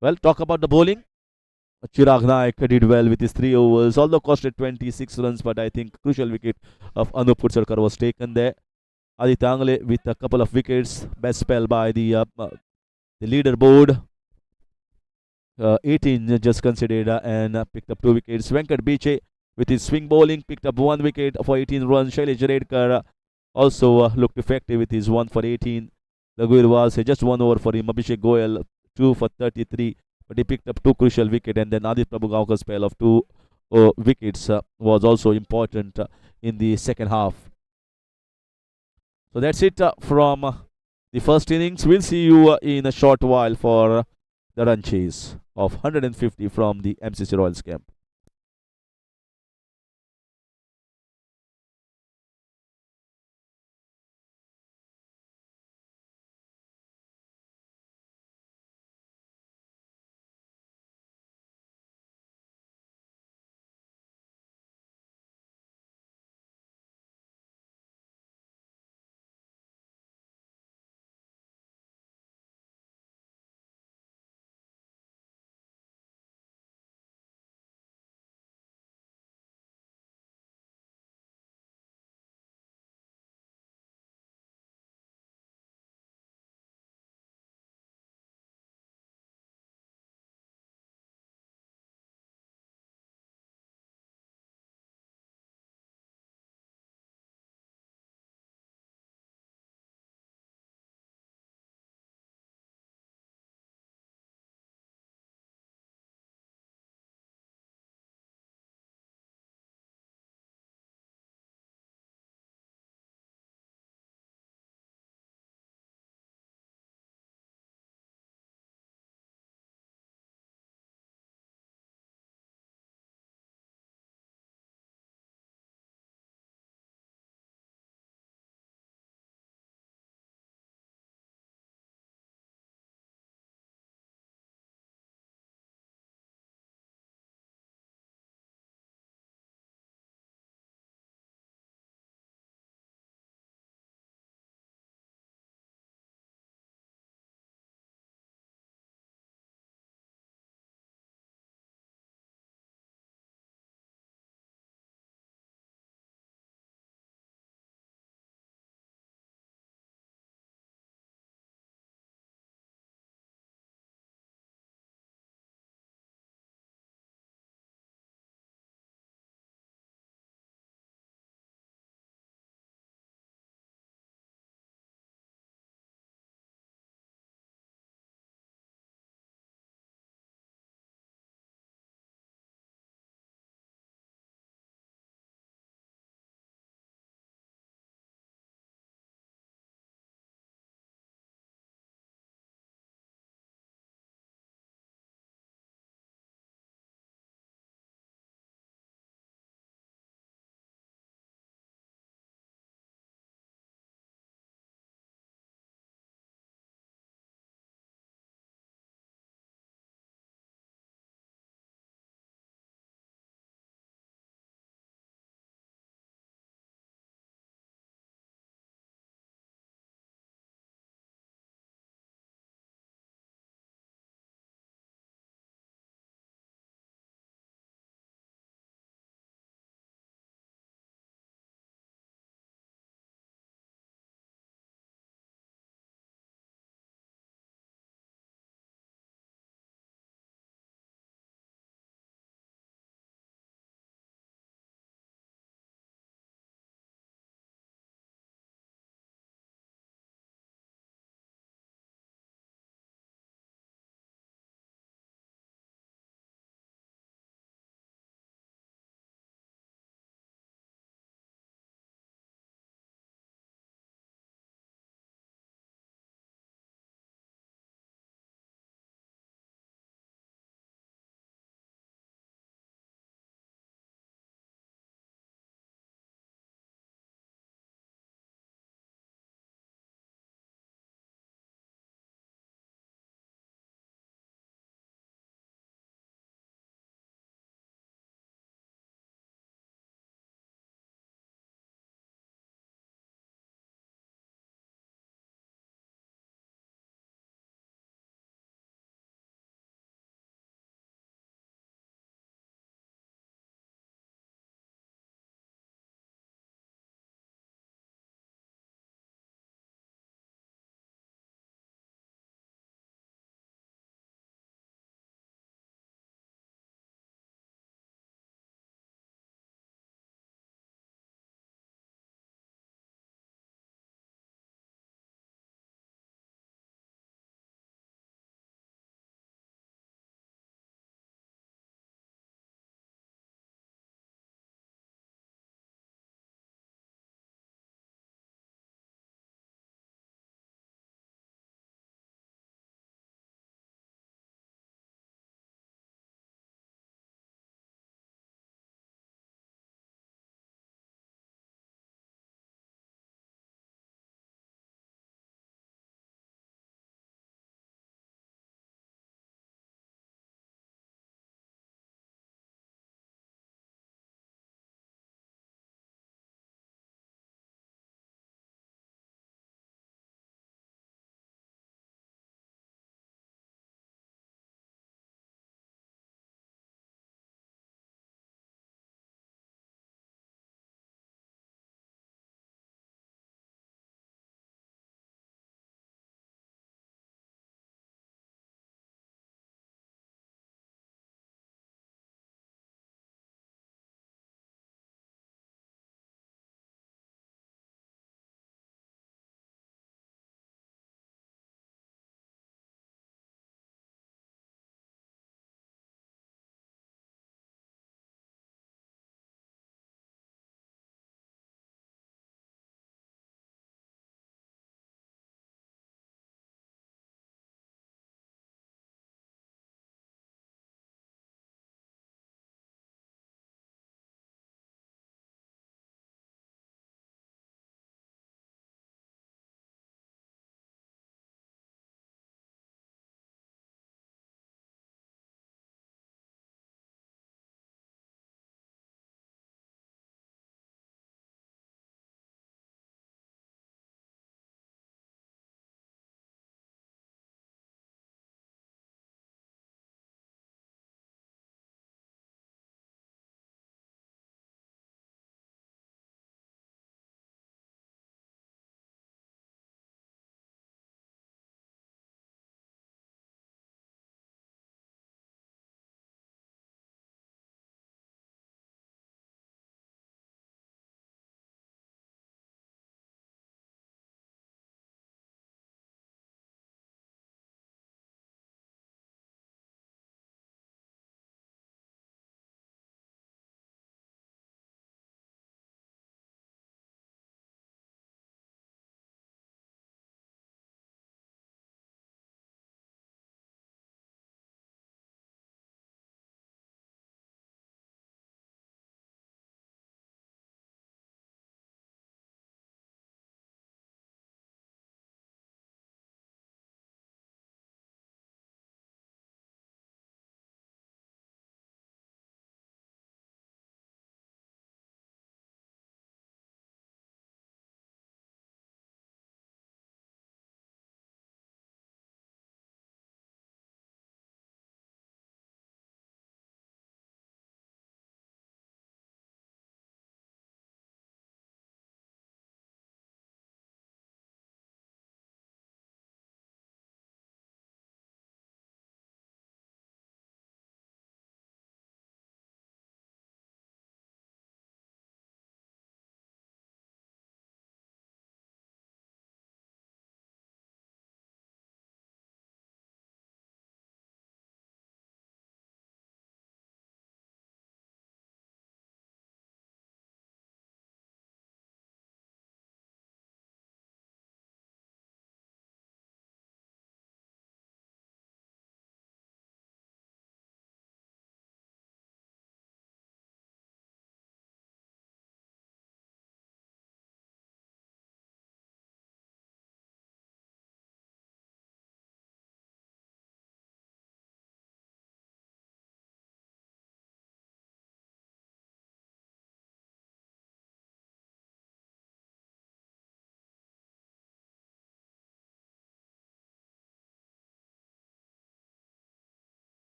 Well, talk about the bowling. Chirag Naik did well with his 3 overs, although costed 26 runs, but I think crucial wicket of Anup Kurchadkar was taken there. Aditya Angle with a couple of wickets. Best spell by the leaderboard. 18 just considered and picked up 2 wickets. Venkat Biche with his swing bowling picked up 1 wicket for 18 runs. Shailesh Redkar also looked effective with his 1 for 18. Laguirwas had just 1 over for him. Abhishek Goyal 2 for 33, but he picked up 2 crucial wickets. And then Adit Prabhugaonkar's spell of 2 wickets was also important in the second half. So that's it from the first innings. We'll see you in a short while for the run chase of 150 from the MCC Royals camp.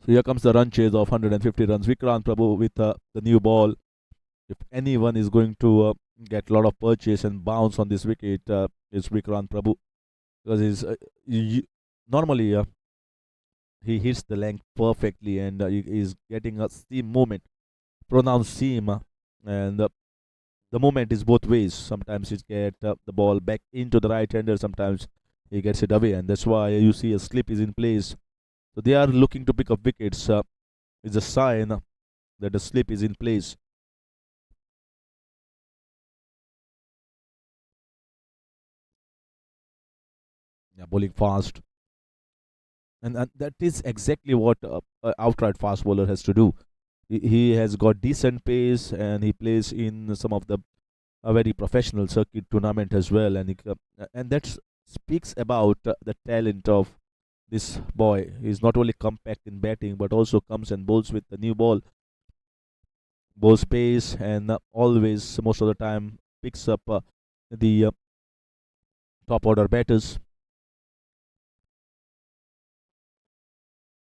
So here comes the run chase of 150 runs. Vikrant Prabhu with the new ball. If anyone is going to get a lot of purchase and bounce on this wicket, it's Vikrant Prabhu, because normally he hits the length perfectly, and he is getting a seam movement, pronounced seam, and the movement is both ways. Sometimes he get the ball back into the right hander, sometimes he gets it away, and that's why you see a slip is in place. So they are looking to pick up wickets. It's a sign that the slip is in place. Yeah, bowling fast, and that is exactly what outright fast bowler has to do. He has got decent pace, and he plays in some of the a very professional circuit tournament as well, and that speaks about the talent of this boy. He's not only compact in batting, but also comes and bowls with the new ball, bowls pace, and always, most of the time, picks up the top order batters.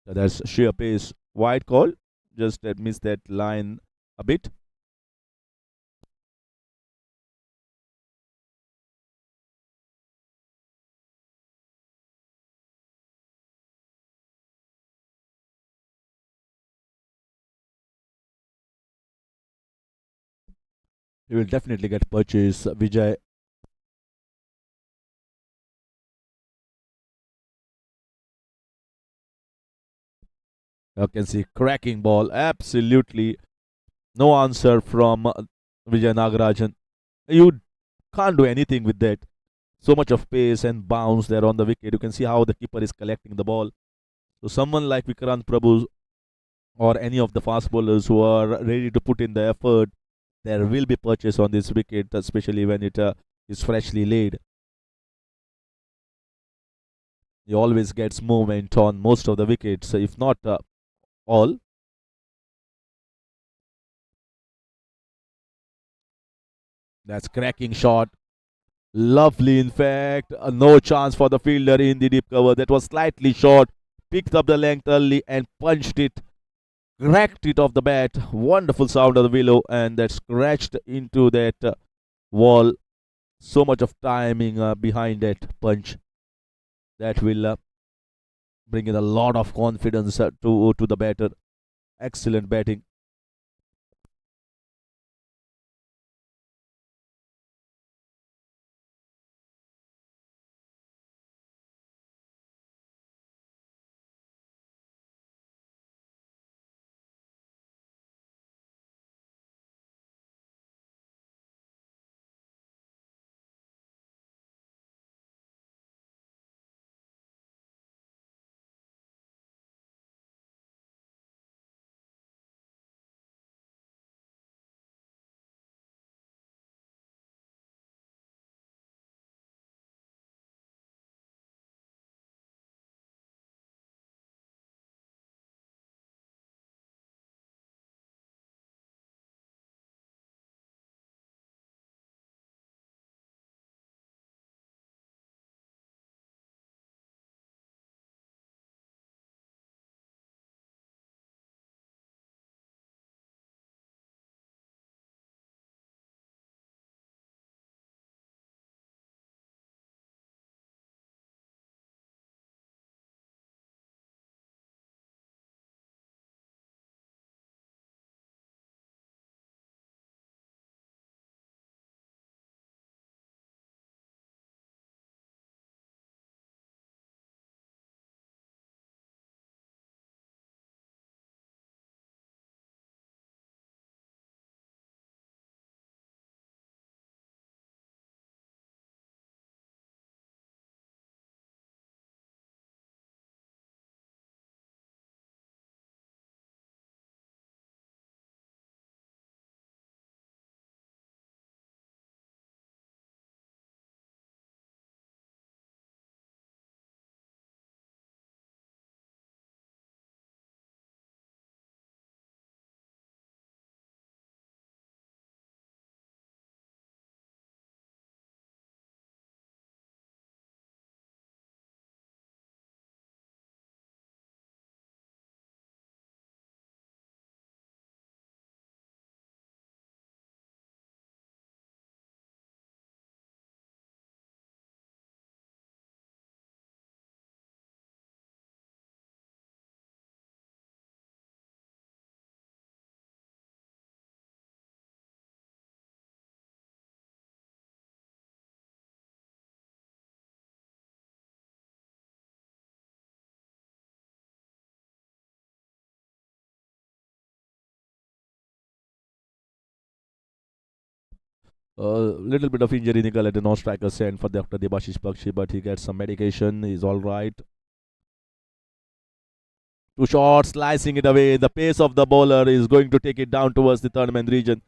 That's sheer pace. Wide call, just missed that line a bit. He will definitely get purchase. Vijay, you can see cracking ball. Absolutely no answer from Vijay Nagarajan. You can't do anything with that. So much of pace and bounce there on the wicket. You can see how the keeper is collecting the ball. So someone like Vikrant Prabhu or any of the fast bowlers who are ready to put in the effort, there will be purchase on this wicket, especially when it is freshly laid. He always gets movement on most of the wickets, if not all. That's cracking shot. Lovely, in fact. No chance for the fielder in the deep cover. That was slightly short. Picked up the length early and punched it. Cracked it off the bat. Wonderful sound of the willow, and that scratched into that wall. So much of timing behind that punch. That will bring in a lot of confidence to the batter. Excellent batting. Little bit of injury, Nikhil, at the non-striker stand for Dr. Debashish Bakshi, but he gets some medication. He's all right. Two shots, slicing it away. The pace of the bowler is going to take it down towards the third man region.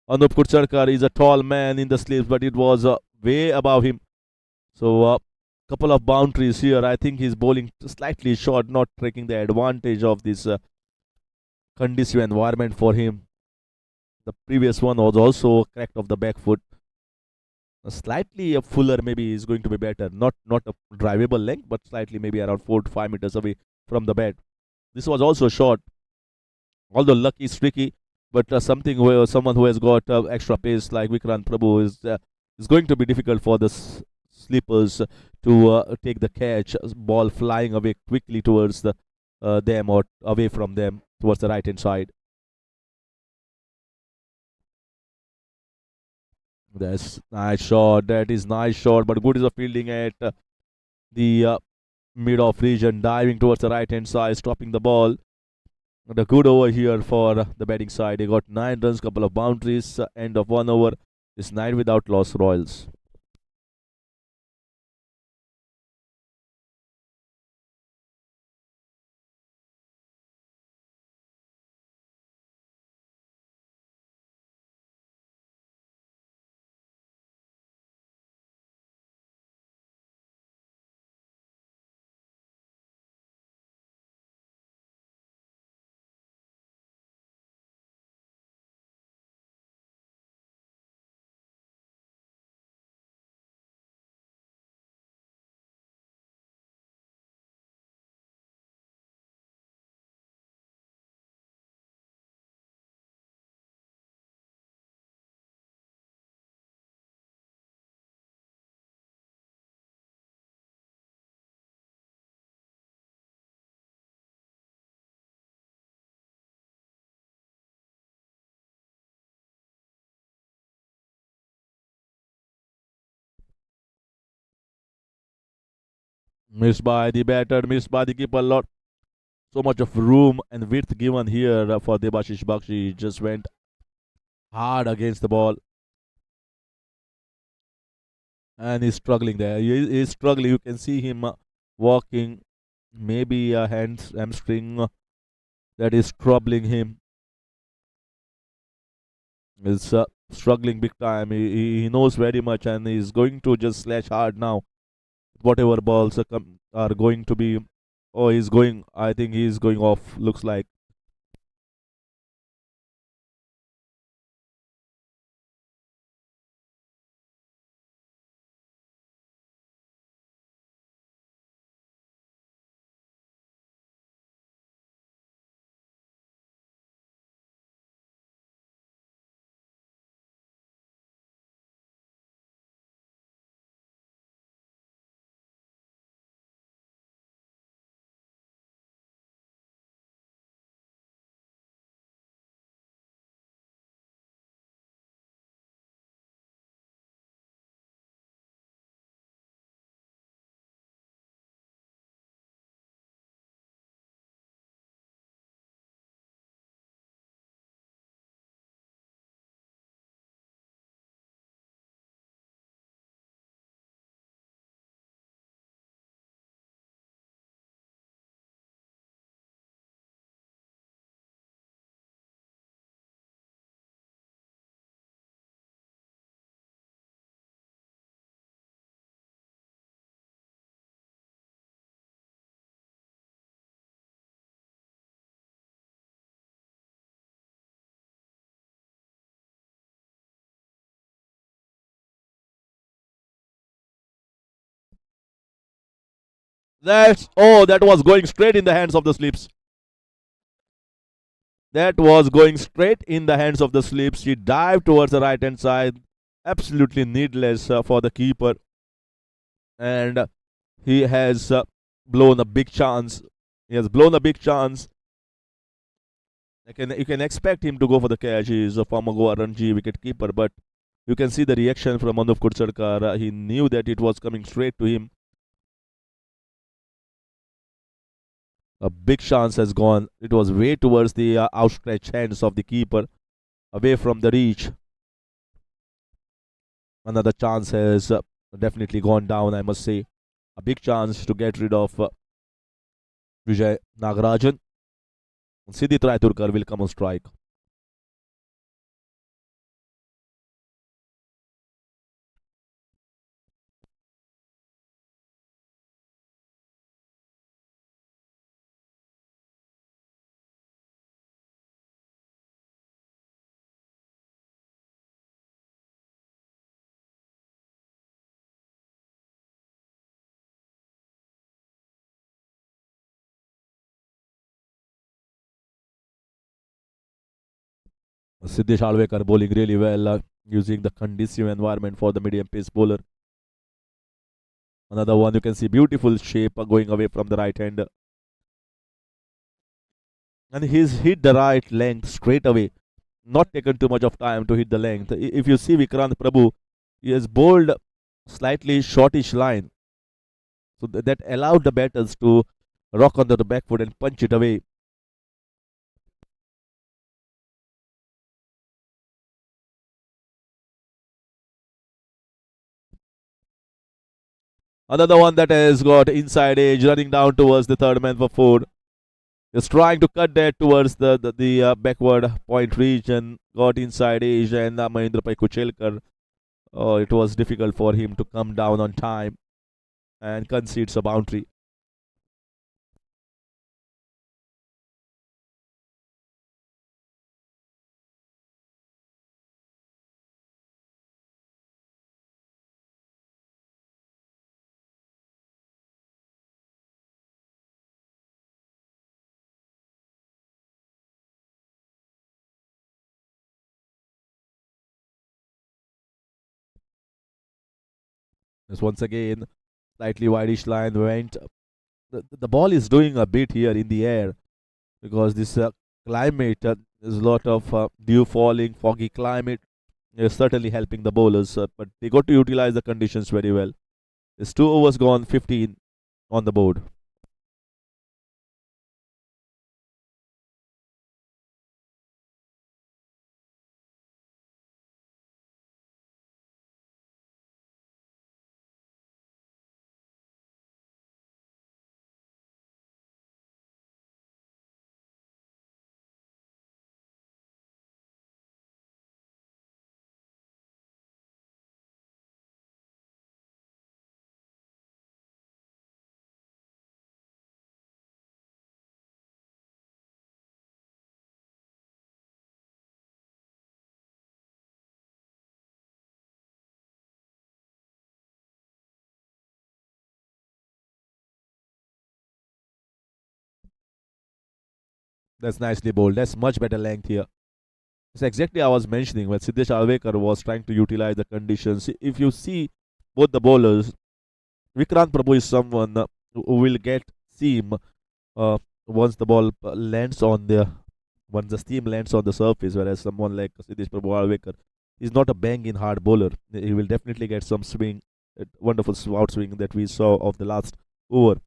Anup Kutsarkar is a tall man in the slips, but it was way above him. So, couple of boundaries here. I think he's bowling slightly short, not taking the advantage of this conducive environment for him. The previous one was also cracked off the back foot. Slightly a fuller maybe is going to be better. Not a drivable length, but slightly maybe around 4 to 5 meters away from the bat. This was also short. Although luck is tricky, but something where someone who has got extra pace like Vikrant Prabhu is going to be difficult for the sleepers to take the catch. Ball flying away quickly towards them or away from them towards the right hand side. That's nice shot. That is nice shot, but good is the fielding at the mid-off region, diving towards the right-hand side, stopping the ball. And a good over here for the batting side. They got 9 runs, couple of boundaries. End of 1 over. It's 9 without loss, Royals. Missed by the batter, missed by the keeper. Lot so much of room and width given here for Debashish Bakshi. He just went hard against the ball. And he's struggling there. He's struggling. You can see him walking. Maybe a hamstring that is troubling him. He's struggling big time. He knows very much and he's going to just slash hard now. Whatever balls are going to be. Oh, he's going. I think he's going off. Looks like. That was going straight in the hands of the slips. That was going straight in the hands of the slips. He dived towards the right hand side. Absolutely needless for the keeper. And he has blown a big chance. He has blown a big chance. You can expect him to go for the catch. He is a former Goa Ranji wicket keeper, but you can see the reaction from Anup Kutsarkar. He knew that it was coming straight to him. A big chance has gone. It was way towards the outstretched hands of the keeper, away from the reach. Another chance has definitely gone down, I must say. A big chance to get rid of Vijay Nagarajan. Siddhi Traiturkar will come on strike. Siddesh Alvekar bowling really well, using the conducive environment for the medium pace bowler. Another one, you can see beautiful shape going away from the right hander. And he's hit the right length straight away. Not taken too much of time to hit the length. If you see Vikrant Prabhu, he has bowled slightly shortish line. So that allowed the batters to rock onto the back foot and punch it away. Another one that has got inside edge, running down towards the third man for four. Is trying to cut that towards the backward point region. Got inside edge, and Mahendra Pai Kuchelkar. Oh, it was difficult for him to come down on time and concedes a boundary. Just once again, slightly wideish line went. The ball is doing a bit here in the air because this climate is a lot of dew falling, foggy climate is certainly helping the bowlers, but they got to utilize the conditions very well. There's 2 overs gone, 15 on the board. That's nicely bowled. That's much better length here. It's exactly I was mentioning when Siddesh Alvekar was trying to utilize the conditions. If you see both the bowlers, Vikrant Prabhu is someone who will get seam once the ball lands on the once the steam lands on the surface, whereas someone like Siddesh Prabhu Alvekar is not a bang in hard bowler. He will definitely get some swing, wonderful out swing that we saw of the last over.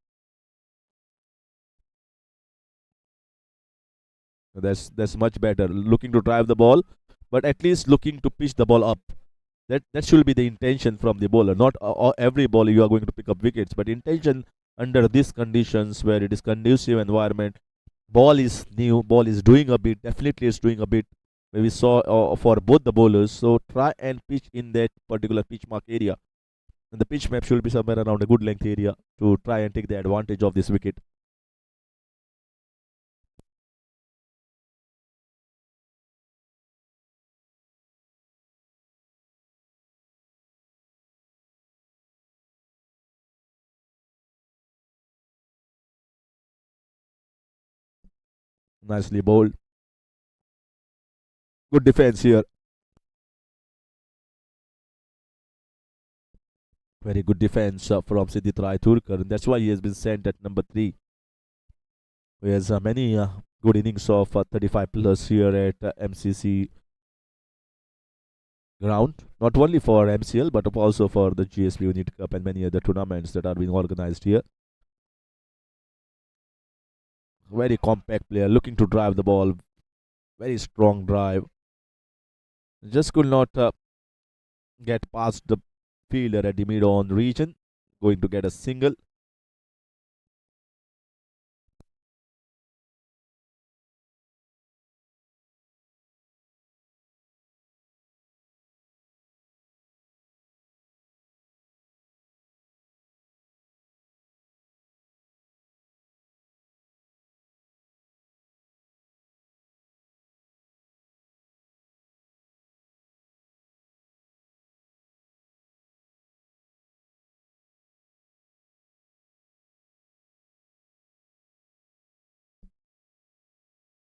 That's much better. Looking to drive the ball, but at least looking to pitch the ball up. That should be the intention from the bowler. Not every ball you are going to pick up wickets, but intention under these conditions where it is conducive environment. Ball is new. Ball is doing a bit. Definitely is doing a bit. Where we saw for both the bowlers. So try and pitch in that particular pitch mark area. And the pitch map should be somewhere around a good length area to try and take the advantage of this wicket. Nicely bowled. Good defense here. Very good defense from Siddhi Rai Turkar. And that's why he has been sent at number 3. He has many good innings of 35 plus here at MCC ground. Not only for MCL but also for the GSP Unit Cup and many other tournaments that are being organized here. Very compact player, looking to drive the ball. Very strong drive. Just could not get past the fielder at the mid-on region. Going to get a single.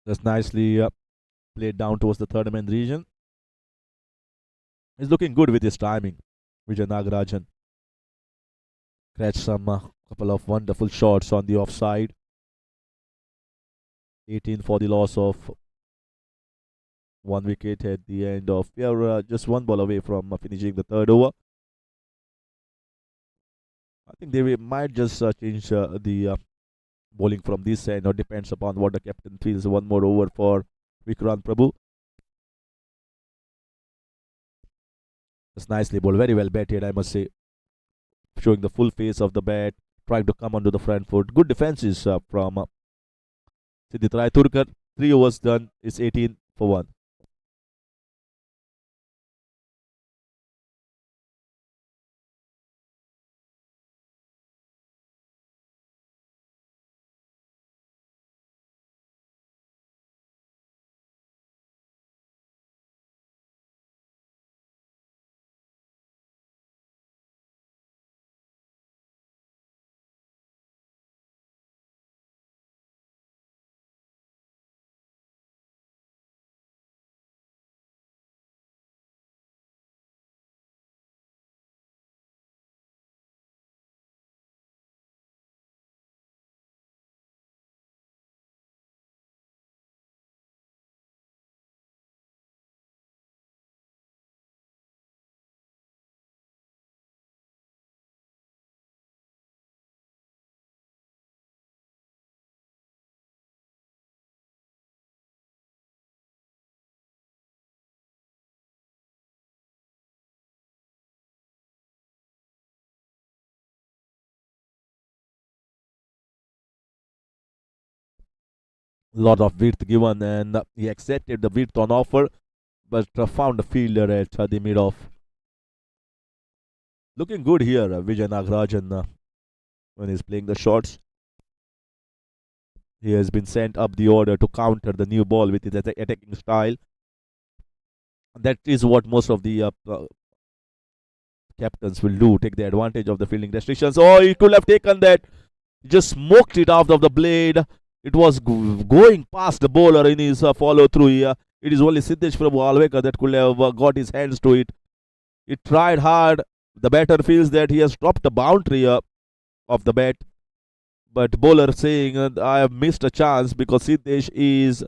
That's nicely played down towards the third man region. He's looking good with his timing. Vijay Nagarajan catch some couple of wonderful shots on the offside. 18 for the loss of 1 wicket at the end of. We are just one ball away from finishing the third over. I think they might just change the bowling from this end, or depends upon what the captain feels. One more over for Vikrant Prabhu. It's nicely bowled, very well batted, I must say. Showing the full face of the bat, trying to come onto the front foot. Good defenses from Siddhit Rai Turkar. 3 overs done. It's 18 for 1. Lot of width given, and he accepted the width on offer, but found a fielder at the mid off. Looking good here, Vijay Nagarajan, when he's playing the shots. He has been sent up the order to counter the new ball with his attacking style. That is what most of the captains will do, take the advantage of the fielding restrictions. Oh, he could have taken that. He just smoked it out of the blade. It was going past the bowler in his follow through here. It is only Siddesh Prabhu Alvekar that could have got his hands to it. He tried hard. The batter feels that he has dropped a boundary of the bat. But bowler saying, I have missed a chance, because Siddesh is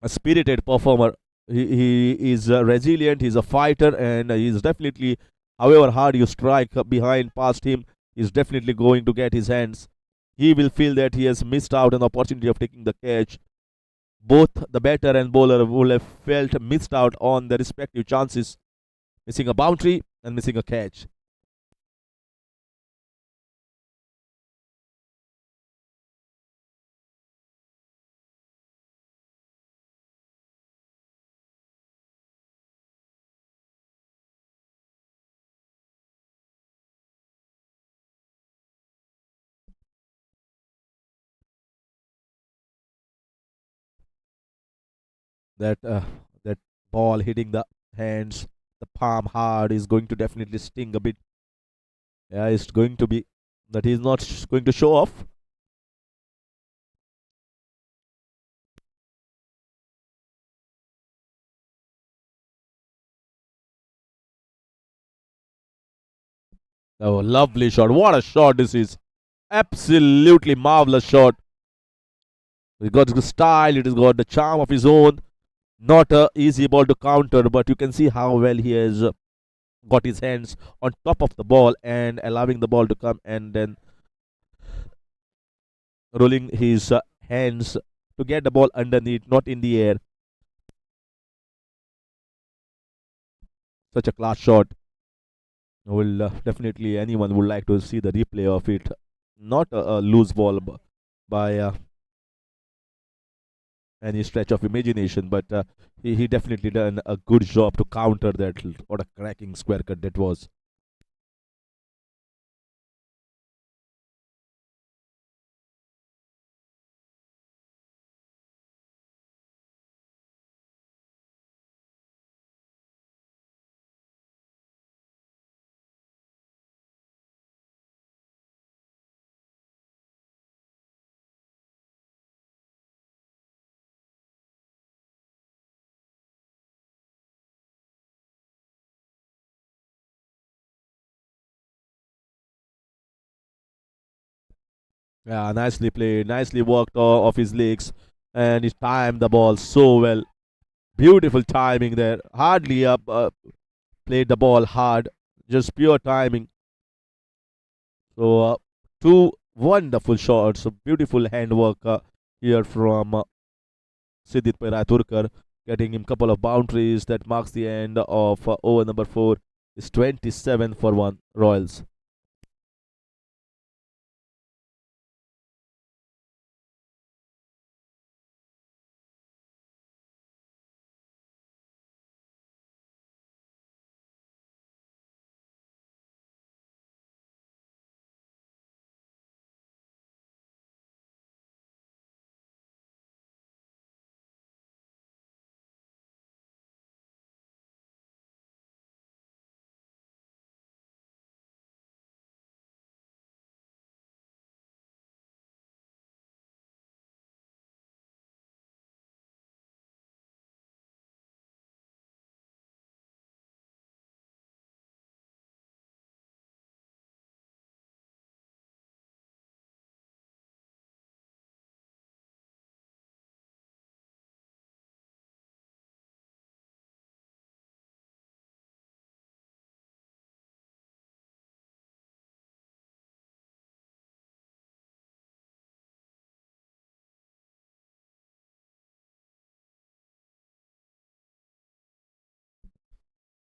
a spirited performer. He is resilient, he's a fighter, and he's definitely, however hard you strike behind past him, he's definitely going to get his hands. He will feel that he has missed out an opportunity of taking the catch. Both the batter and bowler will have felt missed out on their respective chances, missing a boundary and missing a catch. That ball hitting the hands, the palm hard, is going to definitely sting a bit. Yeah, it's going to be that he's not going to show off. Oh, lovely shot. What a shot this is. Absolutely marvelous shot. He got the style, it has got the charm of his own. Not a easy ball to counter, but you can see how well he has got his hands on top of the ball and allowing the ball to come, and then rolling his hands to get the ball underneath, not in the air. such a class shot. Will definitely anyone would like to see the replay of it. Not a loose ball by any stretch of imagination, but he definitely done a good job to counter that. What a cracking square cut that was. Yeah, nicely played, nicely worked off his legs, and he timed the ball so well. Beautiful timing there. Hardly up played the ball hard, just pure timing. So two wonderful shots, beautiful handwork here from Siddhit Turkar, getting him couple of boundaries. That marks the end of over number 4. It's 27 for 1 Royals.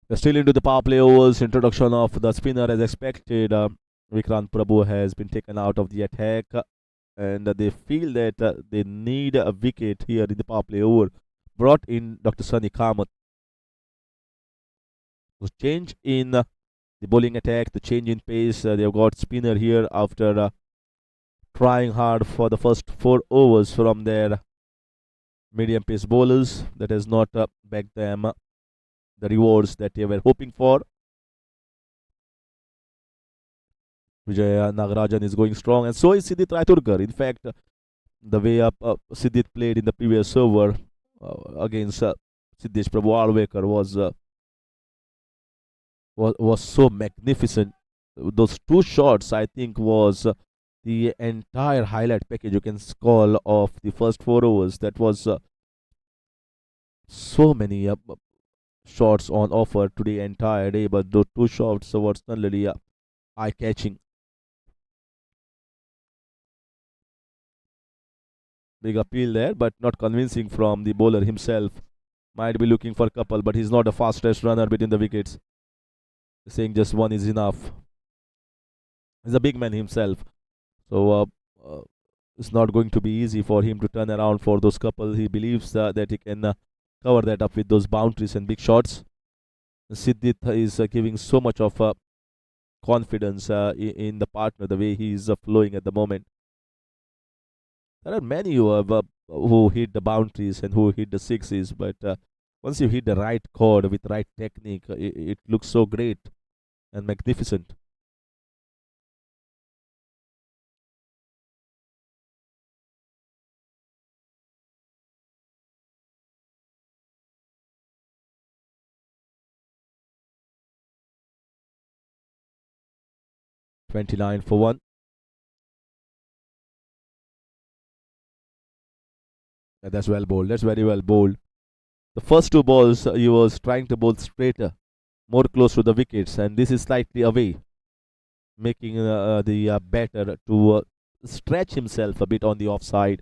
We're still into the power play overs. Introduction of the spinner as expected. Vikrant Prabhu has been taken out of the attack, and they feel that they need a wicket here in the power play over. Brought in Dr. Sunny Kamath. So change in the bowling attack, the change in pace. They've got spinner here after trying hard for the first 4 overs from their medium pace bowlers. That has not backed them the rewards that they were hoping for. Vijay Nagarajan is going strong, and so is Siddhit Turkar. In fact, the way Siddhit played in the previous over against Siddesh Prabhu Alvekar was so magnificent. Those 2 shots, I think, was the entire highlight package you can call of the first 4 overs. That was so many shots on offer to the entire day, but those 2 shots were certainly eye catching. Big appeal there, but not convincing from the bowler himself. Might be looking for a couple, but he's not a fastest runner between the wickets. Saying just 1 is enough. He's a big man himself, so it's not going to be easy for him to turn around for those couple. He believes that he can cover that up with those boundaries and big shots. Siddhit is giving so much of confidence in the partner, the way he is flowing at the moment. There are many who hit the boundaries and who hit the sixes, but once you hit the right chord with right technique, it looks so great and magnificent. $29 for 1. That's well bowled. That's very well bowled. The first 2 balls he was trying to bowl straighter, more close to the wickets, and this is slightly away, making the batter to stretch himself a bit on the offside.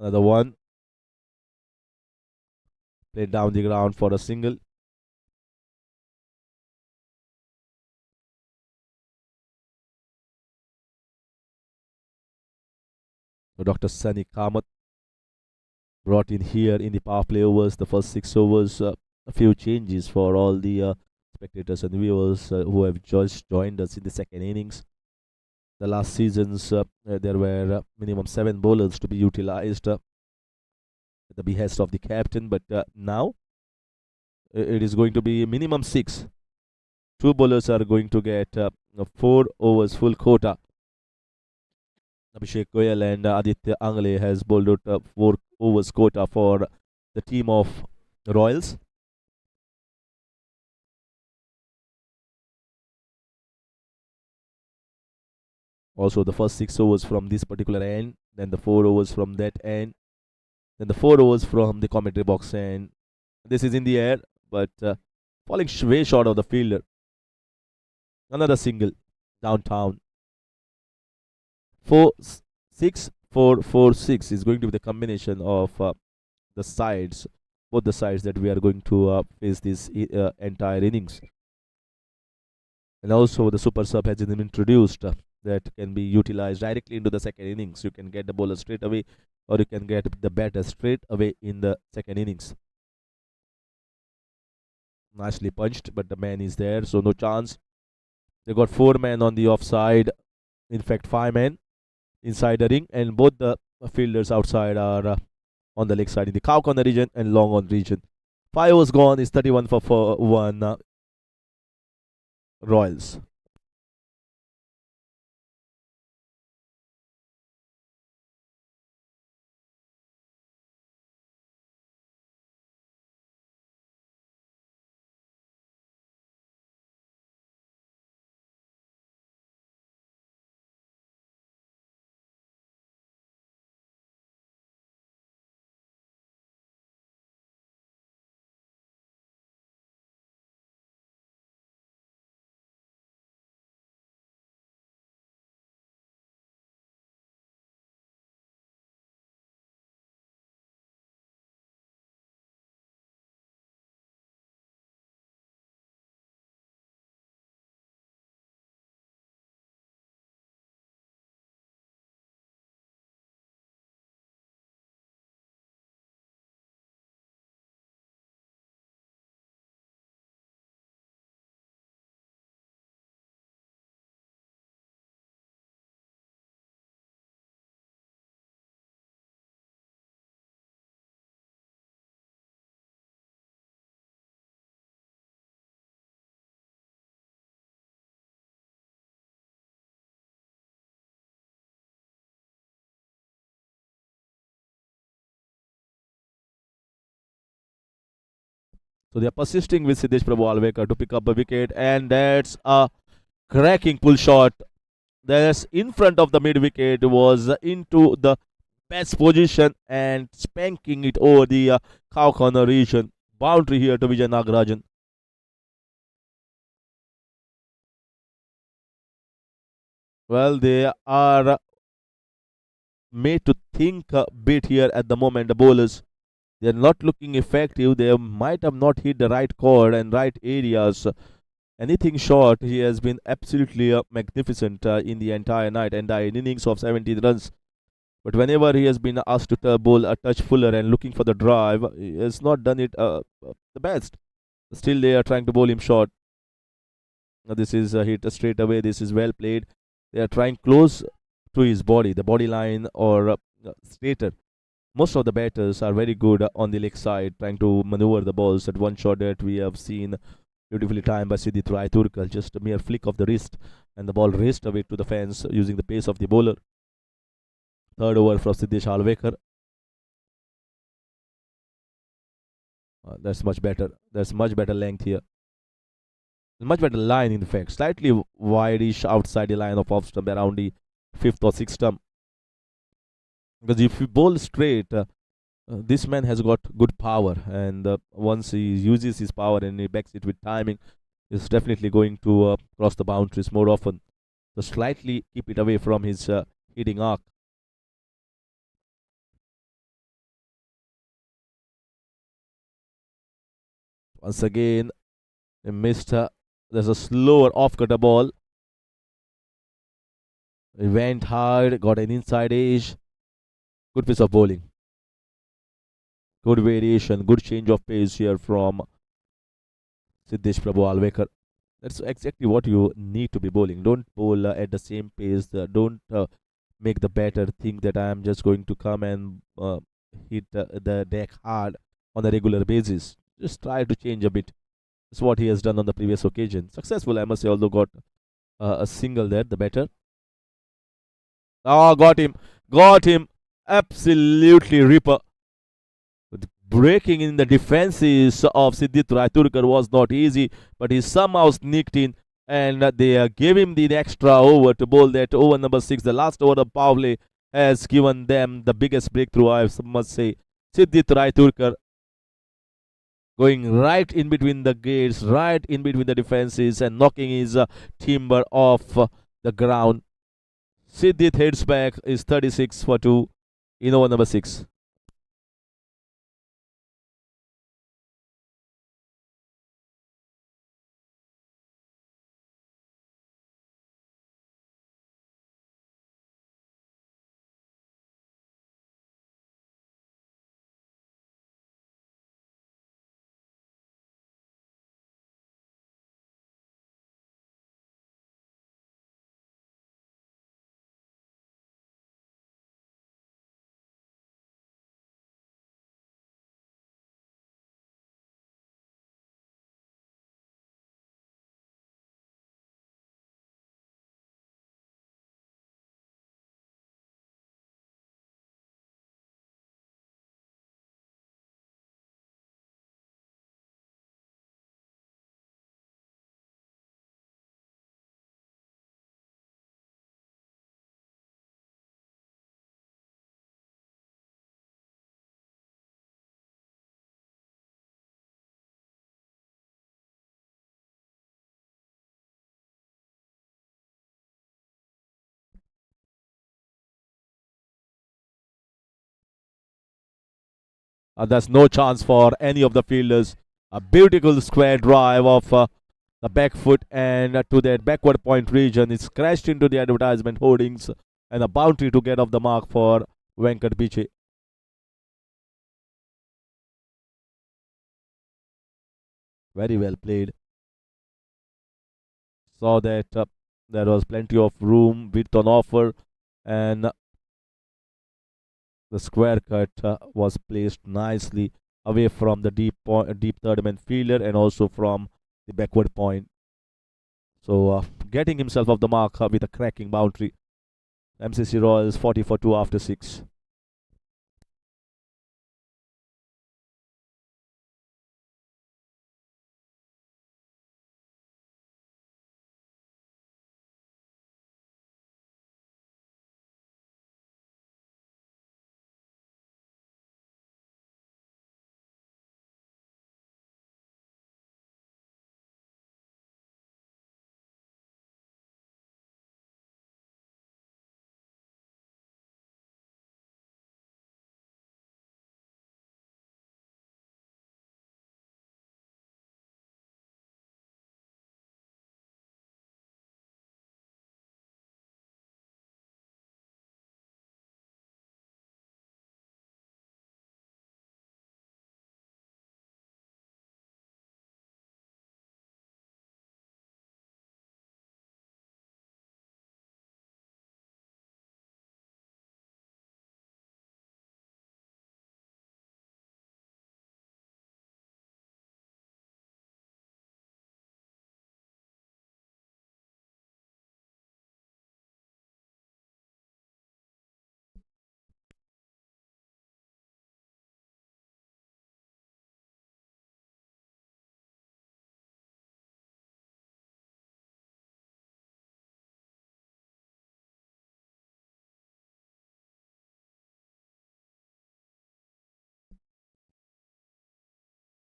Another one. Played down the ground for a single. So Dr. Sani Kamath brought in here in the power play overs, the first 6 overs. A few changes for all the spectators and viewers who have just joined us in the second innings. The last seasons, there were minimum 7 bowlers to be utilized at the behest of the captain, but now it is going to be minimum 6. 2 bowlers are going to get 4 overs full quota. Abhishek Goyal and Aditya Angle has bowled out 4 overs quota for the team of Royals. Also, the first 6 overs from this particular end, then the 4 overs from that end, then the 4 overs from the commentary box end. This is in the air, but falling way short of the fielder. Another single downtown. 4-6-4-4-6 is going to be the combination of the sides, both the sides that we are going to face this entire innings. And also, the super sub has been introduced that can be utilized directly into the second innings. You can get the bowler straight away, or you can get the batter straight away in the second innings. Nicely punched, but the man is there, so no chance. They got 4 men on the offside, in fact 5 men inside the ring, and both the fielders outside are on the leg side in the cow corner region and long on region. 5 overs gone is 31 for 1 Royals. So they are persisting with Siddesh Prabhu Alvekar to pick up a wicket, and that's a cracking pull shot. That's in front of the mid wicket, was into the best position and spanking it over the cow corner region. Boundary here to Vijay Nagarajan. Well, they are made to think a bit here at the moment, the bowlers. They're not looking effective. They might have not hit the right chord and right areas. Anything short, he has been absolutely magnificent in the entire night and an innings of 17 runs. But whenever he has been asked to bowl a touch fuller and looking for the drive, he has not done it the best. Still, they are trying to bowl him short. This is a hit straight away. This is well played. They are trying close to his body, the body line or stator. Most of the batters are very good on the leg side, trying to maneuver the balls. At one shot that we have seen beautifully timed by Siddhi Rai Turkal, just a mere flick of the wrist, and the ball raced away to the fence using the pace of the bowler. Third over from Siddesh Alvekar. That's much better. That's much better length here. Much better line, in fact. Slightly wideish outside the line of off stump, around the 5th or 6th stump. Because if you bowl straight, this man has got good power, and once he uses his power and he backs it with timing, he's definitely going to cross the boundaries more often. So slightly keep it away from his hitting arc. Once again, he missed. There's a slower off-cutter ball. He went hard, got an inside edge. Good piece of bowling. Good variation, good change of pace here from Siddesh Prabhu Alvekar. That's exactly what you need to be bowling. Don't bowl at the same pace. Don't make the batter think that I am just going to come and hit the deck hard on a regular basis. Just try to change a bit. That's what he has done on the previous occasion. Successful, I must say, although got a single there, the batter. Oh, got him. Got him. Absolutely ripper. Breaking in the defenses of Siddhit Raiturkar was not easy, but he somehow sneaked in and they gave him the extra over to bowl that over number 6. The last over of power play has given them the biggest breakthrough, I must say. Siddhit Raiturkar going right in between the gates, right in between the defenses and knocking his timber off the ground. Siddhit heads back, is 36 for 2 in over number 6. There's no chance for any of the fielders. A beautiful square drive of the back foot and to that backward point region. It's crashed into the advertisement hoardings and a boundary to get off the mark for Venkat Biche. Very well played. Saw that there was plenty of room, width on offer, and the square cut was placed nicely away from the deep third man fielder and also from the backward point. So getting himself off the mark with a cracking boundary. MCC Royals 40 for 2 after 6.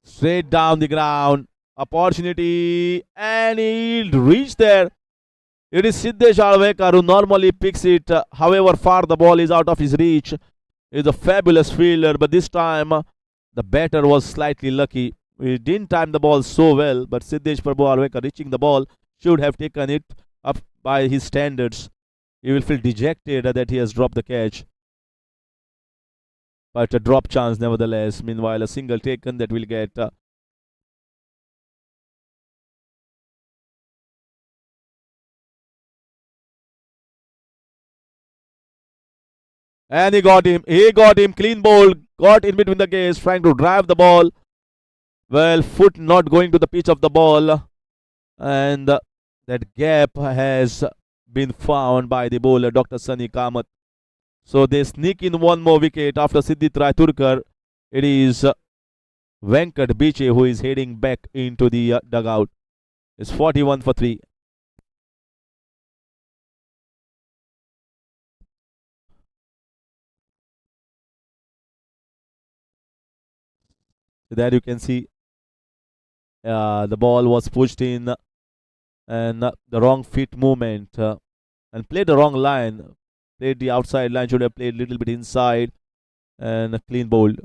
Straight down the ground. Opportunity. And he'll reach there. It is Siddesh Alvekar who normally picks it. However far the ball is out of his reach. He's a fabulous fielder. But this time the batter was slightly lucky. We didn't time the ball so well, but Siddesh Prabhu Arvekar reaching the ball should have taken it up by his standards. He will feel dejected that he has dropped the catch. But a drop chance nevertheless. Meanwhile, a single taken that will get and he got him. He got him. Clean ball. Got in between the gates, trying to drive the ball. Well, foot not going to the pitch of the ball. And that gap has been found by the bowler, Dr. Sunny Kamath. So they sneak in one more wicket after Siddhit Rai Turkar. It is Venkat Biche who is heading back into the dugout. It's 41 for 3. There you can see the ball was pushed in and the wrong feet movement and played the wrong line. Played the outside line, should have played a little bit inside and a clean bowled.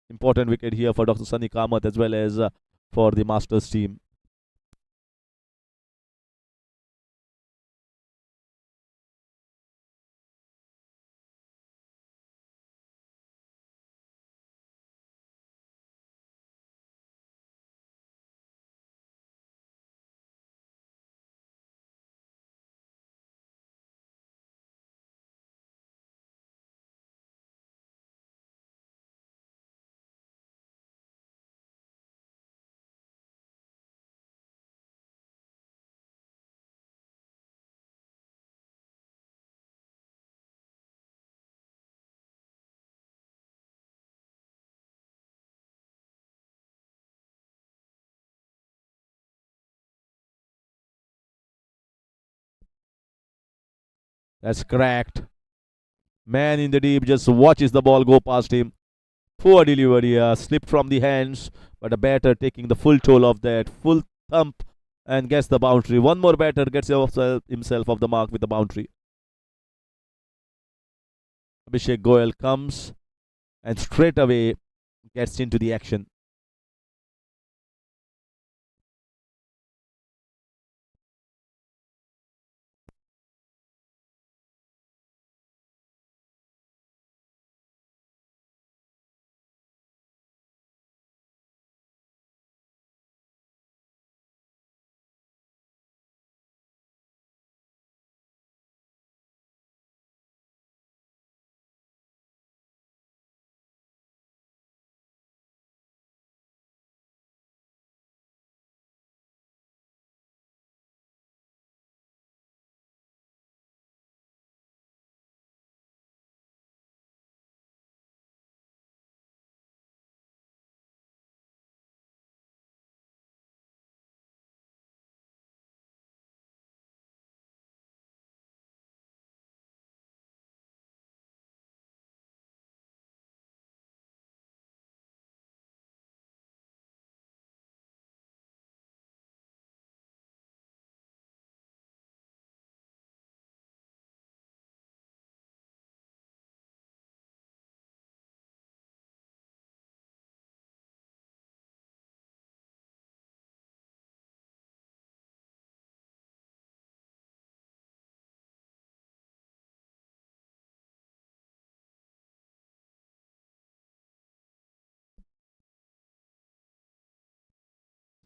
Important wicket here for Dr. Sunny Kamath as well as for the Masters team. That's cracked. Man in the deep just watches the ball go past him. Poor delivery, slipped from the hands, but a batter taking the full toll of that, full thump, and gets the boundary. One more batter gets himself off the mark with the boundary. Abhishek Goyal comes and straight away gets into the action.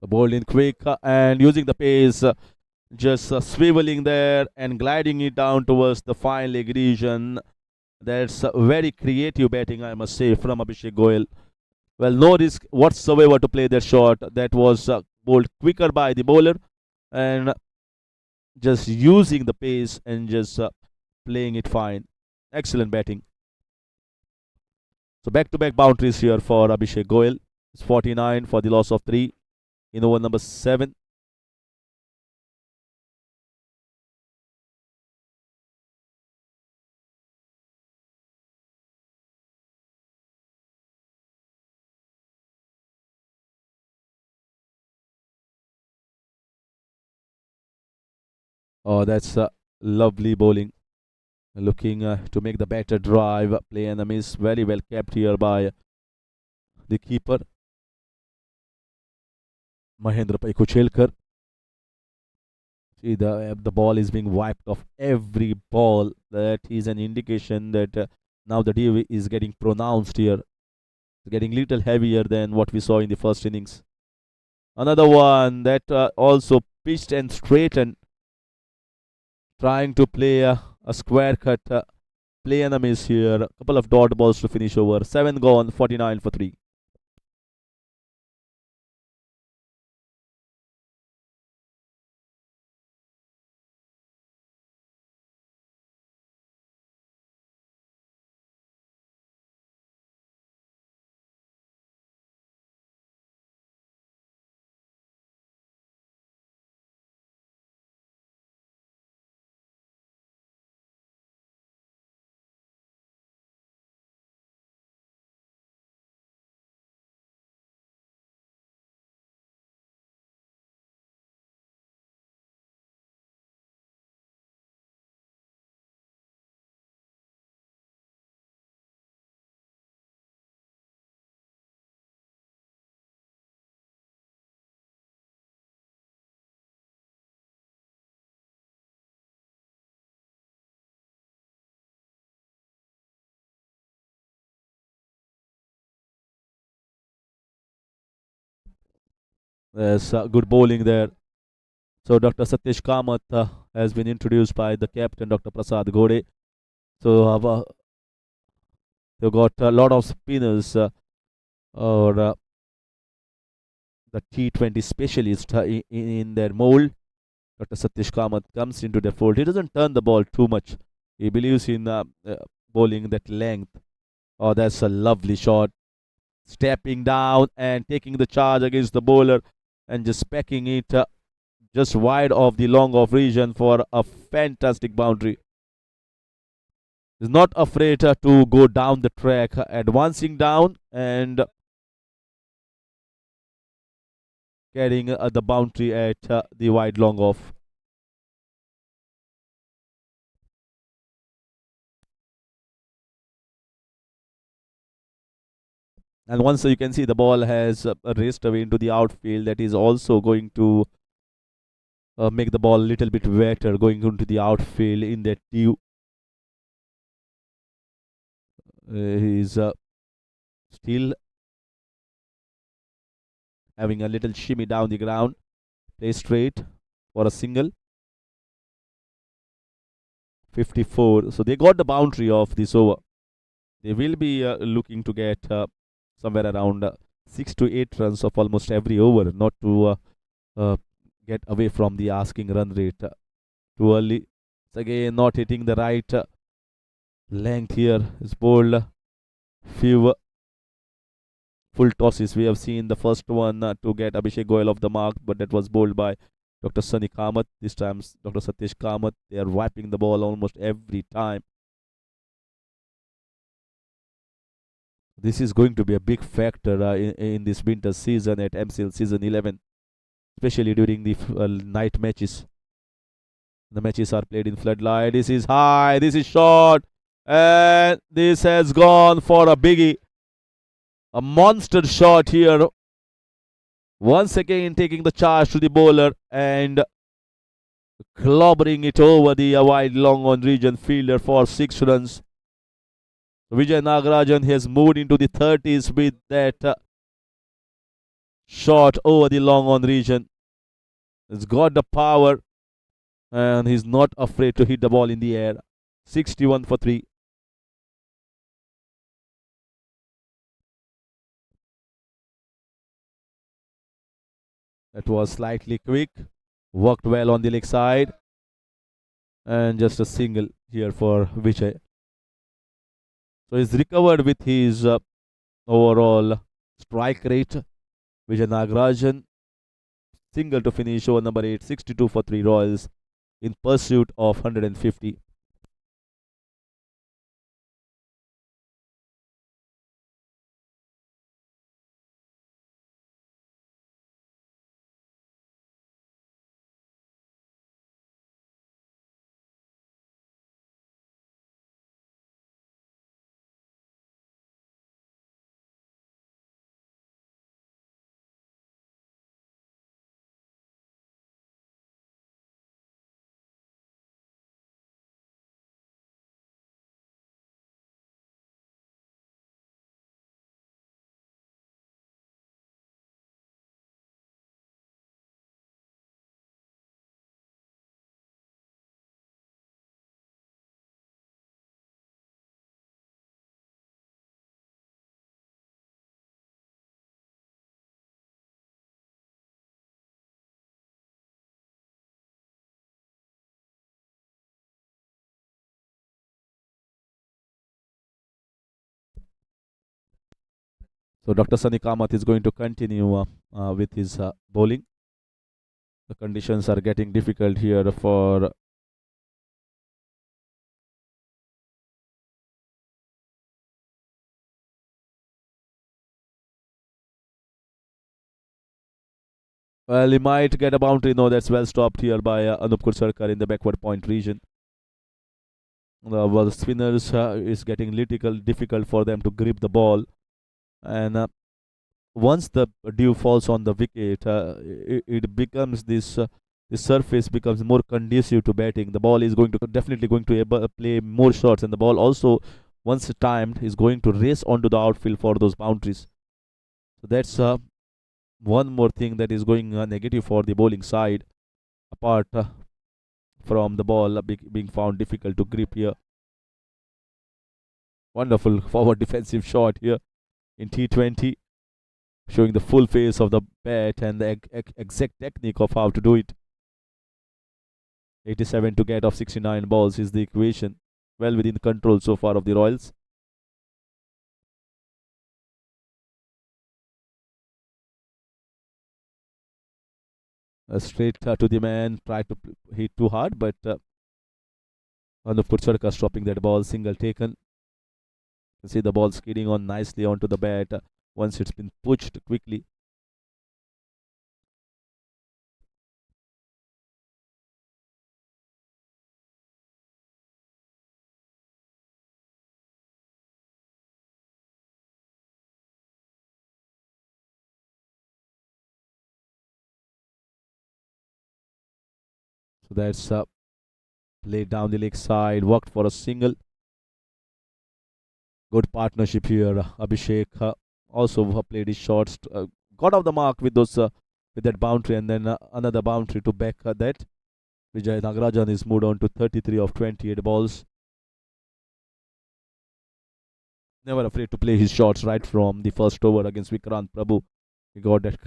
The ball in quick and using the pace, just swiveling there and gliding it down towards the fine leg region. That's very creative batting, I must say, from Abhishek Goyal. Well, no risk whatsoever to play that shot. That was bowled quicker by the bowler and just using the pace and just playing it fine. Excellent batting. So back-to-back boundaries here for Abhishek Goyal. It's 49 for the loss of 3 in over number 7. Oh, that's lovely bowling. Looking to make the batter drive, play and a miss. Very well kept here by the keeper. Mahendra Pai Kuchelkar. See, the ball is being wiped off every ball. That is an indication that now the DV is getting pronounced here. It's getting little heavier than what we saw in the first innings. Another one that also pitched and straightened, trying to play a square cut. Play and a miss here. A couple of dot balls to finish over. 7 gone, 49 for 3. There's good bowling there. So Dr. Satish Kamath has been introduced by the captain, Dr. Prasad Ghode. So they've got a lot of spinners or the T20 specialist in their mold. Dr. Satish Kamath comes into the fold. He doesn't turn the ball too much. He believes in bowling that length. Oh, that's a lovely shot. Stepping down and taking the charge against the bowler and just pecking it just wide of the long off region for a fantastic boundary. Is not afraid to go down the track, advancing down and carrying the boundary at the wide long off. And once you can see the ball has raced away into the outfield, that is also going to make the ball a little bit wetter going into the outfield in that due. He's still having a little shimmy down the ground. Play straight for a single. 54. So they got the boundary of this over. They will be looking to get somewhere around 6 to 8 runs of almost every over, not to get away from the asking run rate too early. It's again not hitting the right length here. It's bowled few full tosses. We have seen the first one to get Abhishek Goyal off the mark, but that was bowled by Dr. Sunny Kamath. This time Dr. Satish Kamath. They are wiping the ball almost every time. This is going to be a big factor in this winter season at MCL season 11, especially during the night matches. The matches are played in floodlight. This is high. This is short. And this has gone for a biggie. A monster shot here. Once again taking the charge to the bowler and clobbering it over the wide long on region fielder for 6 runs. Vijay Nagarajan has moved into the 30s with that shot over the long on region. He's got the power and he's not afraid to hit the ball in the air. 61 for 3. That was slightly quick. Worked well on the leg side. And just a single here for Vijay. So he's recovered with his overall strike rate. Vijay Nagarajan, single to finish over number 8, 62 for 3 Royals in pursuit of 150. So Dr. Sunny Kamath is going to continue with his bowling. The conditions are getting difficult here for well, he might get a boundary. No, that's well stopped here by Anup Kursarkar in the backward point region. The spinners is getting little difficult for them to grip the ball, and once the dew falls on the wicket, it becomes this. The surface becomes more conducive to batting. The ball is going to definitely going to play more shots, and the ball also, once timed, is going to race onto the outfield for those boundaries. So that's one more thing that is going negative for the bowling side, apart from the ball being found difficult to grip here. Wonderful forward defensive shot here in T20, showing the full face of the bat and the exact technique of how to do it. 87 to get off 69 balls is the equation. Well within control so far of the Royals. Straight to the man, tried to hit too hard, but Anup Kursarkar stopping that ball, single taken. You can see the ball skidding on nicely onto the bat once it's been pushed quickly. So that's played down the leg side, worked for a single. Good partnership here. Abhishek also played his shots, got off the mark with those with that boundary, and then another boundary to back that. Vijay Nagarajan is moved on to 33 of 28 balls. Never afraid to play his shots right from the first over against Vikrant Prabhu. He got that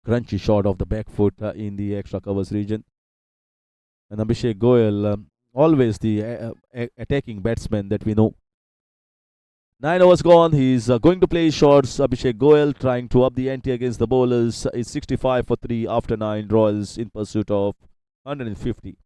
crunchy shot of the back foot in the extra covers region. And Abhishek Goyal, always the attacking batsman that we know. 9 overs gone. He's going to play his shots. Abhishek Goyal trying to up the ante against the bowlers. It's 65 for 3 after 9. Royals in pursuit of 150.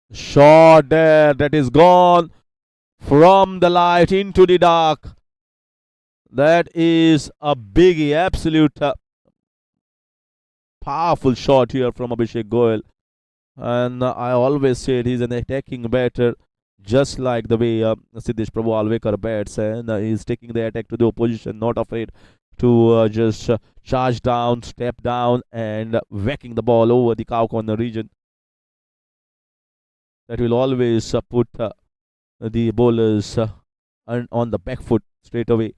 Shot there, that is gone from the light into the dark. That is a biggie, absolute powerful shot here from Abhishek Goyal. And I always said he's an attacking batter, just like the way Siddesh Prabhu Alvekar bats, and he's taking the attack to the opposition, not afraid to just charge down, step down, and whacking the ball over the cow corner region. That will always put the bowlers on the back foot straight away.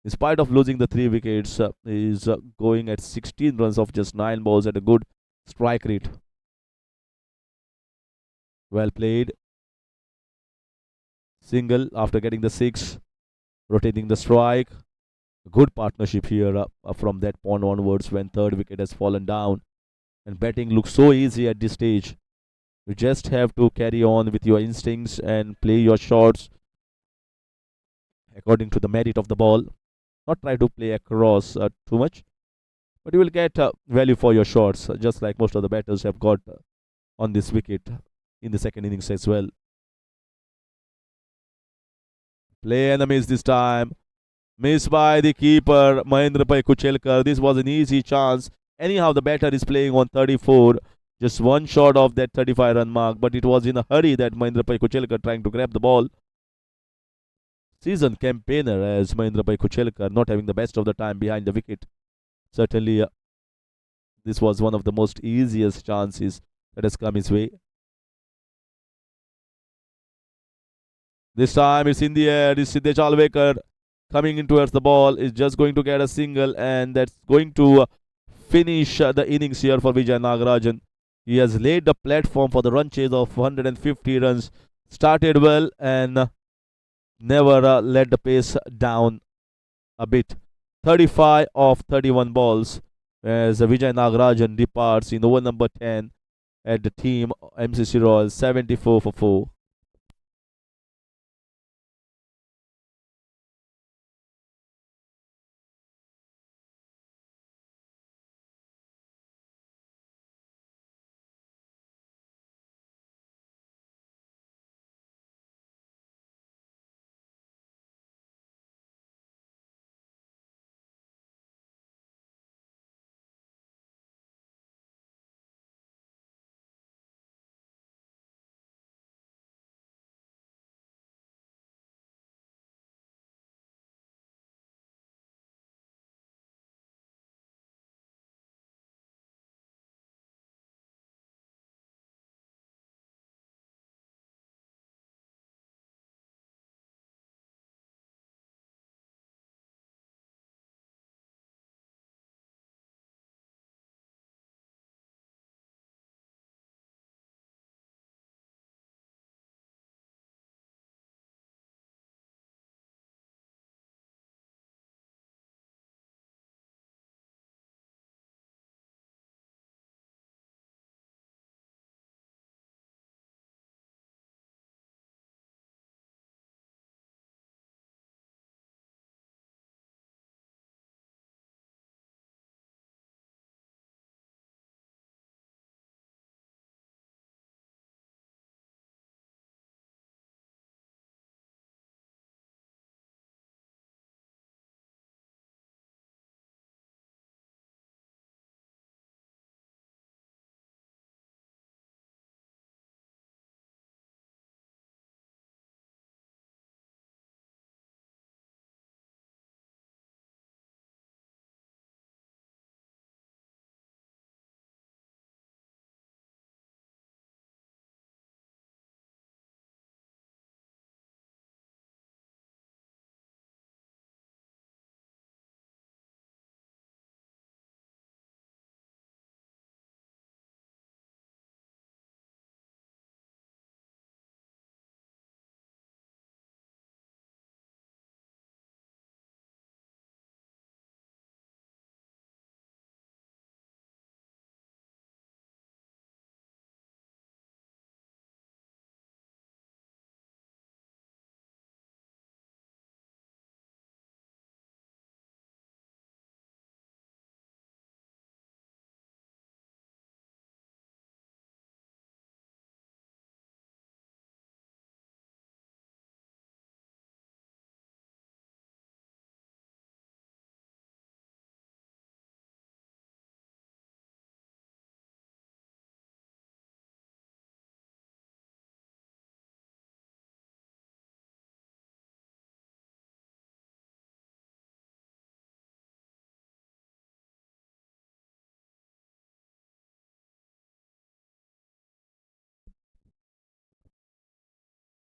In spite of losing the 3 wickets, is going at 16 runs off just 9 balls at a good strike rate. Well played. Single after getting the 6, rotating the strike. Good partnership here from that point onwards when 3rd wicket has fallen down. And batting looks so easy at this stage. You just have to carry on with your instincts and play your shots according to the merit of the ball. Not try to play across too much, but you will get value for your shots, just like most of the batters have got on this wicket in the second innings as well. Play and a miss this time. Miss by the keeper, Mahendra Bhai Kuchelkar. This was an easy chance. Anyhow, the batter is playing on 34. Just one shot of that 35 run mark, but it was in a hurry that Mahendra Bhai Kuchelkar trying to grab the ball. Seasoned campaigner as Mahendra Bhai Kuchelkar, not having the best of the time behind the wicket. Certainly, this was one of the most easiest chances that has come his way. This time it's in the air. This Siddesh Alvekar coming in towards the ball is just going to get a single, and that's going to finish the innings here for Vijay Nagarajan. He has laid the platform for the run chase of 150 runs. Started well and never let the pace down a bit. 35 of 31 balls as Vijay Nagarajan departs in over number 10 at the team MCC Royals, 74 for 4.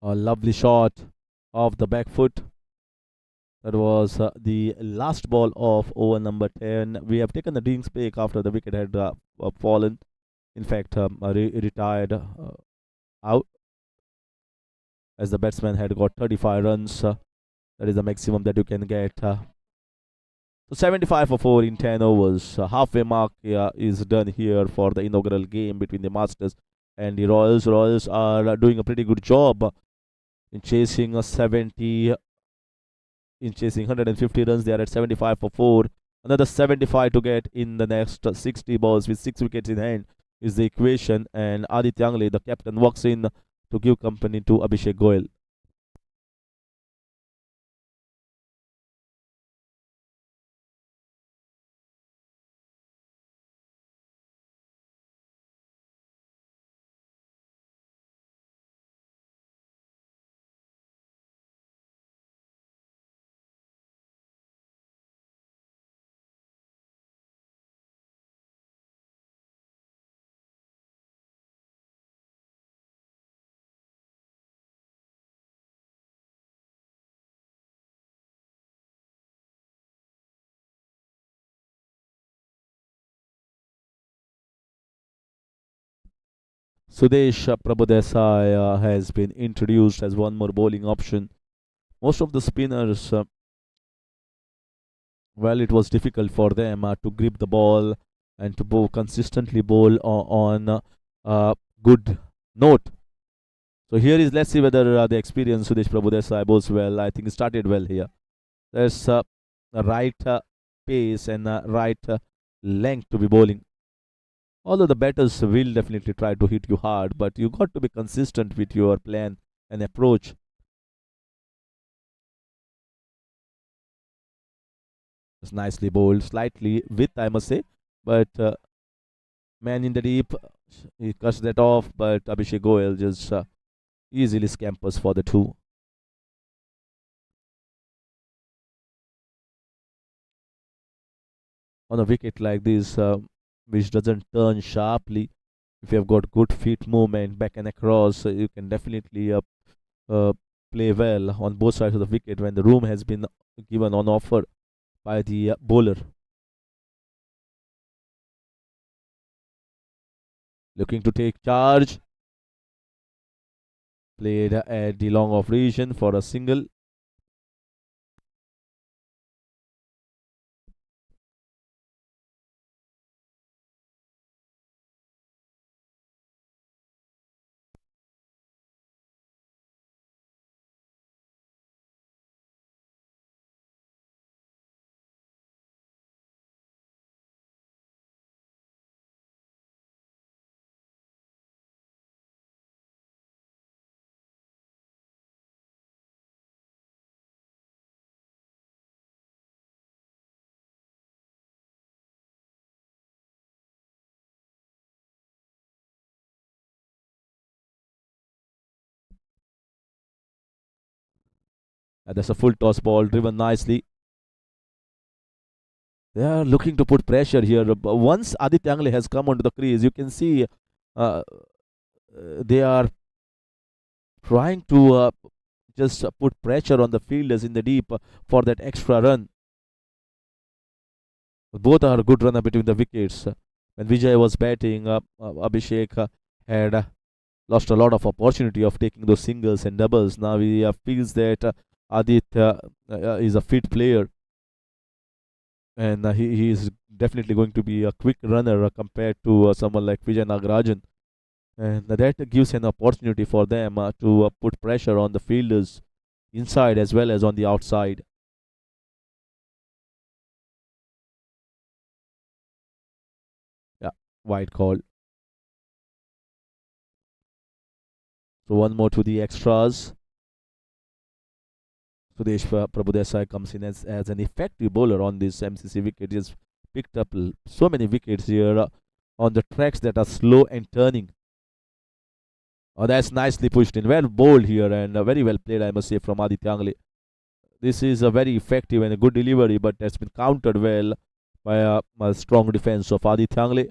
A lovely shot off the back foot. That was the last ball of over number 10. We have taken the drinks break after the wicket had fallen. In fact, retired out as the batsman had got 35 runs. That is the maximum that you can get. So 75 for 4 in 10 overs. Halfway mark is done here for the inaugural game between the Masters and the Royals are doing a pretty good job in chasing a 70, in chasing 150 runs. They are at 75 for 4. Another 75 to get in the next 60 balls with 6 wickets in hand is the equation. And Aditya Angle, the captain, walks in to give company to Abhishek Goyal. Sudesh Prabhudesai has been introduced as one more bowling option. Most of the spinners, well, it was difficult for them to grip the ball and to consistently bowl on a good note. So here is, let's see whether the experienced Sudesh Prabhudesai bowls well. I think he started well here. There's a right pace and right length to be bowling. Although the batters will definitely try to hit you hard, but you got to be consistent with your plan and approach. It's nicely bowled, slightly width, I must say, but man in the deep, he cuts that off, but Abhishek Goyal just easily scampers for the 2. On a wicket like this, which doesn't turn sharply, if you have got good feet movement back and across, you can definitely play well on both sides of the wicket when the room has been given on offer by the bowler. Looking to take charge. Played at the long off region for a single. That's a full toss ball driven nicely. They are looking to put pressure here. Once Aditya Angle has come onto the crease, you can see they are trying to just put pressure on the fielders in the deep for that extra run. Both are a good runner between the wickets. When Vijay was batting, Abhishek had lost a lot of opportunity of taking those singles and doubles. Now he feels that Aditya is a fit player, and he is definitely going to be a quick runner compared to someone like Vijay Nagarajan. And that gives an opportunity for them to put pressure on the fielders inside as well as on the outside. Yeah, wide call. So one more to the extras. Sudesh Prabhudesai comes in as an effective bowler on this MCC wicket. He has picked up so many wickets here on the tracks that are slow and turning. Oh, that's nicely pushed in. Well bowled here and very well played, I must say, from Aditya Angle. This is a very effective and a good delivery, but has been countered well by a strong defense of Aditya Angle.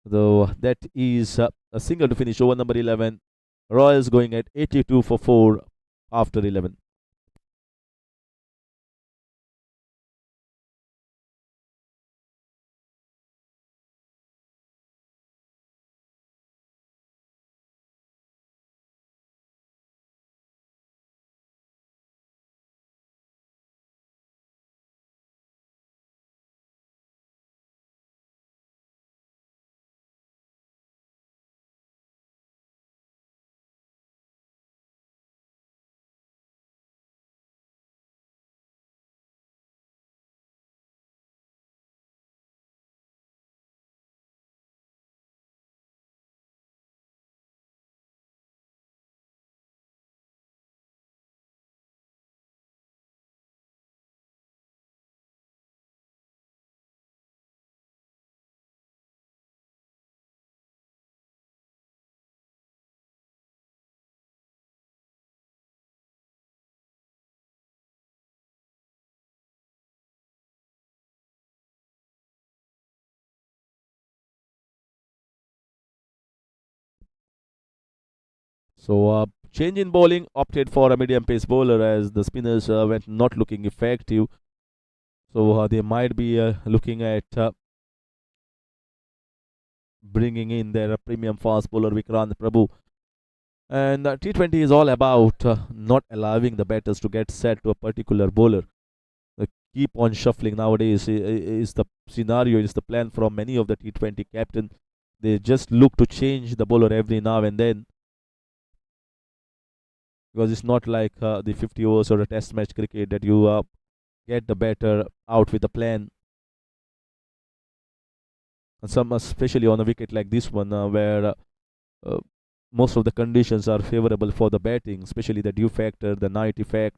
Though that is a single to finish over number 11. Royals going at 82 for 4 after 11. So change in bowling, opted for a medium pace bowler as the spinners went not looking effective. So they might be looking at bringing in their premium fast bowler Vikrant Prabhu. And T20 is all about not allowing the batters to get set to a particular bowler. Keep on shuffling nowadays is the scenario, is the plan from many of the T20 captain. They just look to change the bowler every now and then, because it's not like the 50 overs or a test match cricket that you get the batter out with a plan. And some, especially on a wicket like this one, where most of the conditions are favorable for the batting, especially the dew factor, the night effect.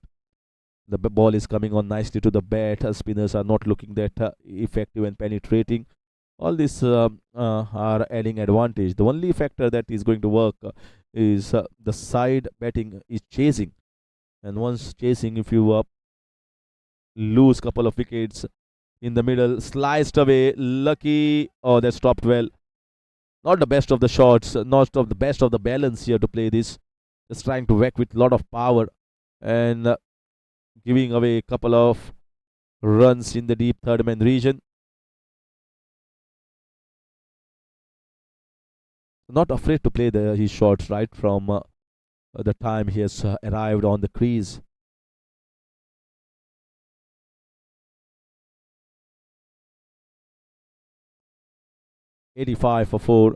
The ball is coming on nicely to the bat. Spinners are not looking that effective and penetrating. All these are adding advantage. The only factor that is going to work is the side batting is chasing. And once chasing, if you lose couple of wickets in the middle, sliced away, lucky. Oh, that stopped well. Not the best of the shots, not of the best of the balance here to play this. Just trying to whack with a lot of power and giving away a couple of runs in the deep third man region. Not afraid to play his shots right from the time he has arrived on the crease. "85 for 4.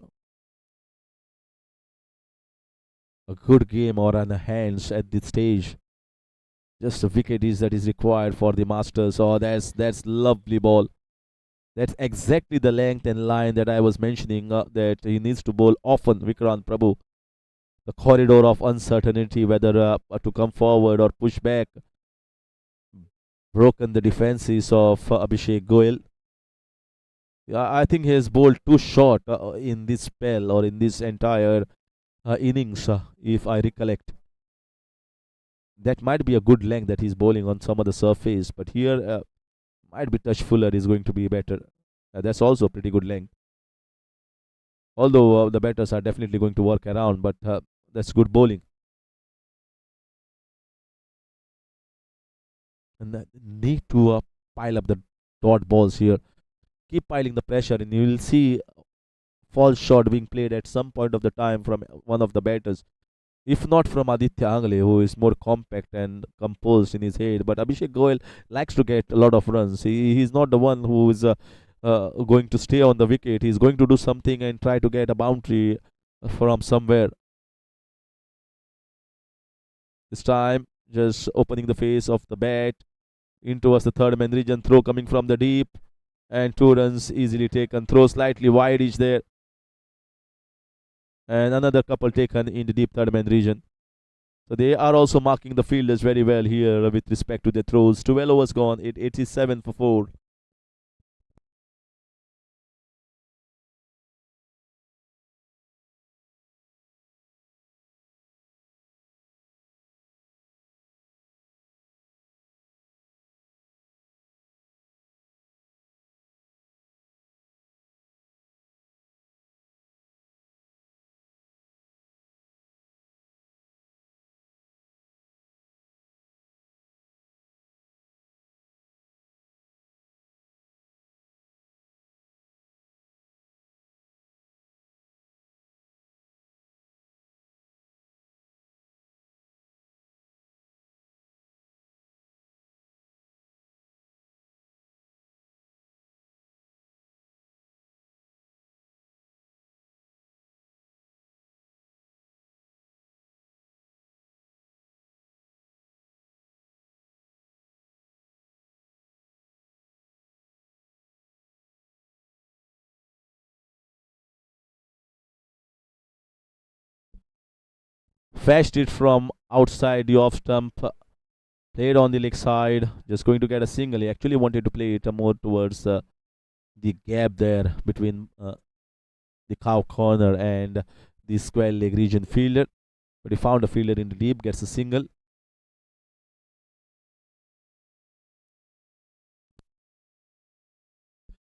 A good game or on the hands at this stage. Just a wicket that is required for the Masters. Oh, that's lovely ball. That's exactly the length and line that I was mentioning, that he needs to bowl often, Vikrant Prabhu. The corridor of uncertainty, whether to come forward or push back. Broken the defenses of Abhishek Goyal. I think he has bowled too short in this spell or in this entire innings, if I recollect. That might be a good length that he's bowling on some of the surface, but here might be touch fuller is going to be better. That's also a pretty good length. Although the batters are definitely going to work around, but that's good bowling. And need to pile up the dot balls here. Keep piling the pressure, and you will see false shot being played at some point of the time from one of the batters. If not from Aditya Angle, who is more compact and composed in his head. But Abhishek Goyal likes to get a lot of runs. He's not the one who is going to stay on the wicket. He's going to do something and try to get a boundary from somewhere. This time, just opening the face of the bat in towards the third man region. Throw coming from the deep. And 2 runs easily taken. Throw slightly wide is there. And another couple taken in the deep third man region. So they are also marking the fielders very well here with respect to their throws. 12 overs gone. 87 for 4. Fetched it from outside the off stump. Played on the leg side. Just going to get a single. He actually wanted to play it more towards the gap there between the cow corner and the square leg region fielder. But he found a fielder in the deep. Gets a single.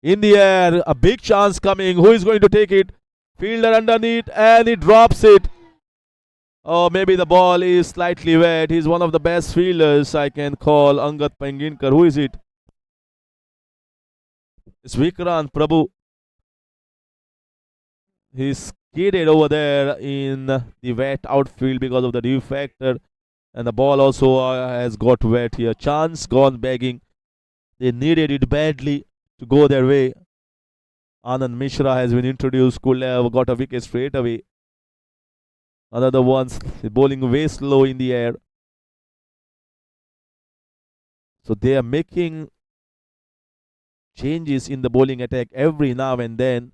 In the air. A big chance coming. Who is going to take it? Fielder underneath. And he drops it. Oh, maybe the ball is slightly wet. He's one of the best fielders I can call. Angat Panginkar. Who is it? It's Vikrant Prabhu. He's skidded over there in the wet outfield because of the dew factor. And the ball also has got wet here. Chance gone begging. They needed it badly to go their way. Anand Mishra has been introduced. Could have got a wicket straight away. Another one's bowling way slow in the air. So they are making changes in the bowling attack every now and then.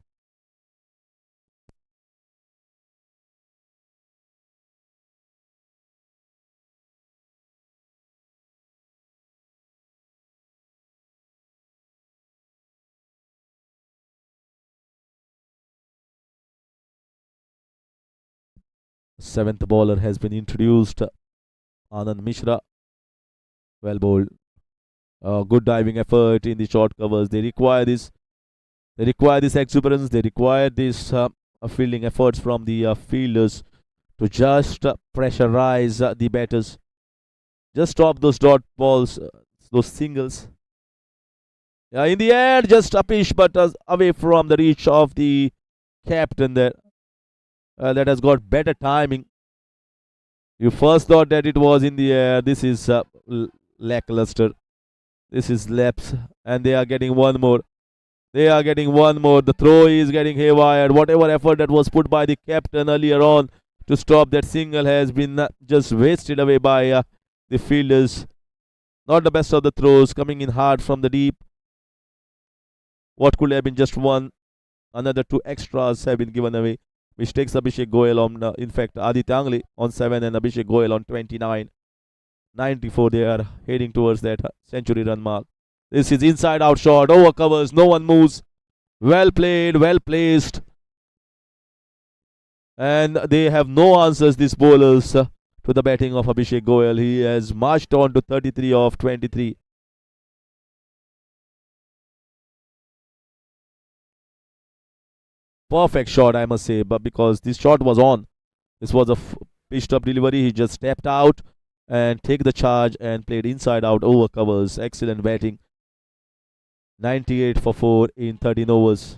Seventh bowler has been introduced. Anand Mishra. Well bowled. Good diving effort in the short covers. They require this. They require this exuberance. They require this fielding efforts from the fielders to just pressurize the batters. Just stop those dot balls, those singles. Yeah, in the air, just uppish, but away from the reach of the captain there. That has got better timing. You first thought that it was in the air. This is lackluster. This is laps, and they are getting one more. They are getting one more. The throw is getting haywire. Whatever effort that was put by the captain earlier on to stop that single has been just wasted away by the fielders. Not the best of the throws, coming in hard from the deep. What could have been just one. Another two extras have been given away, which takes Abhishek Goyal on, in fact, Aditya Angle on 7 and Abhishek Goyal on 29. 94, they are heading towards that century run mark. This is inside out shot, over covers, no one moves. Well played, well placed. And they have no answers, these bowlers, to the batting of Abhishek Goyal. He has marched on to 33 of 23. Perfect shot, I must say, but because this shot was on, this was a pitched up delivery. He just stepped out and take the charge and played inside out over covers. Excellent batting. 98 for 4 in 13 overs.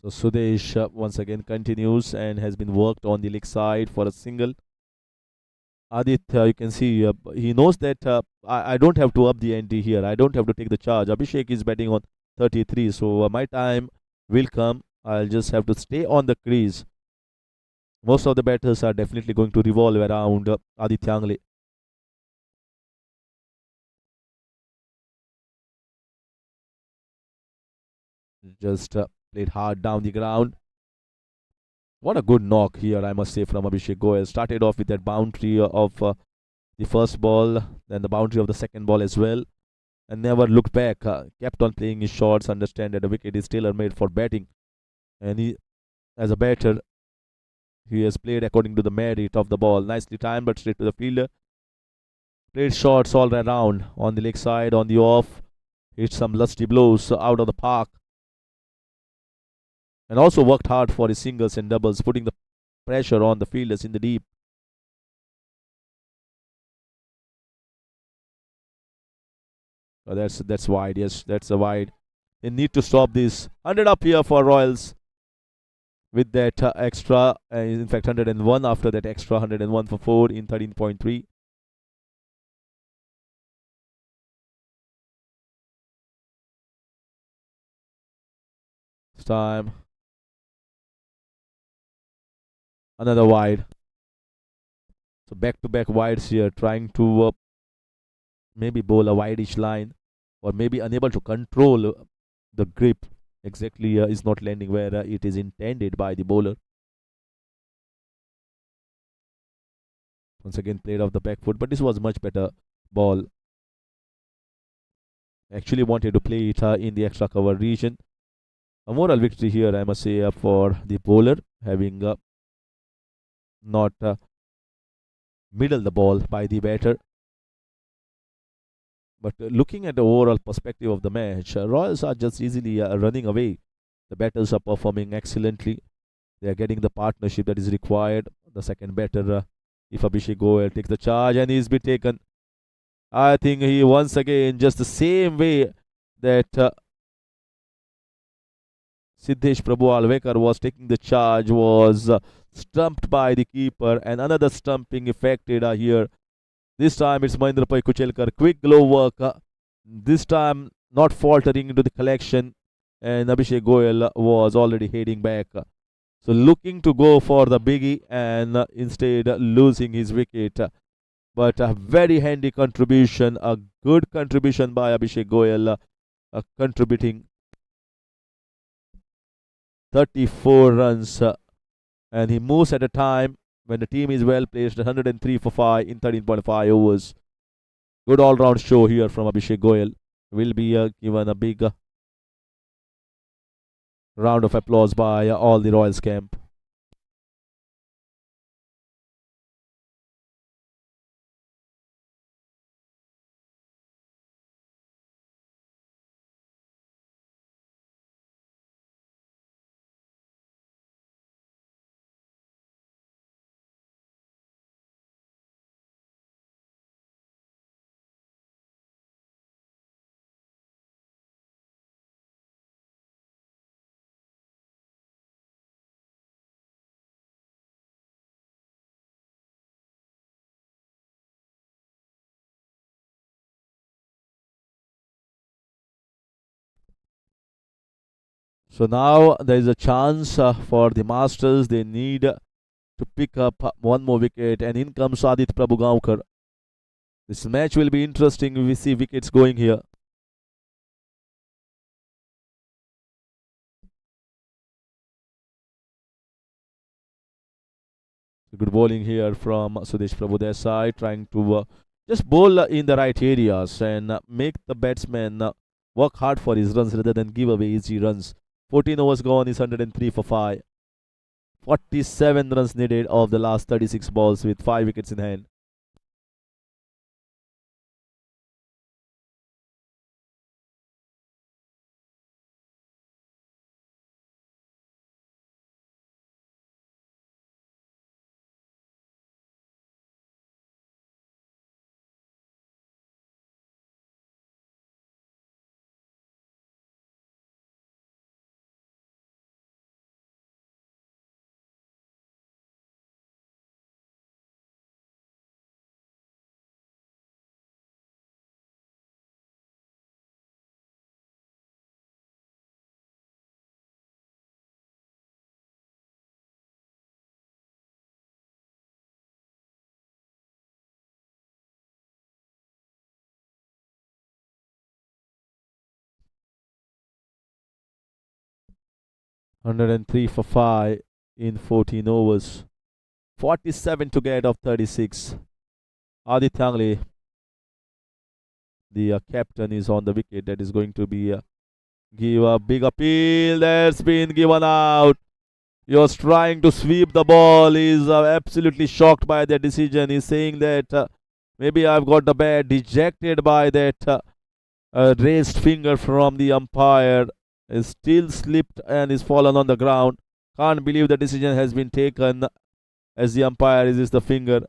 So Sudesh once again continues and has been worked on the leg side for a single. Aditya, you can see he knows that I don't have to up the ante here. I don't have to take the charge. Abhishek is batting on 33, so my time will come. I'll just have to stay on the crease. Most of the batters are definitely going to revolve around Aditya Angle. Just played hard down the ground. What a good knock here, I must say, from Abhishek Goyal. Started off with that boundary of the first ball, then the boundary of the second ball as well, and never looked back. Kept on playing his shots, understand that the wicket is tailor-made for batting. And he, as a batter, he has played according to the merit of the ball. Nicely timed, but straight to the fielder. Played shots all around, on the leg side, on the off. Hit some lusty blows out of the park. And also worked hard for his singles and doubles, putting the pressure on the fielders in the deep. That's wide. Yes, that's a wide. They need to stop this. 100 up here for Royals with that extra. In fact, 101 after that extra. 101 for 4 in 13.3. It's time. Another wide. So back-to-back wides here, trying to maybe bowl a wide-ish line, or maybe unable to control the grip exactly is not landing where it is intended by the bowler. Once again played off the back foot, but this was much better ball. Actually wanted to play it in the extra cover region. A moral victory here, I must say, for the bowler, having not middled the ball by the batter. But looking at the overall perspective of the match, Royals are just easily running away. The batters are performing excellently. They are getting the partnership that is required. The second batter, if Abhishek Goyal takes the charge and he's been taken, I think he once again, just the same way that Siddesh Prabhu Alvekar was taking the charge, was stumped by the keeper, and another stumping effected here. This time it's Mahendra Pai Kuchelkar. Quick glove work. This time not faltering into the collection, and Abhishek Goyal was already heading back. So looking to go for the biggie and instead losing his wicket. But a very handy contribution, a good contribution by Abhishek Goyal, contributing 34 runs. And he moves at a time when the team is well placed, 103 for 5 in 13.5 overs. Good all-round show here from Abhishek Goyal. Will be given a big round of applause by all the Royals camp. So now there is a chance for the Masters. They need to pick up one more wicket, and in comes Adit Prabhu Gaonkar. This match will be interesting. We see wickets going here. Good bowling here from Sudesh Prabhu Desai, trying to just bowl in the right areas and make the batsman work hard for his runs rather than give away easy runs. 14 overs gone is 103 for 5. 47 runs needed of the last 36 balls with 5 wickets in hand. (103 for 5 in 14 overs. 47 to get of 36. Adit Tangle, the captain, is on the wicket. That is going to be give a big appeal. That's been given out. He was trying to sweep the ball. He's absolutely shocked by the decision. He's saying that maybe I've got the bat, dejected by that raised finger from the umpire. Is still slipped and is fallen on the ground. Can't believe the decision has been taken as the umpire raises the finger.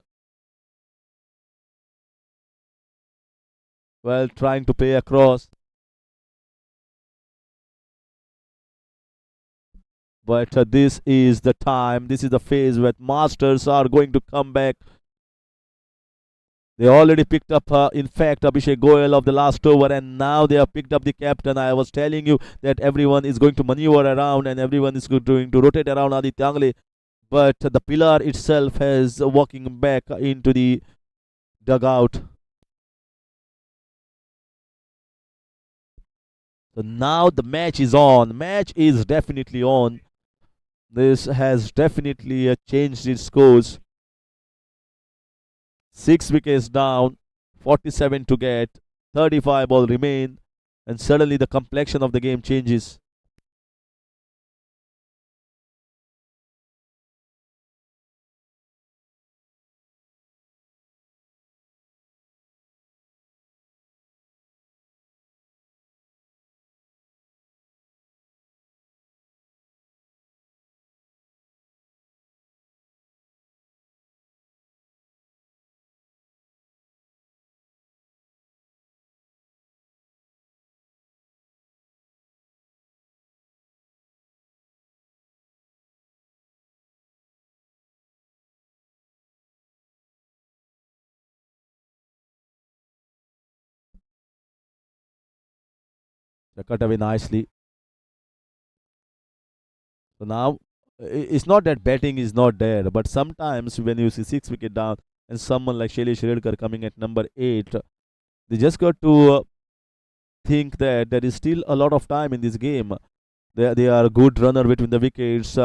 Well, trying to play across. But this is the time, this is the phase where Masters are going to come back. They already picked up, in fact, Abhishek Goyal of the last over, and now they have picked up the captain. I was telling you that everyone is going to maneuver around and everyone is going to rotate around Adit Tangle. but the pillar itself is walking back into the dugout. So now the match is on. Match is definitely on. This has definitely changed its course. 6 wickets down, 47 to get, 35 ball remain, and suddenly the complexion of the game changes. They cut away nicely. So now it's not that batting is not there, but sometimes when you see 6 wicket down and someone like Shailesh Redkar coming at number 8, they just got to think that there is still a lot of time in this game. They are a good runner between the wickets,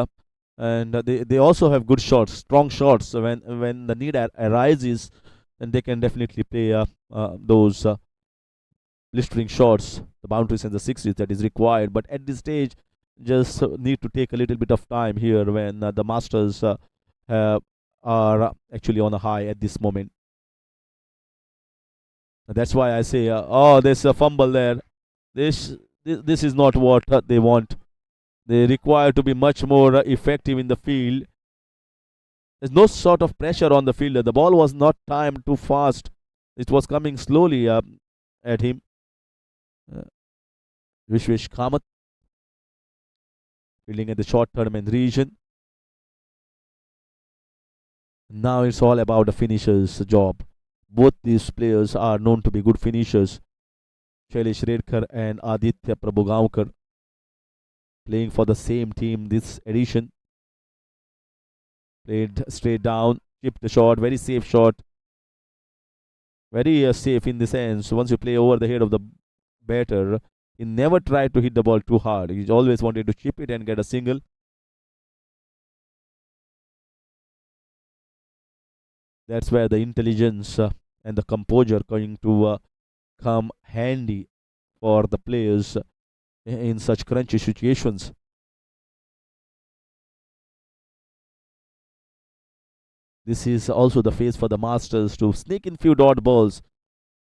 and they also have good shots, strong shots. When the need arises, then they can definitely play those blistering shots, the boundaries and the sixes that is required. But at this stage, just need to take a little bit of time here when the Masters are actually on a high at this moment. That's why I say, oh, there's a fumble there. This is not what they want. They require to be much more effective in the field. There's no sort of pressure on the fielder. The ball was not timed too fast. It was coming slowly at him. Vishwesh Kamath fielding at the short tournament region. Now it's all about the finisher's job. Both these players are known to be good finishers. Shailesh Redkar and Aditya Prabhugaonkar playing for the same team this edition. Played straight down, chipped the shot, very safe shot. Very safe in the sense, once you play over the head of the batter, he never tried to hit the ball too hard. He always wanted to chip it and get a single. That's where the intelligence and the composure going to come handy for the players in such crunchy situations. This is also the phase for the Masters to sneak in few dot balls.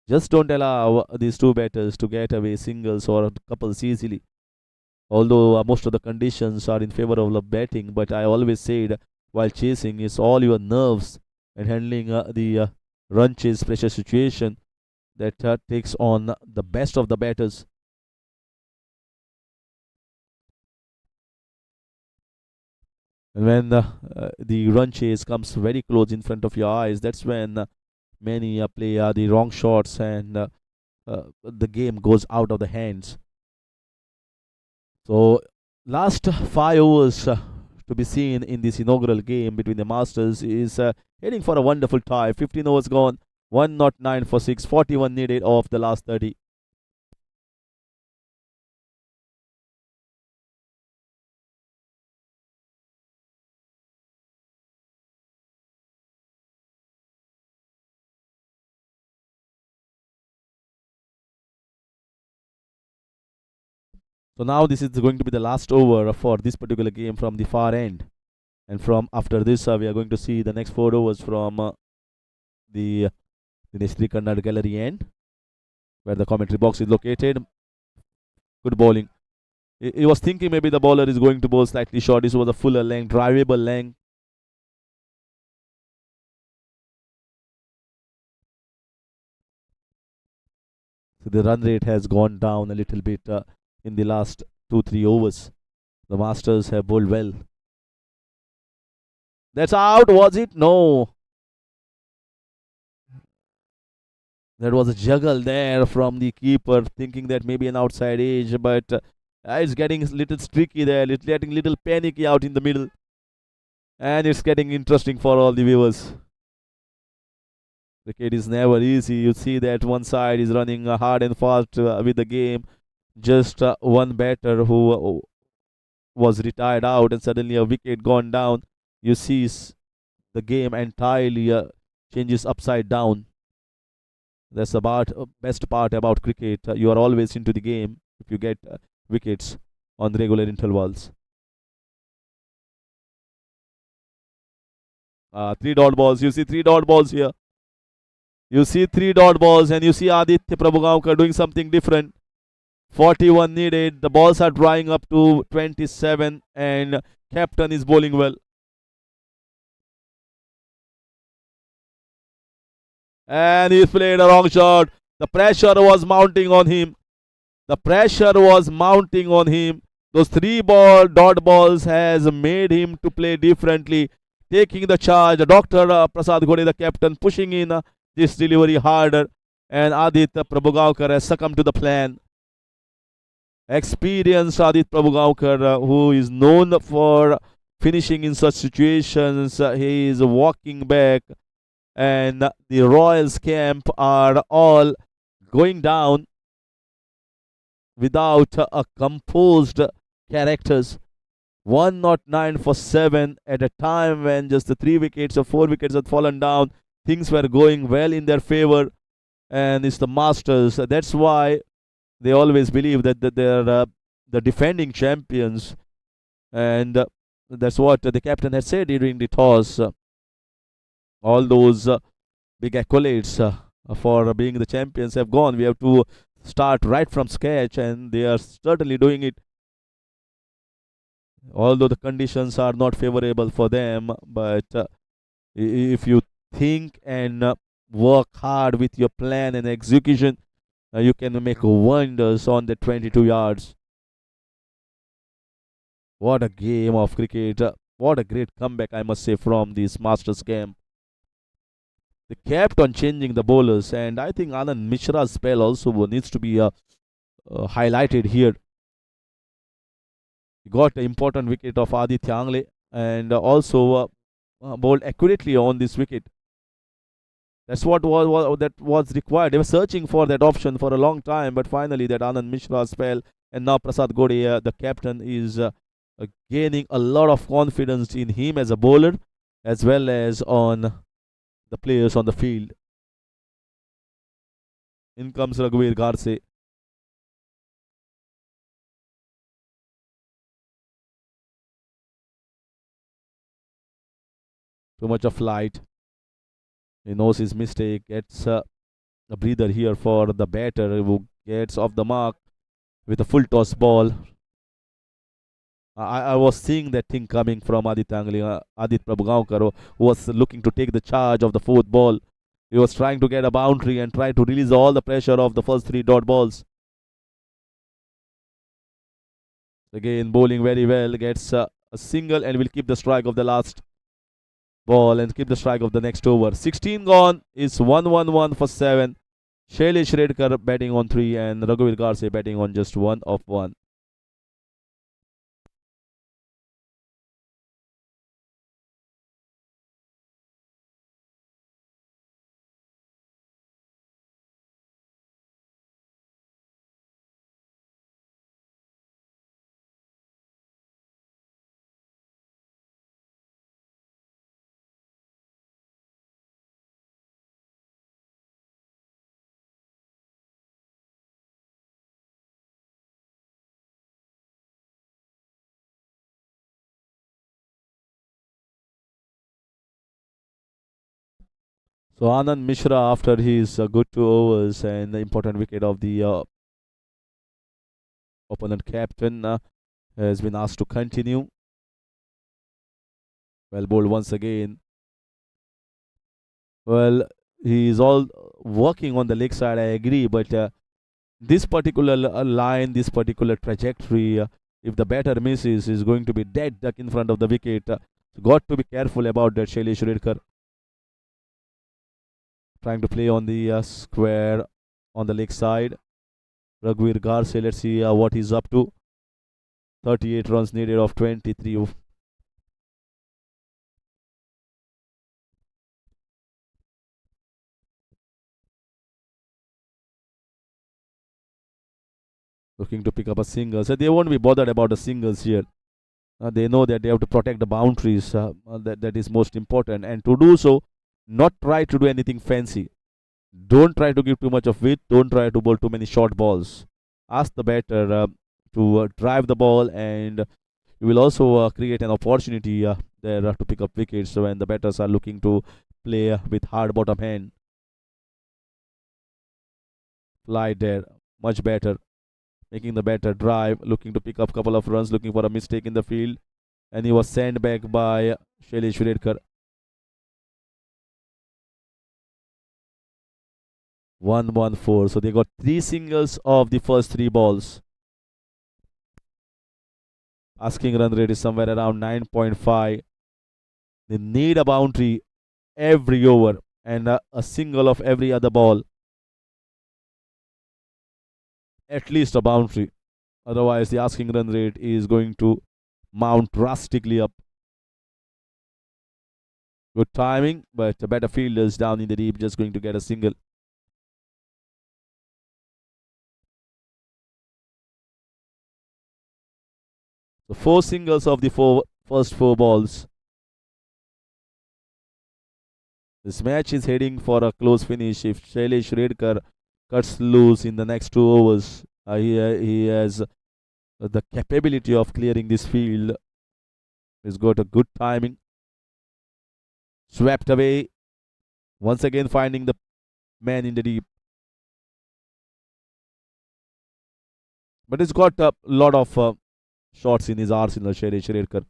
Just don't allow these two batters to get away singles or couples easily. Although most of the conditions are in favor of the batting, but I always said while chasing is all your nerves and handling the run chase pressure situation that takes on the best of the batters. And when the run chase comes very close in front of your eyes, that's when many play the wrong shots and the game goes out of the hands. So, last 5 overs to be seen in this inaugural game between the Masters is heading for a wonderful tie. 15 overs gone, 109 for 6, 41 needed of the last 30. So now this is going to be the last over for this particular game from the far end. And from after this, we are going to see the next 4 overs from the Dinesh Kannad gallery end, where the commentary box is located. Good bowling. He was thinking maybe the bowler is going to bowl slightly short. This was a fuller length, drivable length. So the run rate has gone down a little bit in the last 2-3 overs. The Masters have bowled well. That's out, was it? No. There was a juggle there from the keeper, thinking that maybe an outside edge, but it's getting a little streaky there, getting a little panicky out in the middle. And it's getting interesting for all the viewers. Cricket is never easy. You see that one side is running hard and fast with the game. Just one batter who was retired out, and suddenly a wicket gone down. You see the game entirely changes upside down. That's about best part about cricket. You are always into the game if you get wickets on regular intervals. Three dot balls. You see three dot balls here. You see three dot balls, and you see Aditya Prabhugaonkar doing something different. 41 needed. The balls are drying up to 27, and captain is bowling well. And he played a wrong shot. The pressure was mounting on him. The pressure was mounting on him. Those dot balls has made him to play differently, taking the charge. Dr. Prasad Ghode, the captain, pushing in this delivery harder, and Aditya Prabhugaonkar has succumbed to the plan. Experienced Aditya Prabhugaonkar, who is known for finishing in such situations, he is walking back, and the Royals camp are all going down without a composed characters. 109 for 7 at a time when just the 3 wickets or 4 wickets had fallen down. Things were going well in their favor, and it's the Masters. That's why they always believe that they're the defending champions, and that's what the captain had said during the toss. All those big accolades for being the champions have gone. We have to start right from scratch, and they are certainly doing it. Although the conditions are not favorable for them, but if you think and work hard with your plan and execution, you can make wonders on the 22 yards. What a game of cricket. What a great comeback, I must say, from this Masters camp. They kept on changing the bowlers, and I think Anand Mishra's spell also needs to be highlighted here. He got the important wicket of Aditya Angle, and also bowled accurately on this wicket. That's what was required. They were searching for that option for a long time, but finally that Anand Mishra spell, and now Prasad Ghode, the captain, is gaining a lot of confidence in him as a bowler, as well as on the players on the field. In comes Raghuveer Garse. Too much of flight. He knows his mistake. Gets a breather here for the batter, who gets off the mark with a full toss ball. I was seeing that thing coming from Aditya Prabhugaonkar, who was looking to take the charge of the 4th ball. He was trying to get a boundary and try to release all the pressure of the first 3 dot balls. Again, bowling very well, gets a single and will keep the strike of the last ball and keep the strike of the next over. 16 gone, is 1-1-1 for 7. Shailesh Redkar batting on 3 and Raghuveer Garse batting on just 1 of 1. So Anand Mishra, after his good 2 overs and the important wicket of the opponent captain, has been asked to continue. Well bowled once again. Well, he is all working on the leg side, I agree, but this particular line, this particular trajectory, if the batter misses, is going to be dead duck in front of the wicket. So got to be careful about that. Shailesh Redkar trying to play on the square on the leg side. Raghuveer Garse, let's see what he's up to. 38 runs needed of 23. looking to pick up a single. So they won't be bothered about the singles here. They know that they have to protect the boundaries. That is most important. And to do so, not try to do anything fancy. Don't try to give too much of width. Don't try to bowl too many short balls. Ask the batter to drive the ball, and you will also create an opportunity there to pick up wickets when the batters are looking to play with hard bottom hand. Fly there, much better. Making the batter drive, looking to pick up a couple of runs, looking for a mistake in the field, and he was sent back by Shailesh Redkar. 114. So they got 3 singles of the first 3 balls. Asking run rate is somewhere around 9.5. They need a boundary every over and a single of every other ball. At least a boundary. Otherwise, the asking run rate is going to mount drastically up. Good timing, but the better fielders down in the deep just going to get a single. So 4 singles of the first 4 balls. This match is heading for a close finish. If Shailesh Redkar cuts loose in the next 2 overs, he has the capability of clearing this field. He's got a good timing. Swept away. Once again finding the man in the deep. But he's got a lot of shots in his arsenal, Shailesh Redkar.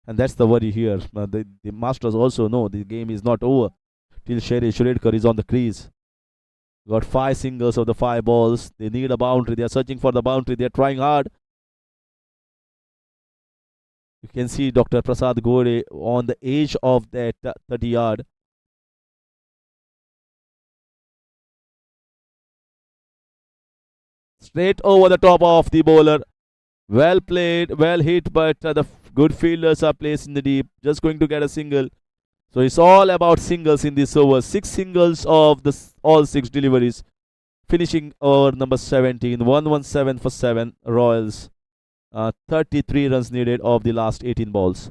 And that's the worry here. The Masters also know the game is not over till Shailesh Redkar is on the crease. Got 5 singles of the 5 balls. They need a boundary. They are searching for the boundary. They are trying hard. You can see Dr. Prasad Gore on the edge of that 30-yard. Straight over the top of the bowler. Well played, well hit, but the good fielders are placed in the deep. Just going to get a single. So it's all about singles in this over. 6 singles of all 6 deliveries. Finishing over number 17. 117 for 7. Royals. 33 runs needed of the last 18 balls.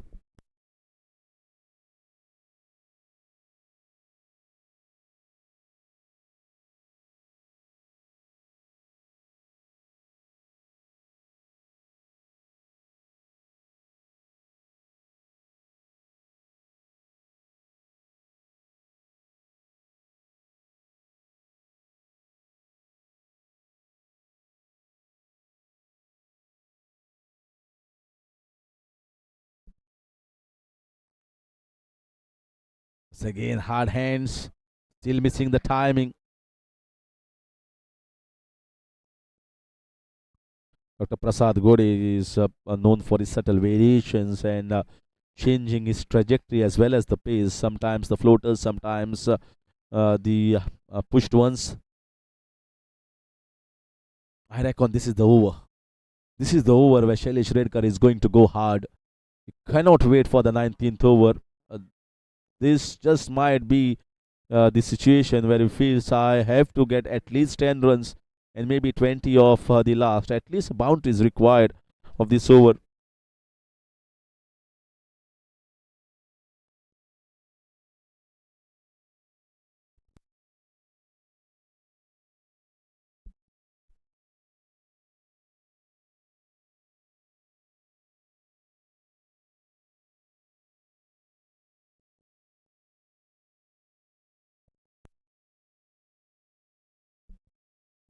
So again, hard hands. Still missing the timing. Dr. Prasad Gore is known for his subtle variations and changing his trajectory as well as the pace. Sometimes the floaters, sometimes the pushed ones. I reckon this is the over. This is the over where Shailesh Redkar is going to go hard. He cannot wait for the 19th over. This just might be the situation where he feels I have to get at least 10 runs and maybe 20 of the last. At least a boundary is required of this over.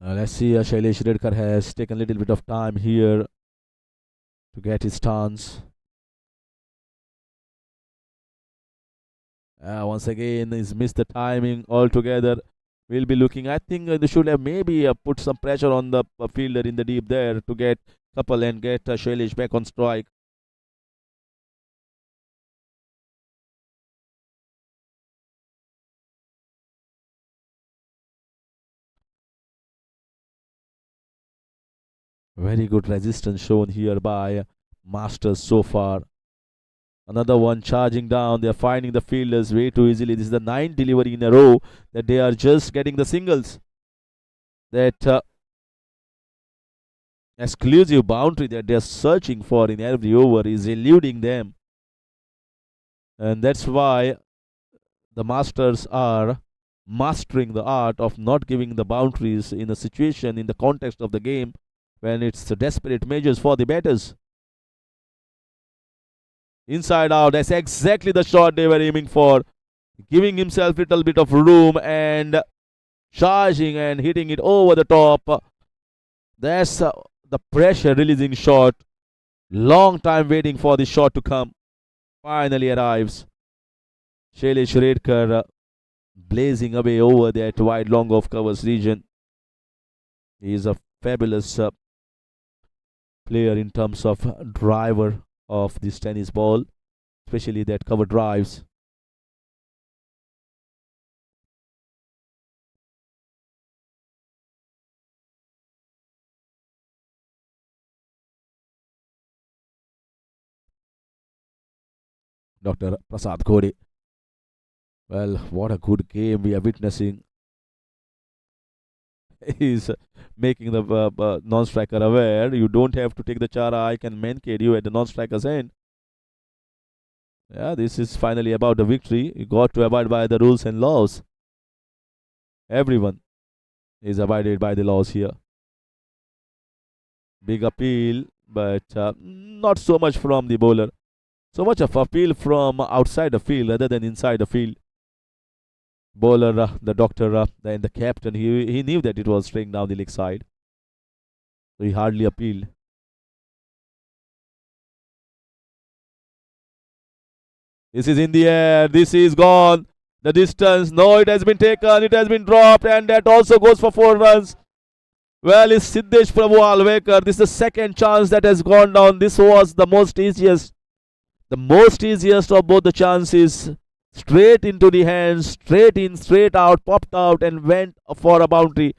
Let's see, Shailesh Redkar has taken a little bit of time here to get his stance. Once again, he's missed the timing altogether. We'll be looking. I think they should have maybe put some pressure on the fielder in the deep there to get couple and get Shailesh back on strike. Very good resistance shown here by Masters so far. Another one charging down. They're finding the fielders way too easily. This is the 9th delivery in a row that they are just getting the singles. That exclusive boundary that they are searching for in every over is eluding them. And that's why the masters are mastering the art of not giving the boundaries in a situation in the context of the game when it's desperate measures for the batters. Inside out, that's exactly the shot they were aiming for. Giving himself a little bit of room and charging and hitting it over the top. That's the pressure releasing shot. Long time waiting for the shot to come. Finally arrives. Shailesh Redkar blazing away over that wide long off covers region. He is a fabulous player in terms of driver of this tennis ball, especially that cover drives. Dr. Prasad Ghode. Well, what a good game we are witnessing. He's making the non-striker aware. You don't have to take the chara. I can mankade you at the non-striker's end. Yeah, this is finally about the victory. You got to abide by the rules and laws. Everyone is abided by the laws here. Big appeal, but not so much from the bowler. So much of appeal from outside the field rather than inside the field. Bowler, the doctor, and the captain, he knew that it was staying down the leg side. So he hardly appealed. This is in the air. This is gone. The distance. No, it has been taken. It has been dropped. And that also goes for 4 runs. Well, it's Siddesh Prabhu Alvekar. This is the second chance that has gone down. This was the most easiest. The most easiest of both the chances. Straight into the hands. Straight in, straight out. Popped out and went for a boundary.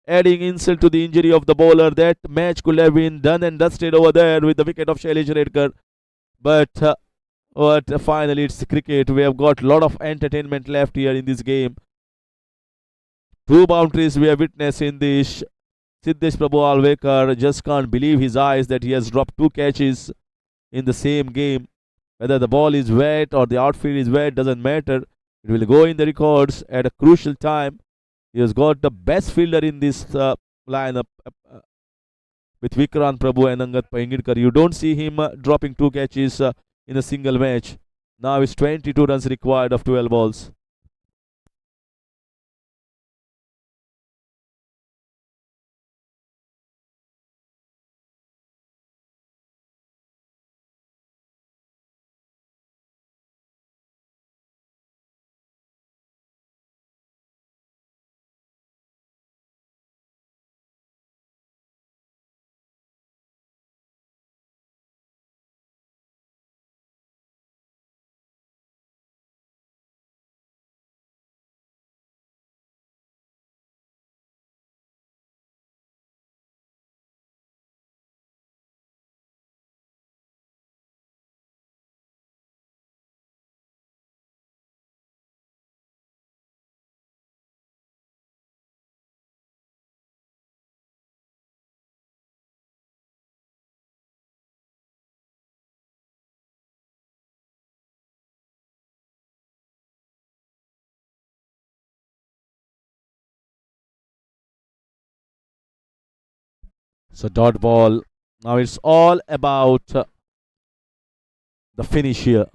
Adding insult to the injury of the bowler. That match could have been done and dusted over there with the wicket of Shailesh Redkar. But finally it's cricket. We have got a lot of entertainment left here in this game. 2 boundaries we have witnessed in this. Siddesh Prabhu Alvekar just can't believe his eyes that he has dropped 2 catches in the same game. Whether the ball is wet or the outfield is wet doesn't matter. It will go in the records at a crucial time. He has got the best fielder in this lineup with Vikrant Prabhu and Angad Pahingidkar. You don't see him dropping 2 catches in a single match. Now it's 22 runs required of 12 balls. So dot ball. Now it's all about the finish here.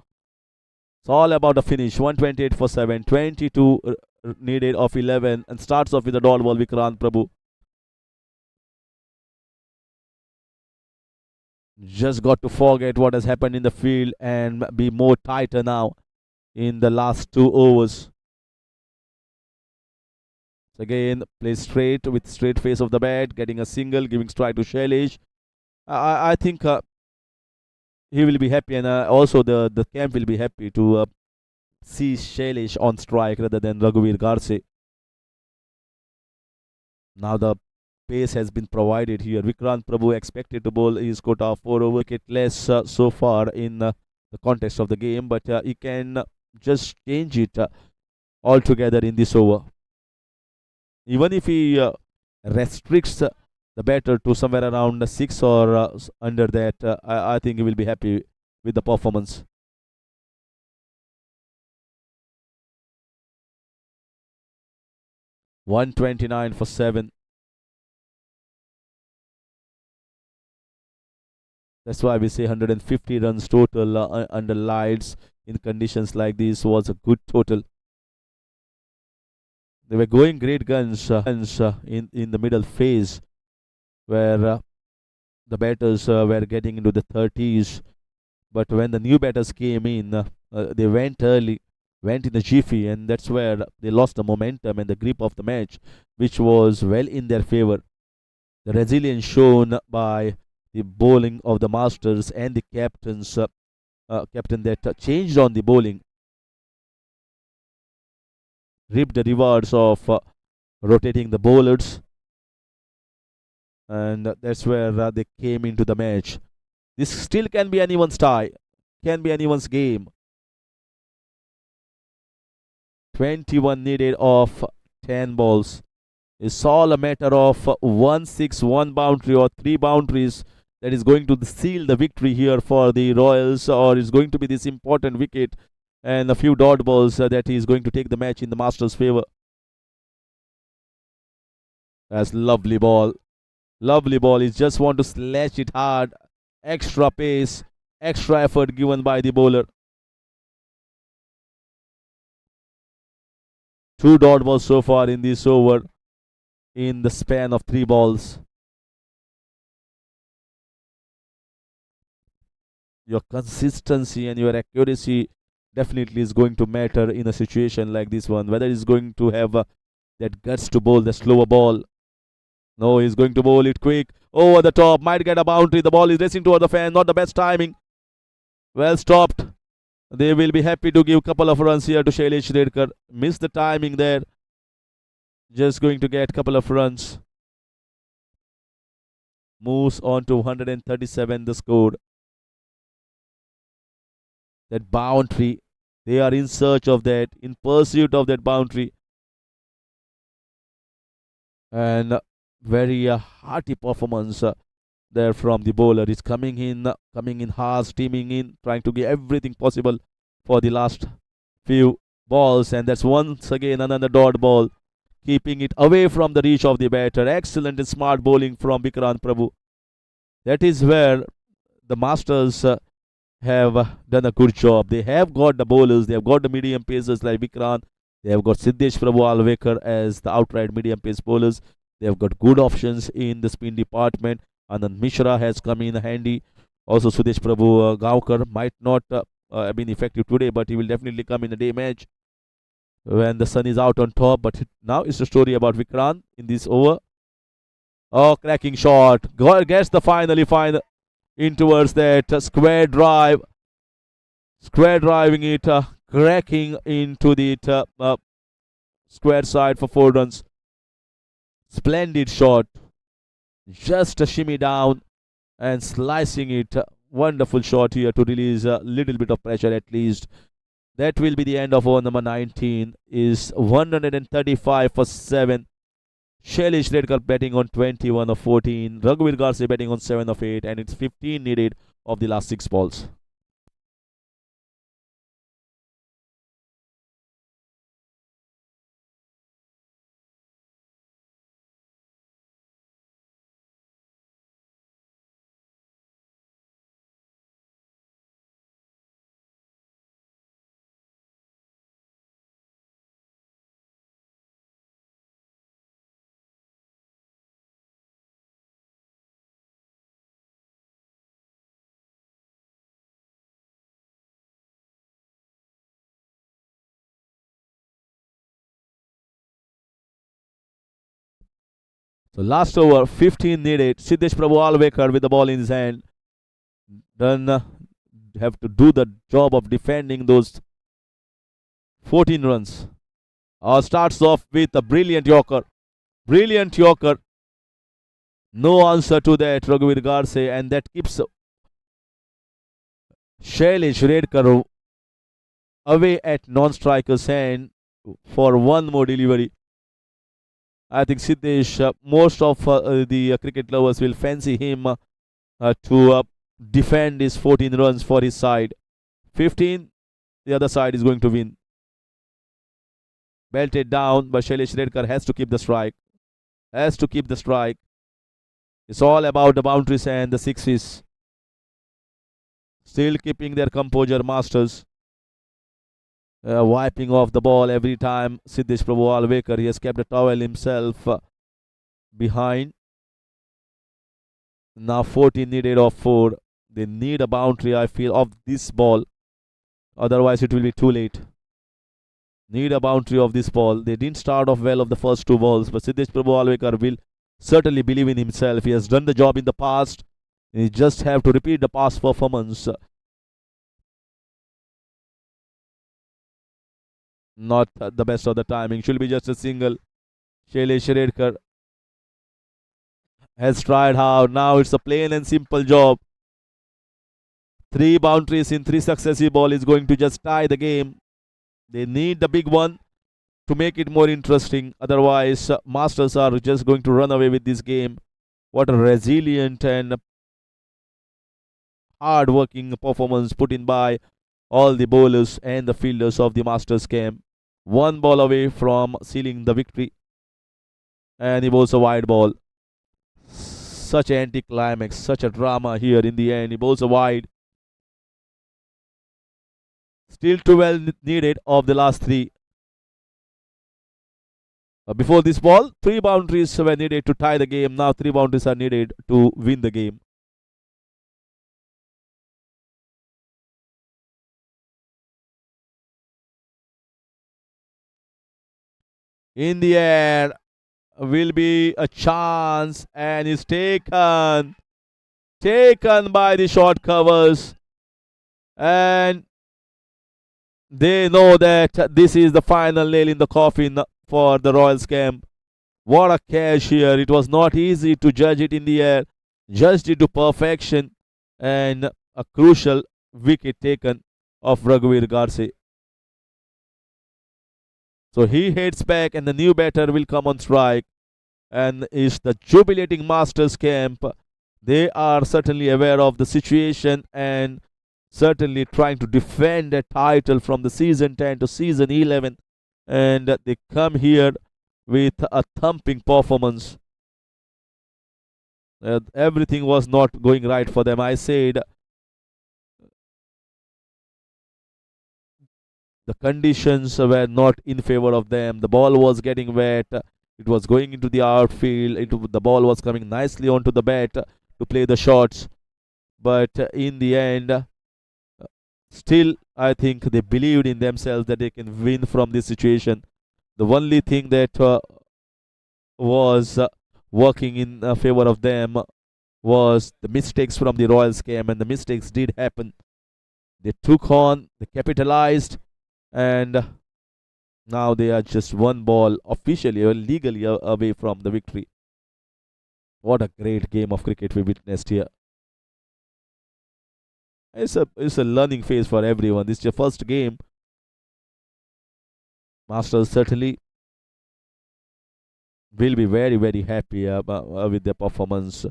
It's all about the finish. 128 for 7. 22 needed of 11. And starts off with a dot ball, Vikrant Prabhu. Just got to forget what has happened in the field and be more tighter now in the last 2 overs. So again, plays straight with straight face of the bat, getting a single, giving strike to Shailesh. I think he will be happy, and also the camp will be happy to see Shailesh on strike rather than Raghuveer Garse. Now the pace has been provided here. Vikrant Prabhu expected to bowl his quota of 4 over wicket less so far in the context of the game, but he can just change it altogether in this over. Even if he restricts the batter to somewhere around 6 or under that, I think he will be happy with the performance. $129 for 7. That's why we say 150 runs total under lights in conditions like this was a good total. They were going great guns in the middle phase where the batters were getting into the 30s. But when the new batters came in, they went early, went in a jiffy, and that's where they lost the momentum and the grip of the match, which was well in their favor. The resilience shown by the bowling of the Masters and the captain that changed on the bowling reaped the rewards of rotating the bowlers, and that's where they came into the match. This still can be anyone's tie, can be anyone's game. 21 needed of 10 balls. It's all a matter of 1-6, 1 boundary or 3 boundaries that is going to seal the victory here for the Royals, or is going to be this important wicket and a few dot balls that is going to take the match in the Masters' favor. That's lovely ball. Lovely ball. He just want to slash it hard. Extra pace, extra effort given by the bowler. 2 dot balls so far in this over in the span of 3 balls. Your consistency and your accuracy definitely is going to matter in a situation like this one. Whether he's going to have that guts to bowl the slower ball. No, he's going to bowl it quick. Over the top, might get a boundary. The ball is racing toward the fan. Not the best timing. Well stopped. They will be happy to give a couple of runs here to Shailesh Redkar. Missed the timing there. Just going to get a couple of runs. Moves on to 137 the score. That boundary. They are in search of that, in pursuit of that boundary. And very hearty performance there from the bowler. He's coming in hard, steaming in, trying to get everything possible for the last few balls. And that's once again another dot ball, keeping it away from the reach of the batter. Excellent and smart bowling from Vikrant Prabhu. That is where the Masters have done a good job. They have got the bowlers, they have got the medium pacers like Vikrant. They have got Siddesh Prabhu Alvekar as the outright medium pace bowlers. They have got good options in the spin department. Anand Mishra has come in handy. Also, Sudesh Prabhu Gaonkar might not have been effective today, but he will definitely come in the day match when the sun is out on top. But now it's a story about Vikrant in this over. Oh, cracking shot. Gets the final in towards that square drive. Square driving it, cracking into the square side for 4 runs. Splendid shot. Just a shimmy down and slicing it. Wonderful shot here to release a little bit of pressure at least. That will be the end of over number 19. Is 135 for 7. Shailesh Redkar batting on 21 of 14. Raghuveer Garse batting on 7 of 8. And it's 15 needed of the last 6 balls. So last over, 15 needed. Siddesh Prabhu Alvekar with the ball in his hand. Then have to do the job of defending those 14 runs. Starts off with a brilliant Yorker. Brilliant Yorker. No answer to that, Raghuveer Garse, and that keeps Shailesh Redkar away at non-striker's hand for one more delivery. I think Siddesh, most of the cricket lovers will fancy him to defend his 14 runs for his side. 15, the other side is going to win. Belted down, but Shailesh Redkar has to keep the strike. Has to keep the strike. It's all about the boundaries and the sixes. Still keeping their composure, Masters. Wiping off the ball every time. Siddesh Prabhu Alvekar, he has kept the towel himself behind. Now 14 needed of 4. They need a boundary, I feel, of this ball. Otherwise, it will be too late. Need a boundary of this ball. They didn't start off well of the first 2 balls, but Siddesh Prabhu Alvekar will certainly believe in himself. He has done the job in the past. He just have to repeat the past performance. Not the best of the timing. Should be just a single. Shailesh Redkar has tried hard. Now it's a plain and simple job. 3 boundaries in 3 successive balls is going to just tie the game. They need the big one to make it more interesting. Otherwise, Masters are just going to run away with this game. What a resilient and hard-working performance put in by all the bowlers and the fielders of the Masters camp. 1 ball away from sealing the victory. And he bowls a wide ball. Such an anticlimax, such a drama here in the end. He bowls a wide. Still 12 needed of the last 3. Before this ball, 3 boundaries were needed to tie the game. Now 3 boundaries are needed to win the game. In the air will be a chance, and is taken by the short covers, and they know that this is the final nail in the coffin for the Royals camp. What a catch here. It was not easy to judge it in the air. Judged it to perfection, and a crucial wicket taken of Raghuveer Garse. So he heads back, and the new batter will come on strike. And is the jubilating Masters camp. They are certainly aware of the situation and certainly trying to defend a title from the season 10 to season 11. And they come here with a thumping performance. Everything was not going right for them. I said the conditions were not in favor of them. The ball was getting wet. It was going into the outfield. The ball was coming nicely onto the bat to play the shots. But in the end, still, I think they believed in themselves that they can win from this situation. The only thing that was working in favor of them was the mistakes from the Royals camp, and the mistakes did happen. They took on, they capitalized, and now they are just 1 ball officially or legally away from the victory. What a great game of cricket we witnessed here. It's a learning phase for everyone. This is your first game. Masters certainly will be very, very happy with their performance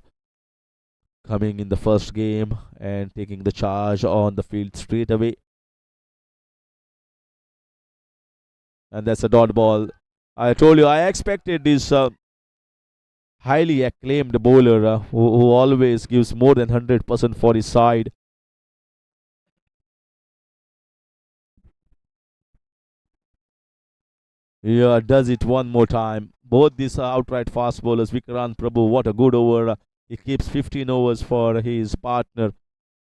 coming in the first game and taking the charge on the field straight away. And that's a dot ball. I told you, I expected this highly acclaimed bowler who always gives more than 100% for his side. Yeah, does it one more time. Both these outright fast bowlers, Vikrant Prabhu, what a good over. He keeps 15 overs for his partner,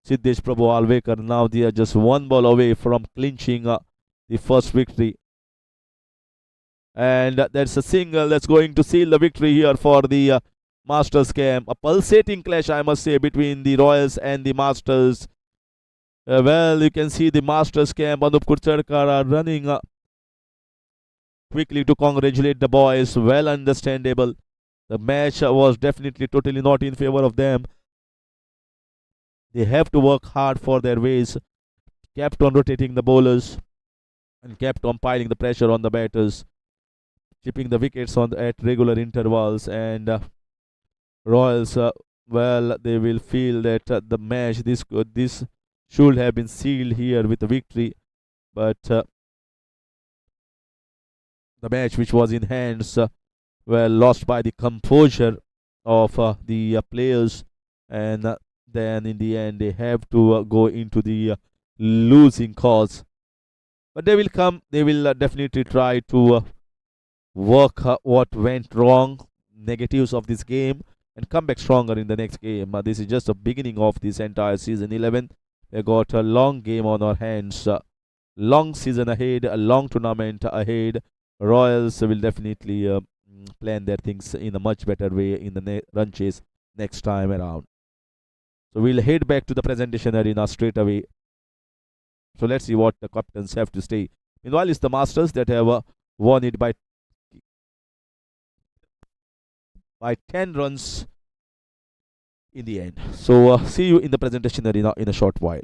Siddesh Prabhu Alvekar. Now they are just 1 ball away from clinching the first victory. And that's a single that's going to seal the victory here for the Masters camp. A pulsating clash, I must say, between the Royals and the Masters. Well, you can see the Masters camp, Anup Kurchadkar are running quickly to congratulate the boys. Well understandable. The match was definitely totally not in favor of them. They have to work hard for their ways. Kept on rotating the bowlers and kept on piling the pressure on the batters. chipping the wickets at regular intervals, and Royals, well, they will feel that the match this should have been sealed here with a victory, but the match which was in hands lost by the composure of the players, and then in the end they have to go into the losing cause. But they will come. They will definitely try to work what went wrong, negatives of this game, and come back stronger in the next game. This is just the beginning of this entire season 11. We got a long game on our hands, long season ahead, a long tournament ahead. Royals will definitely plan their things in a much better way in the run chase next time around. So we'll head back to the presentation arena straight away. So let's see what the captains have to say. Meanwhile, it's the Masters that have won it by 10 runs in the end. So see you in the presentation arena in a short while.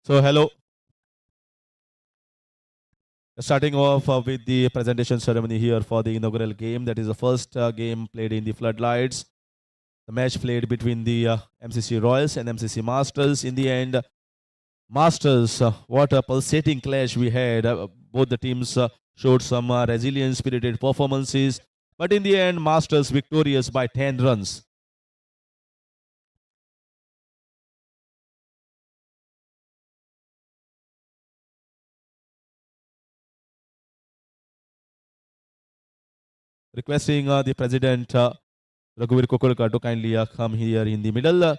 So hello. Starting off with the presentation ceremony here for the inaugural game. That is the first game played in the floodlights. The match played between the MCC Royals and MCC Masters. In the end, Masters, what a pulsating clash we had. Both the teams showed some resilient, spirited performances. But in the end, Masters victorious by 10 runs. Requesting the president Raghuveer Kokolkar to kindly come here in the middle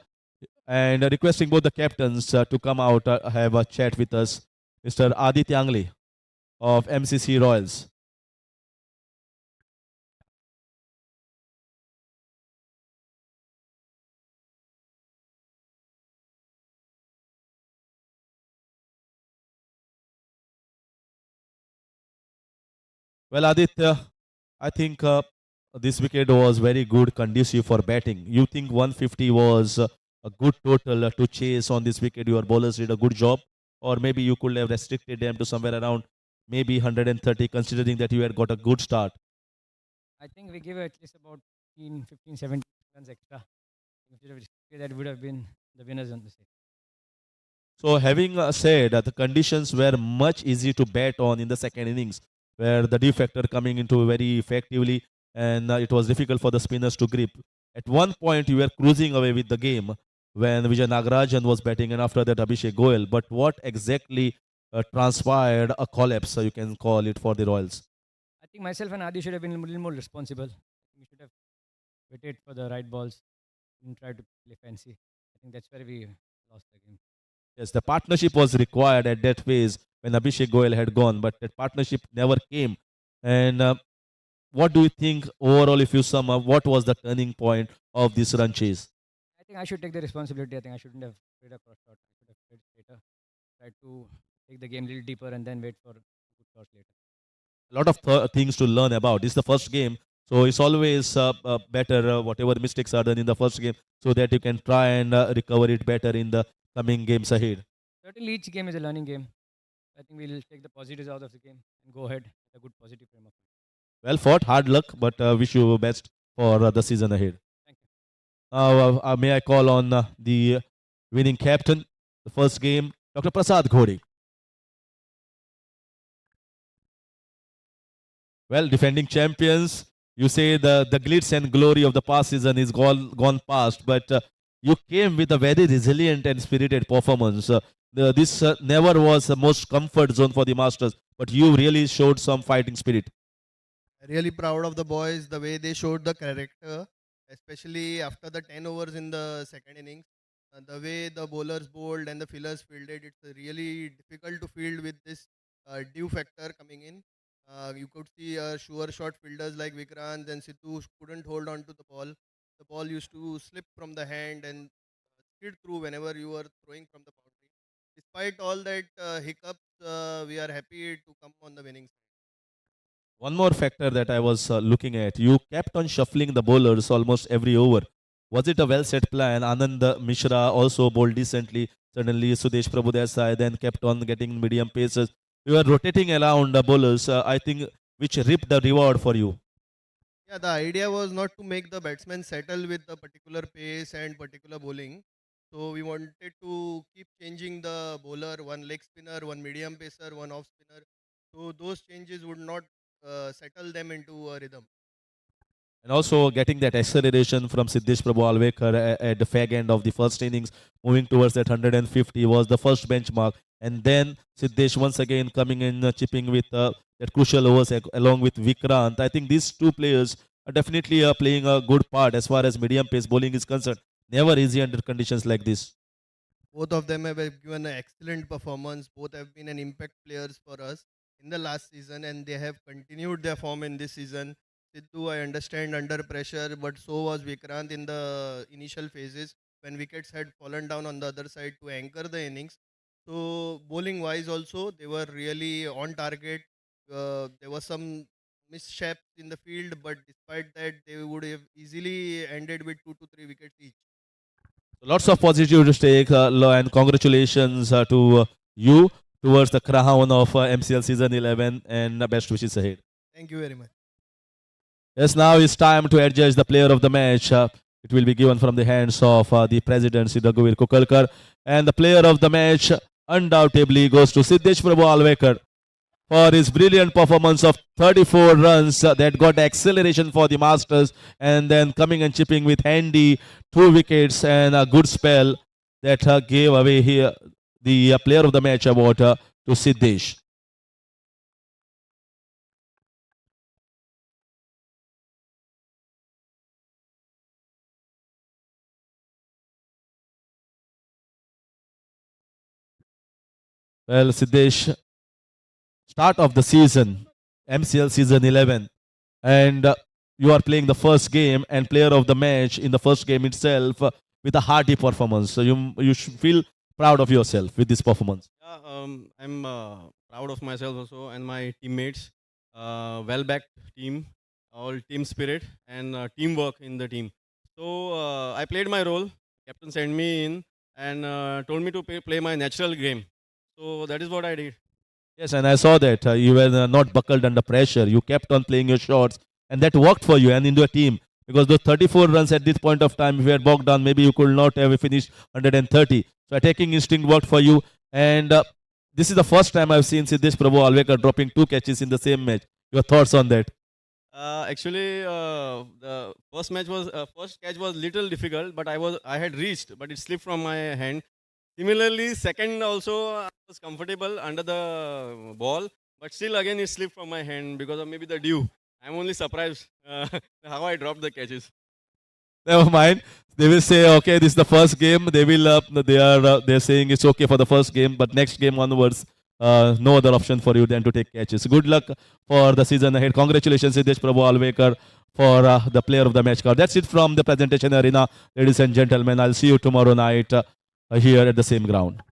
and requesting both the captains to come out have a chat with us. Mr. Aditya Angle of MCC Royals. Well, Aditya, I think this wicket was very good, conducive for batting. You think 150 was a good total to chase on this wicket? Your bowlers did a good job, or maybe you could have restricted them to somewhere around maybe 130, considering that you had got a good start. I think we gave at least about 15, 17 runs extra. If we would have restricted that, would have been the winners on the stage. So, having said that the conditions were much easy to bat on in the second innings, where the D factor coming into very effectively, and it was difficult for the spinners to grip. At one point, you were cruising away with the game when Vijay Nagarajan was batting, and after that, Abhishek Goel. But what exactly transpired? A collapse, you can call it, for the Royals. I think myself and Adi should have been a little more responsible. We should have waited for the right balls and tried to play fancy. I think that's where we lost the game. Yes, the partnership was required at that phase when Abhishek Goel had gone, but that partnership never came. And what do you think overall, if you sum up, what was the turning point of this run chase? I think I should take the responsibility. I think I shouldn't have played a cross shot. I should have played straighter. Tried to take the game a little deeper and then wait for good shots later. A lot of things to learn about. This is the first game, so it's always better whatever mistakes are done in the first game, so that you can try and recover it better in the coming games ahead. Certainly, each game is a learning game. I think we'll take the positives out of the game and go ahead with a good positive frame of mind. Well fought, hard luck, but wish you best for the season ahead. Thank you. Now, may I call on the winning captain, the first game, Dr. Prasad Ghori. Well, defending champions, you say the glitz and glory of the past season is gone past, but you came with a very resilient and spirited performance. This never was the most comfort zone for the Masters, but you really showed some fighting spirit. Really proud of the boys, the way they showed the character, especially after the 10 overs in the second innings. The way the bowlers bowled and the fielders fielded, it's really difficult to field with this due factor coming in. You could see sure shot fielders like Vikrant and Sidhu couldn't hold on to the ball. The ball used to slip from the hand and skid through whenever you were throwing from the boundary. Despite all that hiccups, we are happy to come on the winning side. One more factor that I was looking at, you kept on shuffling the bowlers almost every over. Was it a well set plan? Anand Mishra also bowled decently. Suddenly, Sudesh Prabhudesai then kept on getting medium paces. You were rotating around the bowlers, I think, which reaped the reward for you. Yeah, the idea was not to make the batsman settle with the particular pace and particular bowling. So we wanted to keep changing the bowler, one leg spinner, one medium pacer, one off spinner. So those changes would not settle them into a rhythm. And also getting that acceleration from Siddesh Prabhu Alvekar at the fag end of the first innings, moving towards that 150 was the first benchmark. And then Siddesh once again coming in, chipping with that crucial overs along with Vikrant. I think these two players are definitely playing a good part as far as medium pace bowling is concerned. Never easy under conditions like this. Both of them have given an excellent performance. Both have been an impact players for us in the last season, and they have continued their form in this season. Sidhu, I understand under pressure, but so was Vikrant in the initial phases when wickets had fallen down on the other side to anchor the innings. So bowling wise also, they were really on target. There was some mishaps in the field, but despite that, they would have easily ended with 2 to 3 wickets each. Lots of positive to take, and congratulations to you towards the crown of MCL season 11, and best wishes ahead. Thank you very much. Yes, now it's time to adjudge the player of the match. It will be given from the hands of the president, Sri Raghuveer Kokolkar, and the player of the match undoubtedly goes to Siddesh Prabhu Alvekar for his brilliant performance of 34 runs that got acceleration for the Masters, and then coming and chipping with handy 2 wickets and a good spell that gave away here the player of the match award to Siddesh. Well, Siddesh, start of the season, MCL season 11, and you are playing the first game and player of the match in the first game itself with a hearty performance. So you should feel proud of yourself with this performance. Yeah, I'm proud of myself also and my teammates. Well-backed team, all team spirit and teamwork in the team. So I played my role. Captain sent me in and told me to play my natural game. So that is what I did. Yes, and I saw that you were not buckled under pressure. You kept on playing your shots, and that worked for you and into a team. Because those 34 runs at this point of time, if you had bogged down, maybe you could not have finished 130. So attacking instinct worked for you. And this is the first time I've seen Siddesh Prabhu Alvekar dropping 2 catches in the same match. Your thoughts on that? Actually, the first catch was little difficult, but I had reached, but it slipped from my hand. Similarly, second also I was comfortable under the ball, but still again it slipped from my hand because of maybe the dew. I'm only surprised how I dropped the catches. Never mind. They will say, okay, this is the first game. They're saying it's okay for the first game, but next game onwards, no other option for you than to take catches. Good luck for the season ahead. Congratulations, Siddesh Prabhu Alvekar, for the player of the match card. That's it from the presentation arena, ladies and gentlemen. I'll see you tomorrow night here at the same ground.